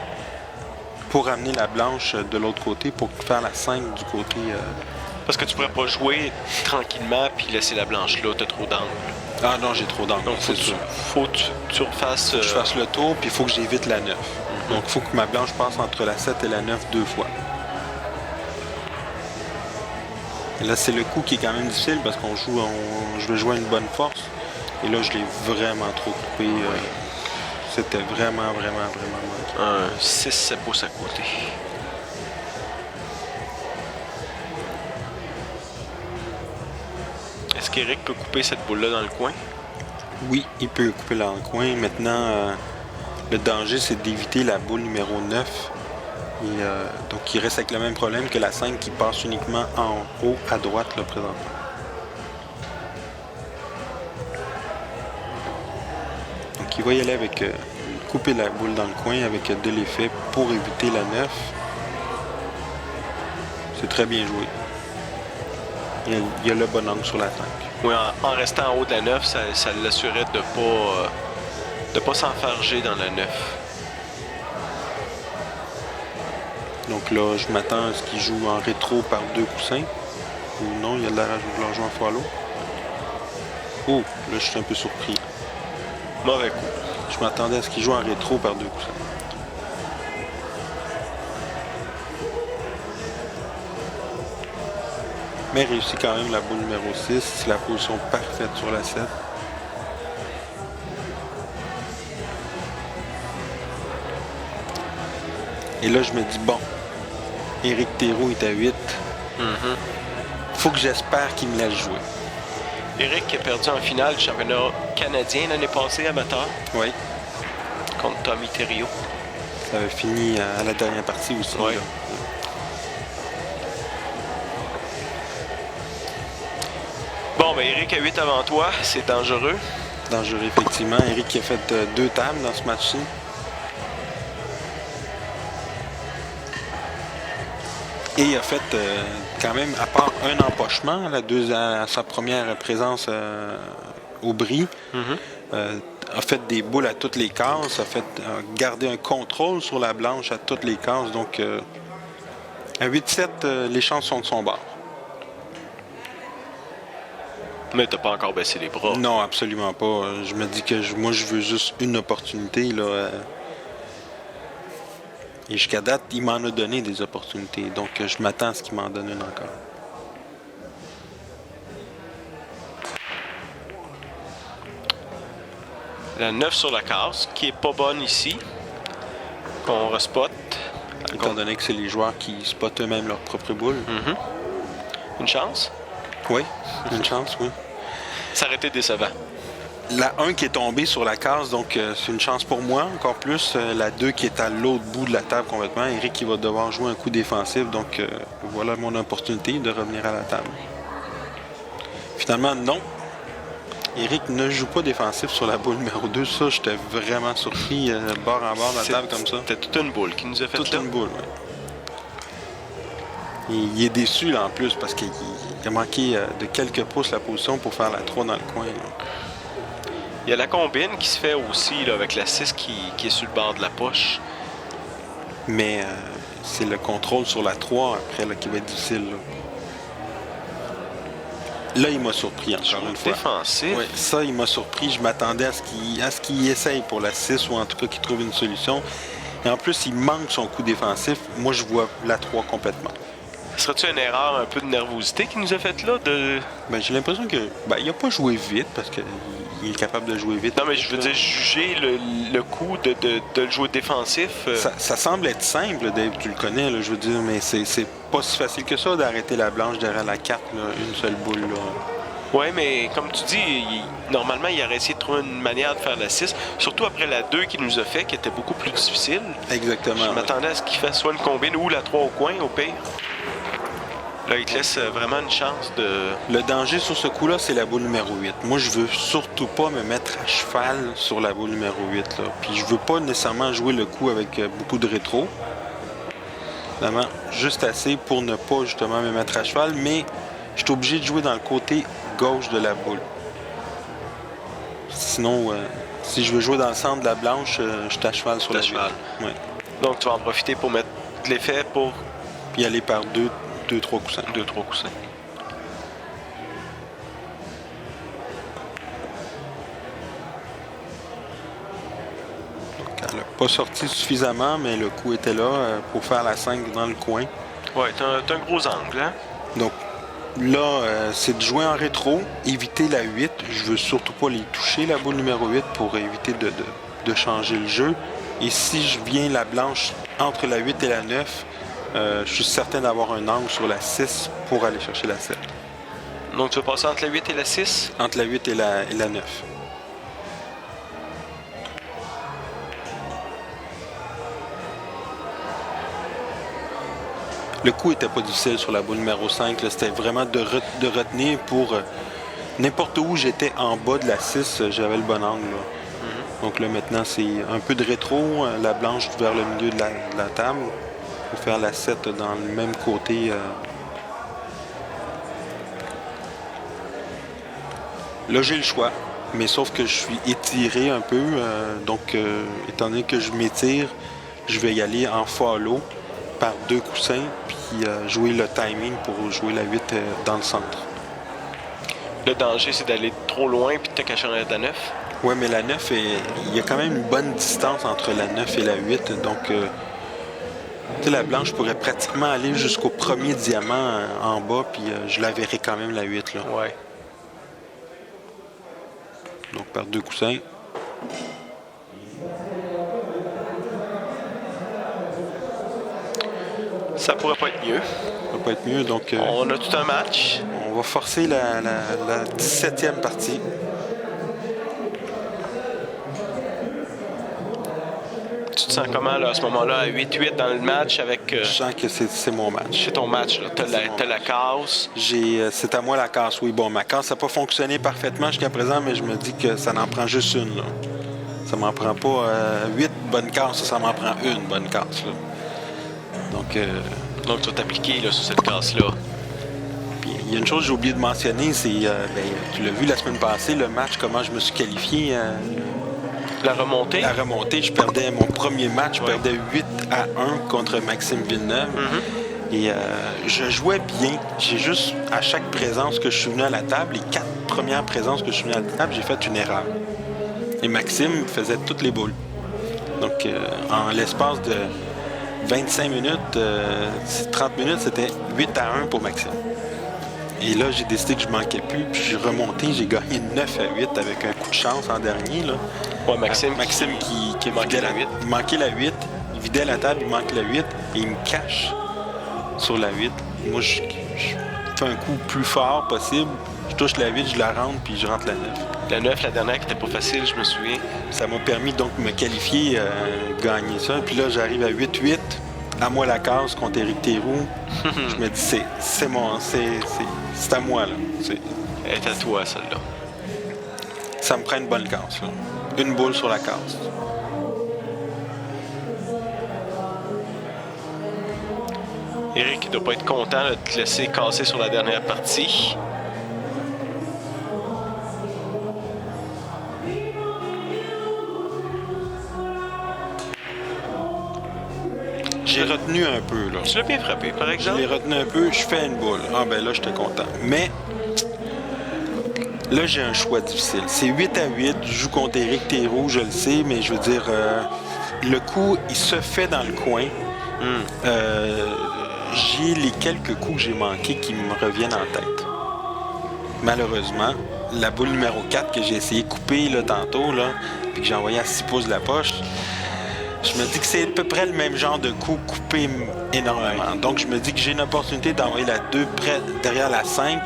pour amener la blanche de l'autre côté pour faire la 5 du côté... Parce que tu pourrais pas jouer tranquillement puis laisser la blanche là, t'as trop d'angle. Ah non, j'ai trop d'angle, c'est sûr. Faut que tu refasses... Je fasse le tour, puis il faut que j'évite la 9. Donc, il faut que ma blanche passe entre la 7 et la 9 2 fois. Et là, c'est le coup qui est quand même difficile parce qu'on joue, je veux jouer à une bonne force. Et là, je l'ai vraiment trop coupé. C'était vraiment manqué. Un 6-7 pouces à côté. Est-ce qu'Éric peut couper cette boule-là dans le coin? Oui, il peut couper dans le coin. Maintenant, le danger, c'est d'éviter la boule numéro 9. Et, donc, il reste avec le même problème que la 5 qui passe uniquement en haut à droite, là, présentement. Donc, il va y aller avec couper la boule dans le coin avec de l'effet pour éviter la 9. C'est très bien joué. Il y a le bon angle sur la 5. Oui, en restant en haut de la 9, ça l'assurait de pas s'enfarger dans la 9. Donc là, je m'attends à ce qu'il joue en rétro par 2 coussins. Ou non, il y a de la rage de vouloir jouer en follow. Oh, là, je suis un peu surpris. Mauvais coup. Je m'attendais à ce qu'il joue en rétro par 2 coussins. Mais réussit quand même la boule numéro 6. C'est la position parfaite sur la 7. Et là, je me dis, bon, Éric Thérault est à 8. Faut que j'espère qu'il me laisse jouer. Éric qui a perdu en finale du championnat canadien l'année passée, amateur, Oui. contre Tommy Thériault. Ça avait fini à la dernière partie aussi. Oui. Là. Bon, ben Éric a 8 avant toi, c'est dangereux. Dangereux, effectivement. Éric qui a fait 2 tables dans ce match-ci. Et il a fait quand même, à part un empochement, à sa première présence au bris, a fait des boules à toutes les cases, a gardé un contrôle sur la blanche à toutes les cases. Donc, à 8-7, les chances sont de son bord. Mais t'as pas encore baissé les bras. Non, absolument pas. Je me dis que moi, je veux juste une opportunité, là. Et jusqu'à date, il m'en a donné des opportunités. Donc, je m'attends à ce qu'il m'en donne une encore. La 9 sur la case, qui est pas bonne ici. Qu'on respot. Étant donné que c'est les joueurs qui spotent eux-mêmes leur propre boule. Une chance? Oui, une chance, oui. Ça aurait été décevant. La 1 qui est tombée sur la case, donc c'est une chance pour moi, encore plus. La 2 qui est à l'autre bout de la table complètement. Éric qui va devoir jouer un coup défensif, donc voilà mon opportunité de revenir à la table. Finalement, non. Éric ne joue pas défensif sur la boule numéro 2. Ça, j'étais vraiment surpris, bord en bord de la table comme ça. C'était toute une boule qui nous a fait Toute là. une boule, oui. Il est déçu là en plus parce qu'il a manqué de quelques pouces la position pour faire la 3 dans le coin. Là. Il y a la combine qui se fait aussi là, avec la 6 qui est sur le bord de la poche. Mais c'est le contrôle sur la 3 après là, qui va être difficile. Là, il m'a surpris encore une fois. Défensif. Oui, ça, il m'a surpris. Je m'attendais à ce qu'il essaye pour la 6 ou en tout cas qu'il trouve une solution. Et en plus, il manque son coup défensif. Moi, je vois la 3 complètement. Serait-tu une erreur un peu de nervosité qui nous a fait là? Ben, j'ai l'impression que il n'a pas joué vite parce qu'il est capable de jouer vite. Non, mais je veux dire, juger le coup de le jouer défensif. Ça semble être simple, Dave, tu le connais, là, je veux dire, mais c'est pas si facile que ça d'arrêter la blanche derrière la carte, là, une seule boule. Là. Oui, mais comme tu dis, normalement, il aurait essayé de trouver une manière de faire la 6, surtout après la 2 qu'il nous a fait, qui était beaucoup plus difficile. Exactement. Je m'attendais à ce qu'il fasse soit une combine ou la 3 au coin, au pire. Là, il te laisse vraiment une chance de... Le danger sur ce coup-là, c'est la boule numéro 8. Moi, je veux surtout pas me mettre à cheval sur la boule numéro 8. Là. Puis je veux pas nécessairement jouer le coup avec beaucoup de rétro. Évidemment, juste assez pour ne pas justement me mettre à cheval, mais je suis obligé de jouer dans le côté gauche de la boule. Sinon, si je veux jouer dans le centre de la blanche, je suis à cheval sur la cheval. Ouais. Donc, tu vas en profiter pour mettre de l'effet pour... Puis aller par 2-3 coussins. 2-3 coussins. Donc, elle n'a pas sorti suffisamment, mais le coup était là pour faire la 5 dans le coin. Oui, t'as un gros angle, hein? Donc, là, c'est de jouer en rétro, éviter la 8. Je veux surtout pas les toucher, la boule numéro 8, pour éviter de changer le jeu. Et si je viens la blanche entre la 8 et la 9, je suis certain d'avoir un angle sur la 6 pour aller chercher la 7. Donc, tu vas passer entre la 8 et la 6? Entre la 8 et la 9. Le coup n'était pas difficile sur la boule numéro 5. C'était vraiment de retenir pour n'importe où j'étais en bas de la 6, j'avais le bon angle. Donc là, maintenant, c'est un peu de rétro, la blanche vers le milieu de la table. Pour faire la 7 dans le même côté. Là, j'ai le choix. Mais sauf que je suis étiré un peu. Donc, étant donné que je m'étire, je vais y aller en follow par 2 coussins. Puis jouer le timing pour jouer la 8 dans le centre. Le danger, c'est d'aller trop loin puis de te cacher en arrière de la 9. Oui, mais la 9, il y a quand même une bonne distance entre la 9 et la 8. Donc, la blanche pourrait pratiquement aller jusqu'au premier diamant en bas, puis je la verrai quand même, la 8. Là. Ouais. Donc, par 2 coussins. Ça pourrait pas être mieux. Ça pourrait pas être mieux, donc... on a tout un match. On va forcer la 17e partie. Tu te sens comment là, à ce moment-là, à 8-8 dans le match avec... Je sens que c'est mon match. C'est ton match, là. T'as la casse. C'est à moi la casse, oui. Bon, ma casse n'a pas fonctionné parfaitement jusqu'à présent, mais je me dis que ça n'en prend juste une. Là. Ça m'en prend pas 8 bonnes casses, ça m'en prend une bonne casse. Là. Donc, tu vas t'appliquer là, sur cette casse-là. Puis il y a une chose que j'ai oublié de mentionner, c'est, tu l'as vu la semaine passée, le match, comment je me suis qualifié. La remontée? La remontée, je perdais mon premier match, je perdais 8-1 contre Maxime Villeneuve. Et je jouais bien. J'ai juste, à chaque présence que je suis venu à la table, les 4 premières présences que je suis venu à la table, j'ai fait une erreur. Et Maxime faisait toutes les boules. Donc, en l'espace de 25 minutes, 30 minutes, c'était 8-1 pour Maxime. Et là, j'ai décidé que je manquais plus, puis j'ai remonté, j'ai gagné 9-8 avec un coup de chance en dernier. Là. Ouais, Maxime qui manquait la 8. Il manquait la 8, il vidait la table, il manque la 8, et il me cache sur la 8. Moi, je fais un coup plus fort possible, je touche la 8, je la rentre, puis je rentre la 9. La 9, la dernière qui était pas facile, je me souviens. Ça m'a permis donc de me qualifier, gagner ça. Puis là, j'arrive à 8-8, à moi la case contre Éric Théroux. Je me dis, c'est à moi, là. Elle est à toi, celle-là. Ça me prend une bonne case, là. Une boule sur la case. Éric, il doit pas être content de te laisser casser sur la dernière partie. J'ai retenu un peu, là. Tu l'as bien frappé, par Je exemple? l'ai retenu un peu, je fais une boule. Ah, ben là, j'étais content. Mais, là, j'ai un choix difficile. C'est 8-8, je joue contre Éric Théroux, je le sais, mais je veux dire, le coup, il se fait dans le coin. j'ai les quelques coups que j'ai manqués qui me reviennent en tête. Malheureusement, la boule numéro 4 que j'ai essayé de couper là, tantôt, là, puis que j'ai envoyé à 6 pouces de la poche, je me dis que c'est à peu près le même genre de coup coupé énormément. Donc je me dis que j'ai une opportunité d'envoyer la 2 près derrière la 5.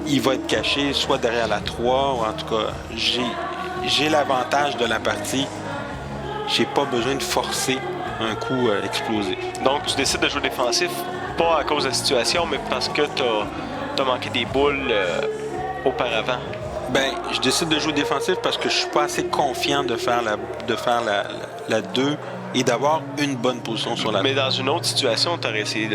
Il va être caché soit derrière la 3, ou en tout cas, j'ai l'avantage de la partie. J'ai pas besoin de forcer un coup explosif. Donc, tu décides de jouer défensif, pas à cause de la situation, mais parce que tu as manqué des boules auparavant. Ben, je décide de jouer défensif parce que je suis pas assez confiant de faire la 2 et d'avoir une bonne position sur la 2. Mais dans une autre situation, tu aurais essayé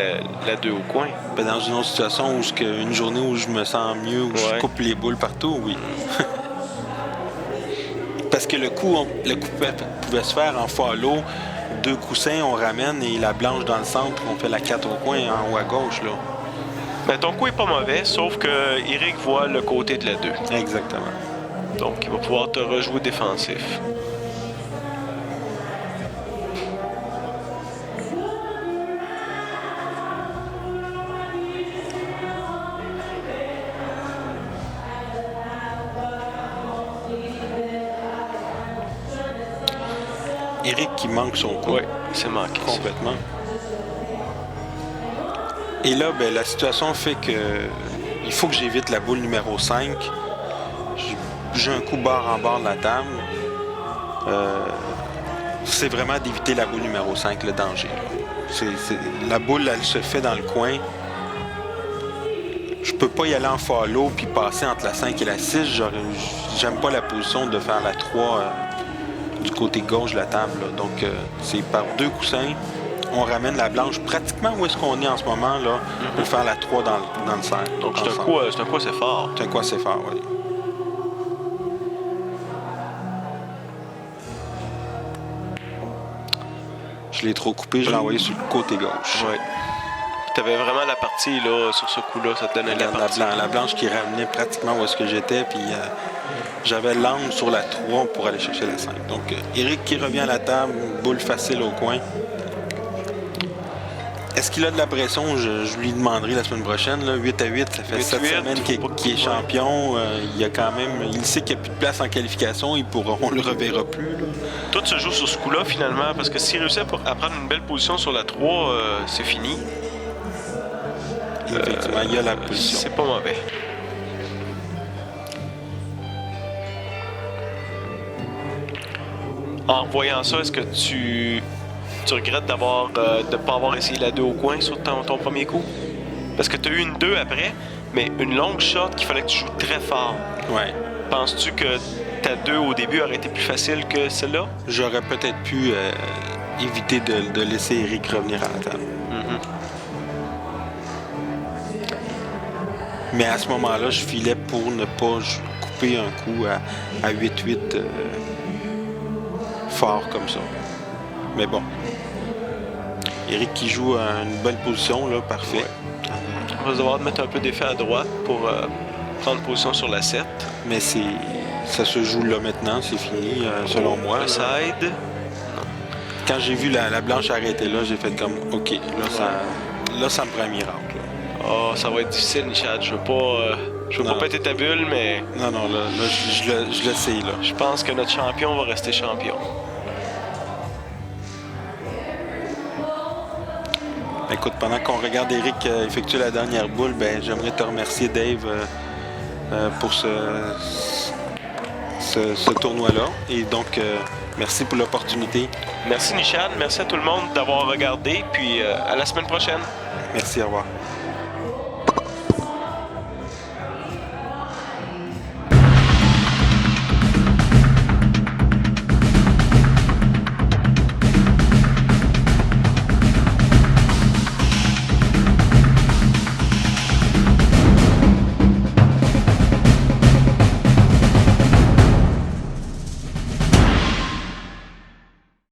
la 2 au coin. Ben, dans une autre situation, une journée où je me sens mieux, où je coupe les boules partout, oui. Parce que le coup pouvait se faire en follow, 2 coussins, on ramène et la blanche dans le centre, on fait la 4 au coin en haut à gauche, là. Ben, ton coup est pas mauvais, sauf que Eric voit le côté de la 2. Exactement. Donc, il va pouvoir te rejouer défensif. Eric qui manque son coup. Oui, c'est manqué. Complètement. Et là, ben, la situation fait que il faut que j'évite la boule numéro 5. J'ai un coup barre en bord de la table. C'est vraiment d'éviter la boule numéro 5, le danger. La boule, elle se fait dans le coin. Je peux pas y aller en follow puis passer entre la 5 et la 6. J'aime pas la position de faire la 3 du côté gauche de la table. Là. Donc, c'est par 2 coussins. On ramène la blanche pratiquement où est-ce qu'on est en ce moment là, pour faire la 3 dans le cercle. Donc, c'est un coup assez fort. C'est un coup assez fort, oui. Je l'ai trop coupé, je l'ai envoyé sur le côté gauche. Oui. Tu avais vraiment la partie là, sur ce coup-là, ça te donnait la partie. La blanche qui ramenait pratiquement où est-ce que j'étais, puis j'avais l'angle sur la 3 pour aller chercher la 5. Donc, Eric qui revient à la table, boule facile au coin. Est-ce qu'il a de la pression? Je lui demanderai la semaine prochaine. Là, 8-8, ça fait 7 semaines qu'il est champion. Il sait qu'il n'y a plus de place en qualification. On le reverra plus. Là. Tout se joue sur ce coup-là, finalement, parce que s'il réussit à prendre une belle position sur la 3, c'est fini. Effectivement, il y a la position. C'est pas mauvais. En voyant ça, est-ce que tu regrettes de ne pas avoir essayé la 2 au coin sur ton premier coup? Parce que tu as eu une 2 après, mais une longue shot qu'il fallait que tu joues très fort. Ouais. Penses-tu que ta 2 au début aurait été plus facile que celle-là? J'aurais peut-être pu éviter de laisser Eric revenir à la table. Mais à ce moment-là, je filais pour ne pas couper un coup à 8-8 fort comme ça. Mais bon. Eric qui joue à une belle position, là, parfait. Ouais. On va devoir mettre un peu d'effet à droite pour prendre position sur la 7. Mais ça se joue là maintenant, c'est fini, selon moi. Le side. Quand j'ai vu la blanche arrêter là, j'ai fait comme, OK, là, ça me prend un miracle. Oh, ça va être difficile, Nichad. Je veux pas péter ta bulle, mais... Non, là je le sais, là. Je pense que notre champion va rester champion. Écoute, pendant qu'on regarde Eric effectuer la dernière boule, ben j'aimerais te remercier, Dave, pour ce tournoi-là. Et donc, merci pour l'opportunité. Merci, Nichad. Merci à tout le monde d'avoir regardé. Puis à la semaine prochaine. Merci, au revoir.